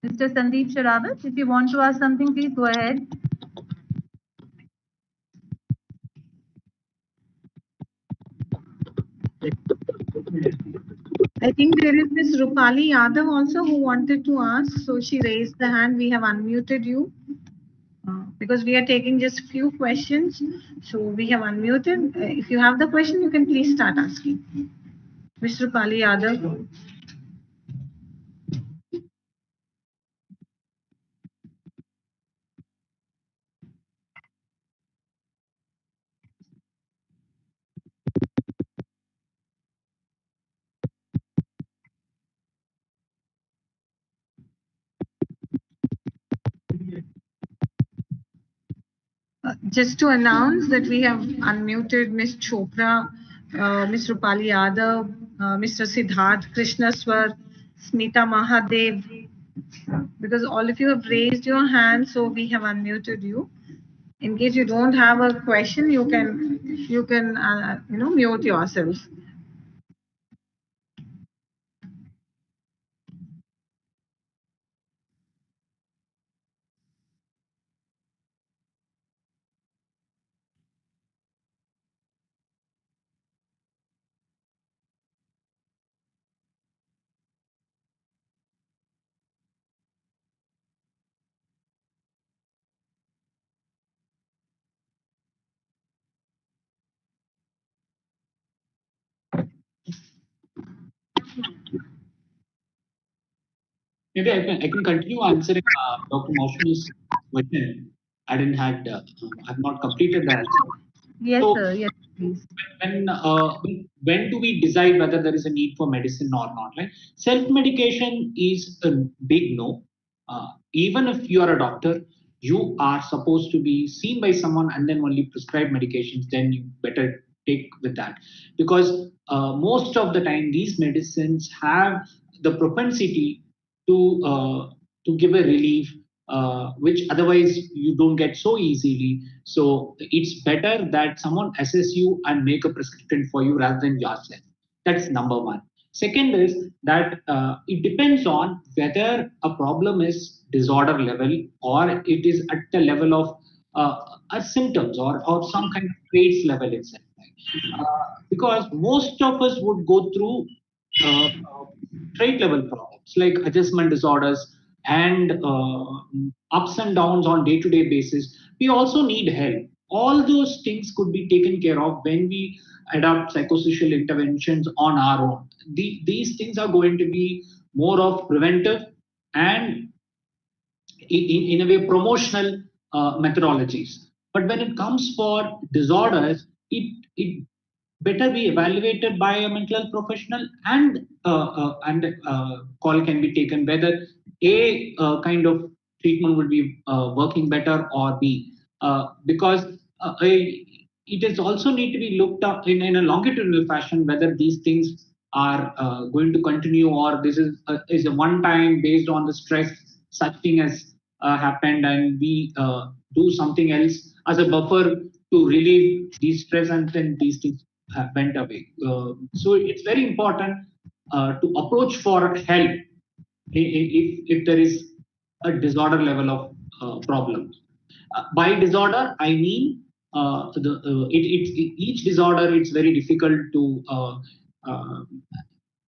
Mr. Sandeep Sherawat, if you want to ask something, please go ahead. I think there is Miss Rupali Yadav also who wanted to ask. So she raised the hand. We have unmuted you because we are taking just few questions. So we have unmuted. If you have the question, you can please start asking. Miss Rupali Yadav. Just to announce that we have unmuted Ms. Chopra, Ms. Rupali Yadav, Mr. Siddharth Krishnaswar, Smita Mahadev, because all of you have raised your hand, so we have unmuted you. In case you don't have a question, you can mute yourself. Maybe I can continue answering Dr. Maushmi's question. I've not completed the answer. Yes, So, sir. Yes, please. When do we decide whether there is a need for medicine or not? Like self-medication is a big no. Even if you are a doctor, you are supposed to be seen by someone and then only prescribe medications. Then you better take with that, because most of the time these medicines have the propensity to give a relief, which otherwise you don't get so easily. So it's better that someone assess you and make a prescription for you rather than yourself. That's number one. Second is that it depends on whether a problem is disorder level or it is at the level of symptoms or some kind of traits level itself. Because most of us would go through trait level problems like adjustment disorders and ups and downs on day-to-day basis. We also need help. All those things could be taken care of when we adopt psychosocial interventions on our own. These things are going to be more of preventive and in a way promotional methodologies. But when it comes for disorders, it better be evaluated by a mental health professional, and call can be taken whether a kind of treatment would be working better or b, because it is also need to be looked up in a longitudinal fashion whether these things are going to continue or this is a one time based on the stress such thing has happened, and we do something else as a buffer to relieve these stress, and then these things went away. So it's very important to approach for help if there is a disorder level of problems. By disorder, I mean each disorder, it's very difficult to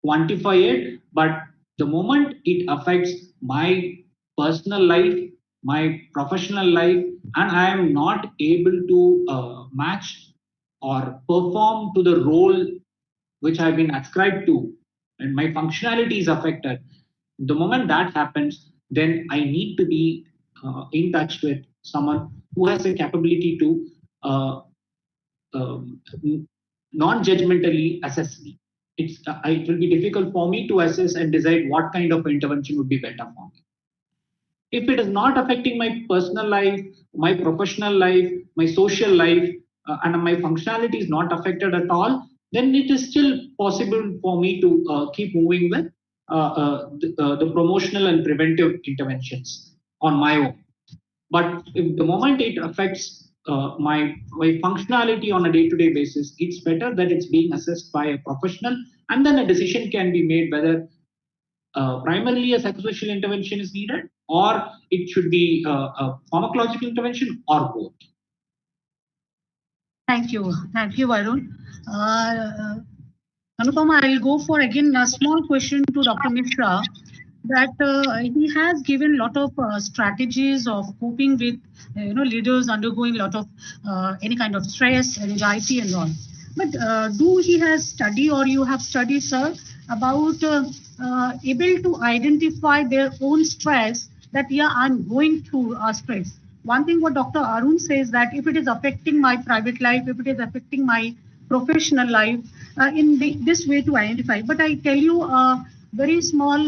quantify it, but the moment it affects my personal life, my professional life, and I am not able to match or perform to the role which I've been ascribed to, and my functionality is affected, the moment that happens, then I need to be in touch with someone who has the capability to um, non-judgmentally assess me. It will be difficult for me to assess and decide what kind of intervention would be better for me. If it is not affecting my personal life, my professional life, my social life, and my functionality is not affected at all, then it is still possible for me to keep moving with the promotional and preventive interventions on my own. But if the moment it affects my functionality on a day-to-day basis, it's better that it's being assessed by a professional, and then a decision can be made whether primarily a psychosocial intervention is needed, or it should be a pharmacological intervention, or both. Thank you, Varun. Anupama, I'll go for again a small question to Dr. Mishra. That he has given a lot of strategies of coping with leaders undergoing a lot of any kind of stress, anxiety, and all. But do he has study, or you have studied, sir, about able to identify their own stress, that yeah, I'm going through a stress. One thing what Dr. Arun says, that if it is affecting my private life, if it is affecting my professional life, this way to identify. But I tell you, very small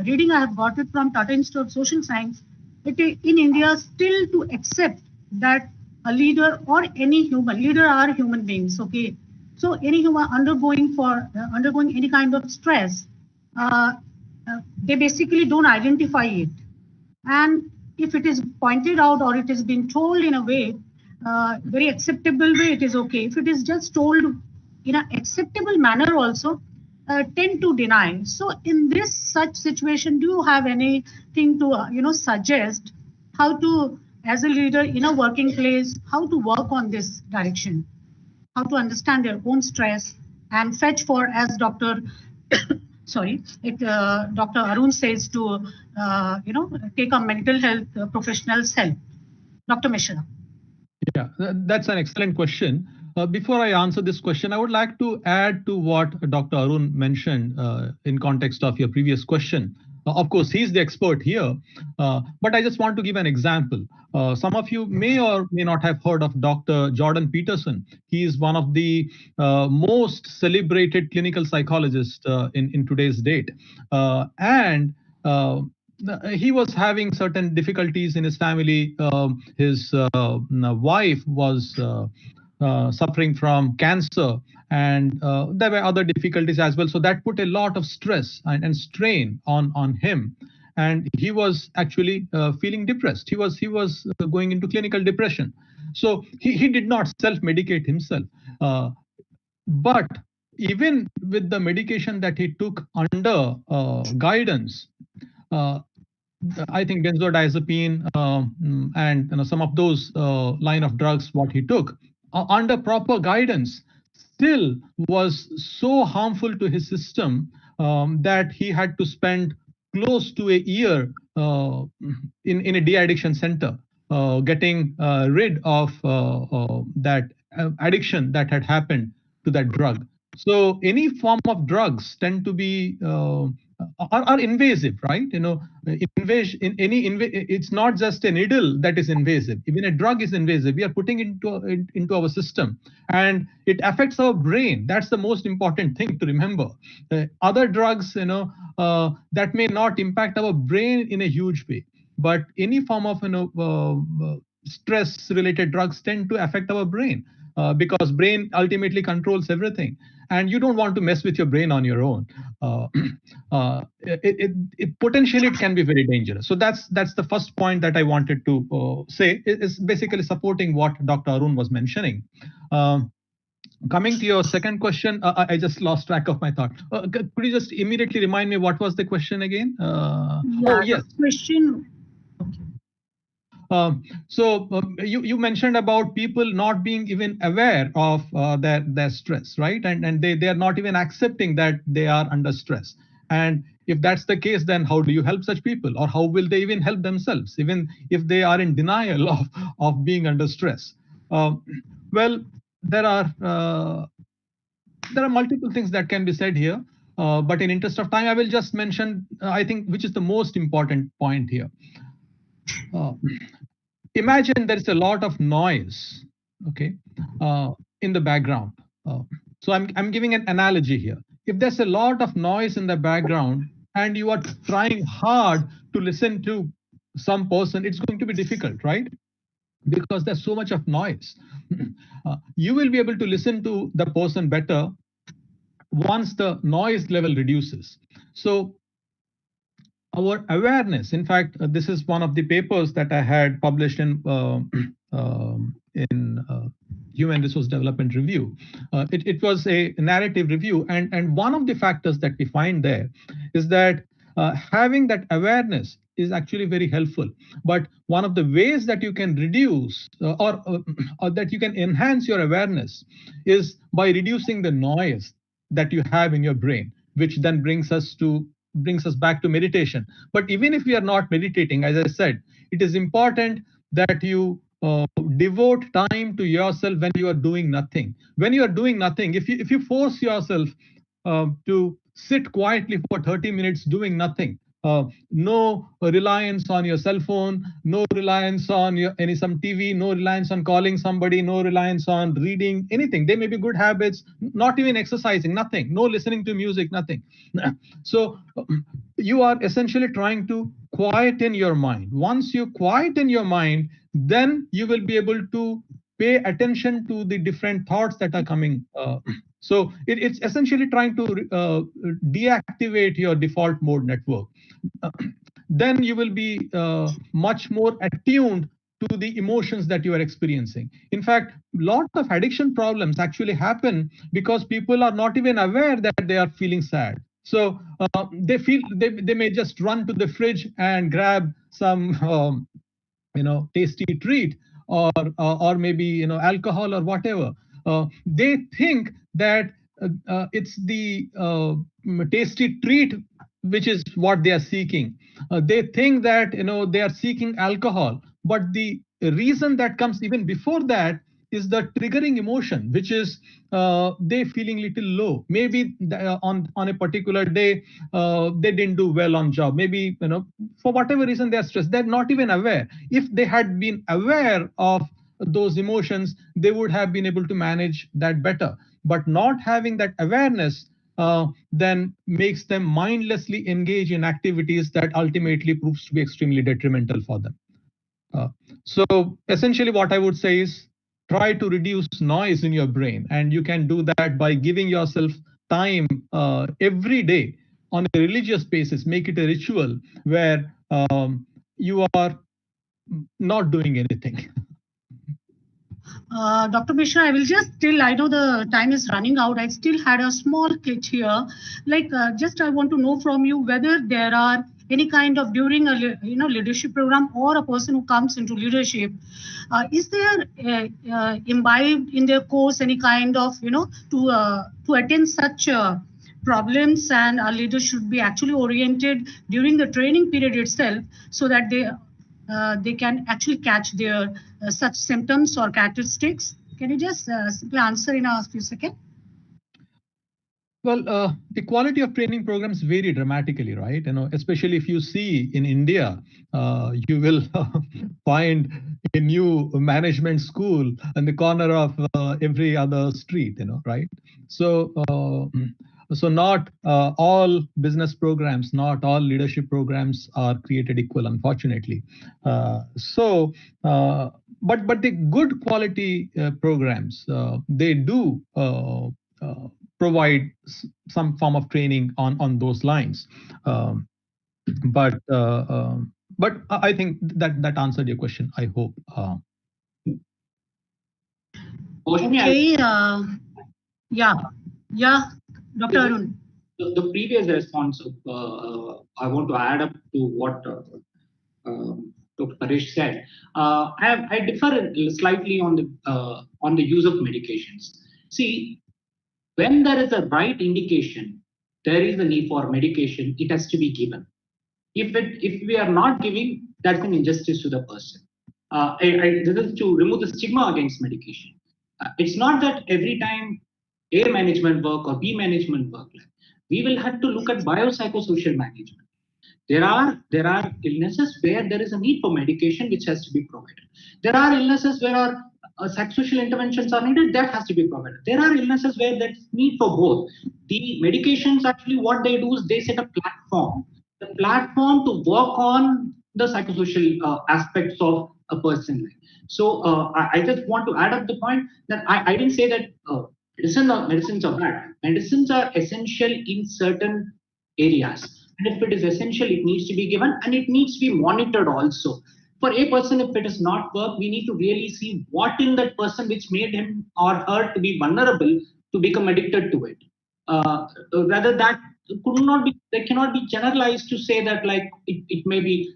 reading I have got it from Tata Institute of Social Science. In India, still to accept that a leader or any human, leader are human beings, okay? So any human undergoing any kind of stress, they basically don't identify it. And if it is pointed out or it is being told in a way, very acceptable way, it is okay. If it is just told in an acceptable manner also, tend to deny. So in this such situation, do you have anything to suggest how to, as a leader in a working place, how to work on this direction, how to understand their own stress and fetch for, as Dr. Dr. Arun says, to take a mental health professional's help. Dr. Mishra. Yeah, that's an excellent question. Before I answer this question, I would like to add to what Dr. Arun mentioned in context of your previous question. Of course, he's the expert here, but I just want to give an example. Some of you may or may not have heard of Dr. Jordan Peterson. He is one of the most celebrated clinical psychologists in today's date. He was having certain difficulties in his family. His wife was suffering from cancer, and there were other difficulties as well. So that put a lot of stress and strain on him, and he was actually feeling depressed. He was going into clinical depression. So he did not self-medicate himself, but even with the medication that he took under guidance, I think benzodiazepine and some of those line of drugs what he took under proper guidance still was so harmful to his system that he had to spend close to a year in a de-addiction center, getting rid of that addiction that had happened to that drug. So any form of drugs tend to be are invasive, right? It's not just a needle that is invasive. Even a drug is invasive. We are putting into our system, and it affects our brain. That's the most important thing to remember. Other drugs, that may not impact our brain in a huge way, but any form of stress-related drugs tend to affect our brain. because brain ultimately controls everything. And you don't want to mess with your brain on your own. Potentially it can be very dangerous. So that's the first point that I wanted to say, is basically supporting what Dr. Arun was mentioning. Coming to your second question, I just lost track of my thought. Could you just immediately remind me what was the question again? Oh, yes. Question. You mentioned about people not being even aware of their stress, right? And they are not even accepting that they are under stress. And if that's the case, then how do you help such people, or how will they even help themselves, even if they are in denial of being under stress? Well, there are multiple things that can be said here, but in interest of time, I will just mention, I think, which is the most important point here. Imagine there is a lot of noise, okay, in the background. So I'm giving an analogy here. If there's a lot of noise in the background and you are trying hard to listen to some person, it's going to be difficult, right? Because there's so much of noise. You will be able to listen to the person better once the noise level reduces. So our awareness, in fact, this is one of the papers that I had published in Human Resource Development Review. It was a narrative review, and one of the factors that we find there is that having that awareness is actually very helpful. But one of the ways that you can reduce or that you can enhance your awareness is by reducing the noise that you have in your brain, which then brings us back to meditation. But even if we are not meditating, as I said, it is important that you devote time to yourself when you are doing nothing. When you are doing nothing, if you force yourself to sit quietly for 30 minutes doing nothing, no reliance on your cell phone, no reliance on some TV, no reliance on calling somebody, no reliance on reading anything. They may be good habits, not even exercising, nothing, no listening to music, nothing. So you are essentially trying to quieten your mind. Once you quieten your mind, then you will be able to pay attention to the different thoughts that are coming. So it's essentially trying to deactivate your default mode network. Then you will be much more attuned to the emotions that you are experiencing. In fact, lots of addiction problems actually happen because people are not even aware that they are feeling sad. So they may just run to the fridge and grab some tasty treat, or maybe alcohol or whatever. They think that it's the tasty treat which is what they are seeking. They think that they are seeking alcohol, but the reason that comes even before that is the triggering emotion, which is they feeling little low. Maybe on a particular day they didn't do well on job. Maybe for whatever reason they are stressed. They're not even aware. If they had been aware of those emotions, they would have been able to manage that better. But not having that awareness then makes them mindlessly engage in activities that ultimately proves to be extremely detrimental for them. So essentially what I would say is try to reduce noise in your brain, and you can do that by giving yourself time every day on a religious basis. Make it a ritual where you are not doing anything. Dr. Mishra, I will just I know the time is running out. I still had a small glitch here. I want to know from you whether there are any kind of during a leadership program or a person who comes into leadership, is there imbibed in their course any kind of to attend such problems, and a leader should be actually oriented during the training period itself so that they can actually catch their such symptoms or characteristics? Can you just simply answer in a few seconds? Well, the quality of training programs vary dramatically, right? Especially if you see in India, you will find a new management school in the corner of every other street, right? So not all business programs, not all leadership programs are created equal, unfortunately. but the good quality programs, they do provide some form of training on those lines. But I think that answered your question, I hope. Okay. Yeah. Dr. Arun. The previous response, I want to add up to what Dr. Paresh said. I differ slightly on the use of medications. See, when there is a right indication, there is a need for medication. It has to be given. If we are not giving, that's an injustice to the person. This is to remove the stigma against medication. It's not that every time A management work or B management work, we will have to look at biopsychosocial management. There are illnesses where there is a need for medication which has to be provided. There are illnesses where psychosocial interventions are needed, that has to be provided. There are illnesses where there's need for both. The medications, actually what they do is they set a platform. The platform to work on the psychosocial aspects of a person. So I just want to add up the point that I didn't say that medicines are bad. Medicines are essential in certain areas. And if it is essential, it needs to be given and it needs to be monitored also. For a person, if it does not work, we need to really see what in that person which made him or her to be vulnerable to become addicted to it. Rather that they cannot be generalized to say that like it may be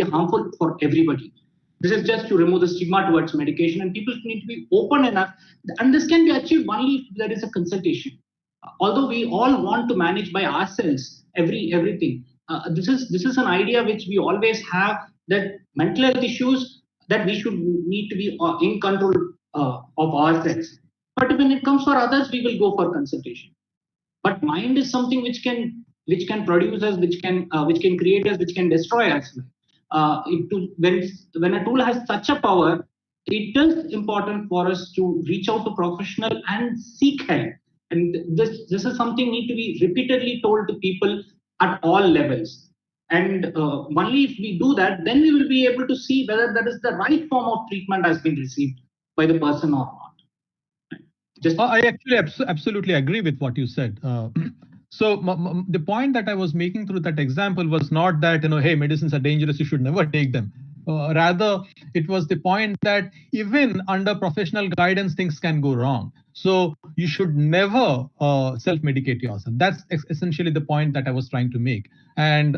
harmful for everybody. This is just to remove the stigma towards medication, and people need to be open enough. And this can be achieved only if there is a consultation. Although we all want to manage by ourselves everything, this is an idea which we always have, that mental health issues, that we should need to be in control of ourselves. But when it comes for others, we will go for consultation. But mind is something which can produce us, which can create us, which can destroy us. When a tool has such a power, it is important for us to reach out to professional and seek help. And this is something need to be repeatedly told to people at all levels. And only if we do that, then we will be able to see whether that is the right form of treatment has been received by the person or not. I actually absolutely agree with what you said. So the point that I was making through that example was not that, hey, medicines are dangerous, you should never take them. Rather, it was the point that even under professional guidance, things can go wrong. So you should never self-medicate yourself. That's essentially the point that I was trying to make. And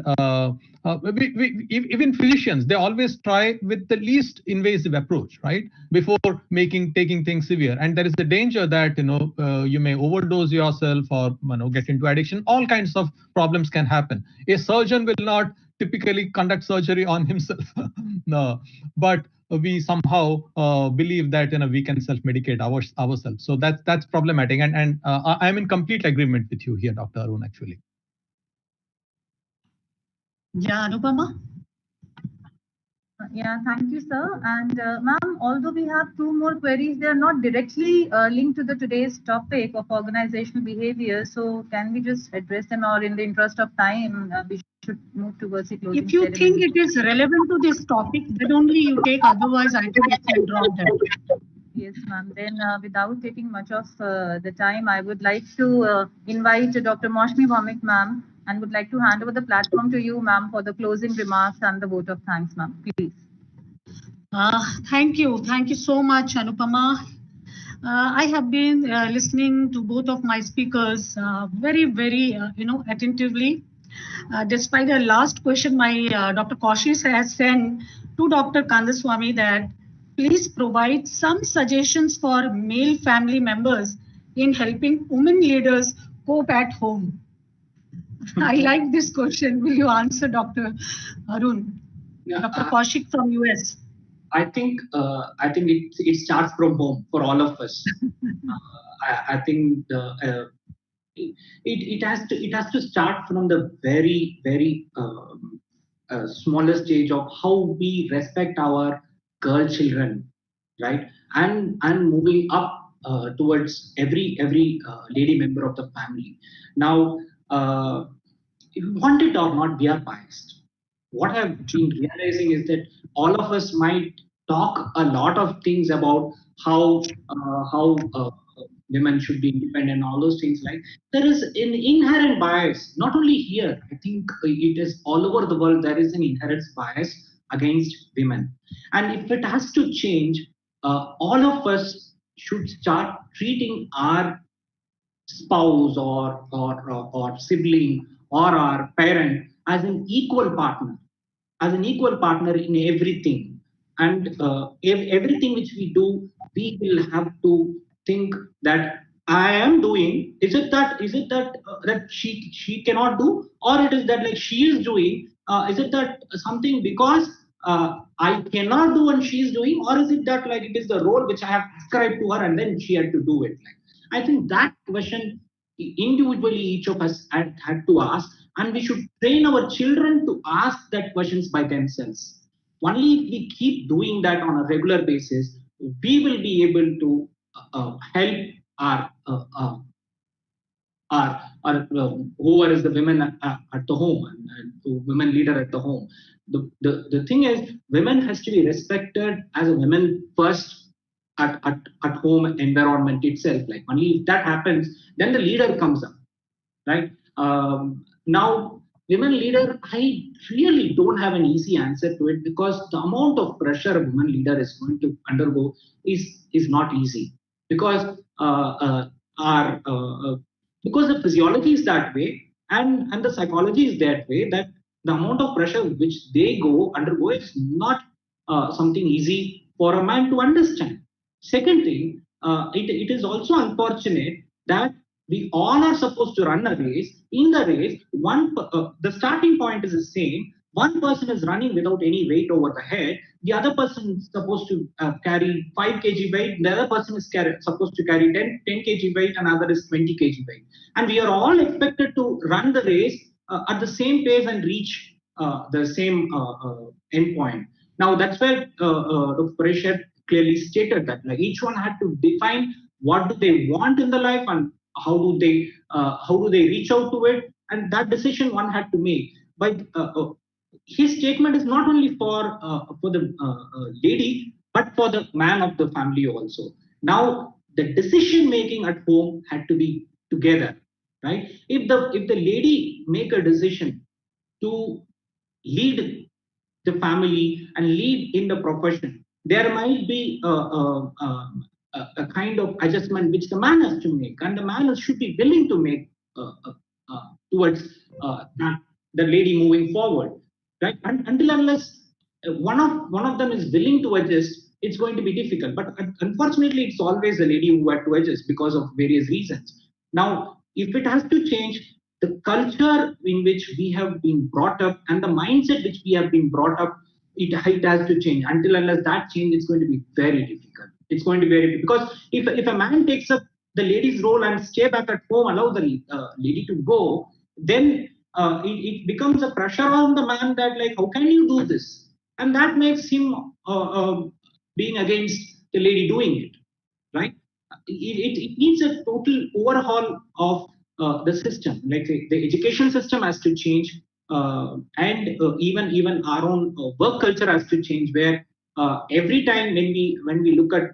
even physicians, they always try with the least invasive approach, right? Before taking things severe. And there is the danger that, you may overdose yourself or, get into addiction. All kinds of problems can happen. A surgeon will not typically conduct surgery on himself. No, but we somehow believe that we can self-medicate ourselves. So that's problematic. And I'm in complete agreement with you here, Dr. Arun, actually. Yeah, Anupama? Yeah, thank you, sir. And ma'am, although we have two more queries, they are not directly linked to the today's topic of organizational behavior. So can we just address them, or in the interest of time, we should move towards the closing If you ceremony? think it is relevant to this topic, then only you take, otherwise I think you can drop them. Yes, ma'am. Then without taking much of the time, I would like to invite Dr. Maushmi Bhaumik, ma'am, and would like to hand over the platform to you, ma'am, for the closing remarks and the vote of thanks, ma'am. Please. Thank you. Thank you so much, Anupama. I have been listening to both of my speakers very, very, attentively. Despite the last question, my Dr. Kaushik has sent to Dr. Kandaswamy that please provide some suggestions for male family members in helping women leaders cope at home. I like this question. Will you answer, Dr. Arun? Yeah, Dr. Kaushik from US. I think it starts from home for all of us. I think it has to start from the very, very smallest stage of how we respect our girl children, right? And moving up towards every lady member of the family. Now, want it or not, we are biased. What I've been realizing is that all of us might talk a lot of things about how women should be independent, all those things. Like, there is an inherent bias, not only here. I think it is all over the world. There is an inherent bias against women, and if it has to change, all of us should start treating our spouse or sibling or our parent as an equal partner, in everything. And everything which we do, we will have to think that I am doing. Is it that she cannot do, or it is that like she is doing? Is it that something because I cannot do and she is doing, or is it that like it is the role which I have ascribed to her and then she had to do it? Like, I think that question individually each of us had to ask, and we should train our children to ask that questions by themselves. Only if we keep doing that on a regular basis, we will be able to help our whoever is the women at the home and women leader at the home. The thing is, women has to be respected as a women first at home environment itself. Like, only if that happens, then the leader comes up, right? Now, women leader, I really don't have an easy answer to it, because the amount of pressure a woman leader is going to undergo is not easy, because because the physiology is that way, and the psychology is that way, that the amount of pressure which they undergo is not something easy for a man to understand. Second thing, it is also unfortunate that we all are supposed to run a race. In the race, the starting point is the same. One person is running without any weight over the head. The other person is supposed to carry 5 kg weight. The other person is supposed to carry 10 kg weight, and another is 20 kg weight. And we are all expected to run the race at the same pace and reach the same end point. Now, that's where Dr. Paresh clearly stated that like each one had to define what do they want in the life, and how do they reach out to it, and that decision one had to make. But his statement is not only for the lady, but for the man of the family also. Now, the decision making at home had to be together, right? If the lady make a decision to lead the family and lead in the profession, there might be a kind of adjustment which the man has to make, and the man should be willing to make towards the lady moving forward, right? And until unless one of them is willing to adjust, it's going to be difficult. But unfortunately, it's always the lady who had to adjust because of various reasons. Now, if it has to change, the culture in which we have been brought up and the mindset which we have been brought up, it has to change. Until unless that change, it's going to be very difficult. It's going to be very difficult, because if a man takes up the lady's role and stay back at home, allow the lady to go, then it becomes a pressure on the man that like, how can you do this? And that makes him being against the lady doing it, right? It needs a total overhaul of the system. Like the education system has to change, and even our own work culture has to change, where every time when we look at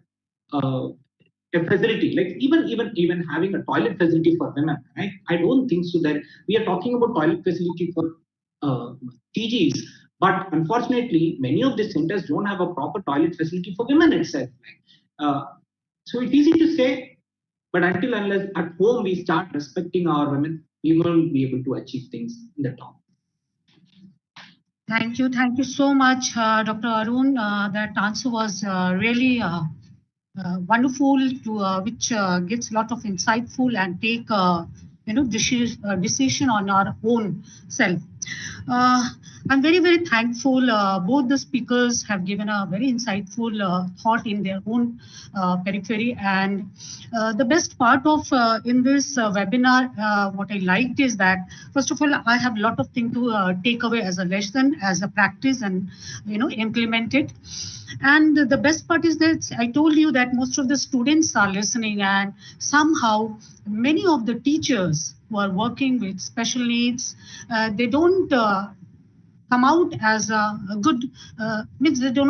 a facility, like even having a toilet facility for women, right? I don't think so that we are talking about toilet facility for TGs, but unfortunately, many of these centers don't have a proper toilet facility for women itself. So it's easy to say, but until unless at home we start respecting our women, we won't be able to achieve things in the top. Thank you so much, Dr. Arun. That answer was really wonderful, which gives a lot of insightful and take decision on our own self. I'm very thankful. Both the speakers have given a very insightful thought in their own periphery. And the best part of in this webinar, what I liked is that, first of all, I have a lot of things to take away as a lesson, as a practice, and implement it. And the best part is that I told you that most of the students are listening, and somehow many of the teachers who are working with special needs, they don't come out as a good, means they do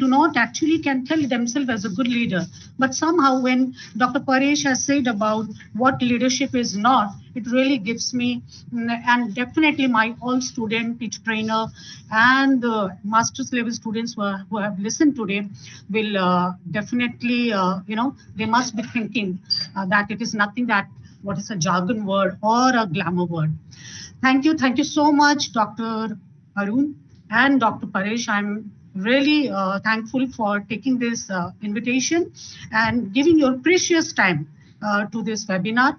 not actually can tell themselves as a good leader. But somehow when Dr. Paresh has said about what leadership is not, it really gives me, and definitely my all student, teacher trainer, and the master's level students who have listened today will definitely, they must be thinking that it is nothing that what is a jargon word or a glamour word. Thank you so much, Dr. Arun and Dr. Paresh. I'm really thankful for taking this invitation and giving your precious time to this webinar.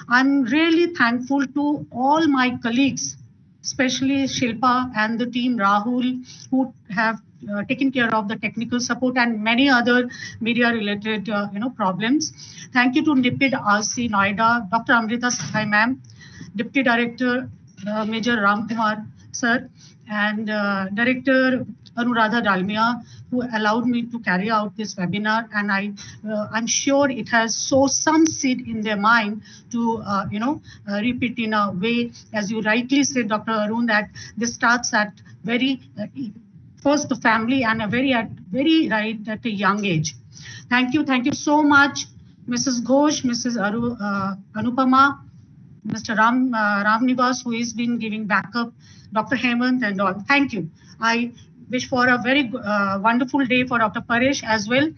I'm really thankful to all my colleagues, especially Shilpa and the team Rahul, who have taken care of the technical support and many other media related problems. Thank you to NIPID RC Noida, Dr. Amrita Sahai ma'am, Deputy Director Major Ramkumar sir, and Director Anuradha Dalmia, who allowed me to carry out this webinar. And I'm sure it has sowed some seed in their mind to repeat in a way, as you rightly said, Dr. Arun, that this starts at very first the family and very right at a young age. Thank you so much, Mrs. Ghosh, Mrs. Anupama, Mr. Ram Nivas, who has been giving backup, Dr. Hemant and all. Thank you. I wish for a very wonderful day for Dr. Paresh as well.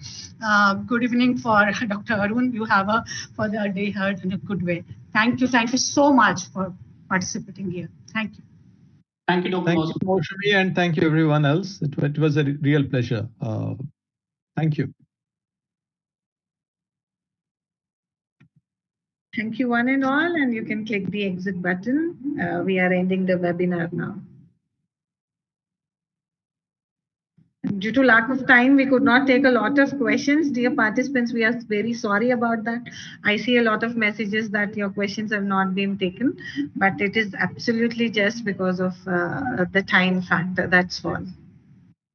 Good evening for Dr. Arun. You have a further day heard in a good way. Thank you so much for participating here. Thank you. Thank you, Dr. Maushami, and thank you everyone else. It was a real pleasure. Thank you. Thank you one and all, and you can click the exit button. We are ending the webinar now. Due to lack of time, we could not take a lot of questions. Dear participants, we are very sorry about that. I see a lot of messages that your questions have not been taken, but it is absolutely just because of the time factor, that's all.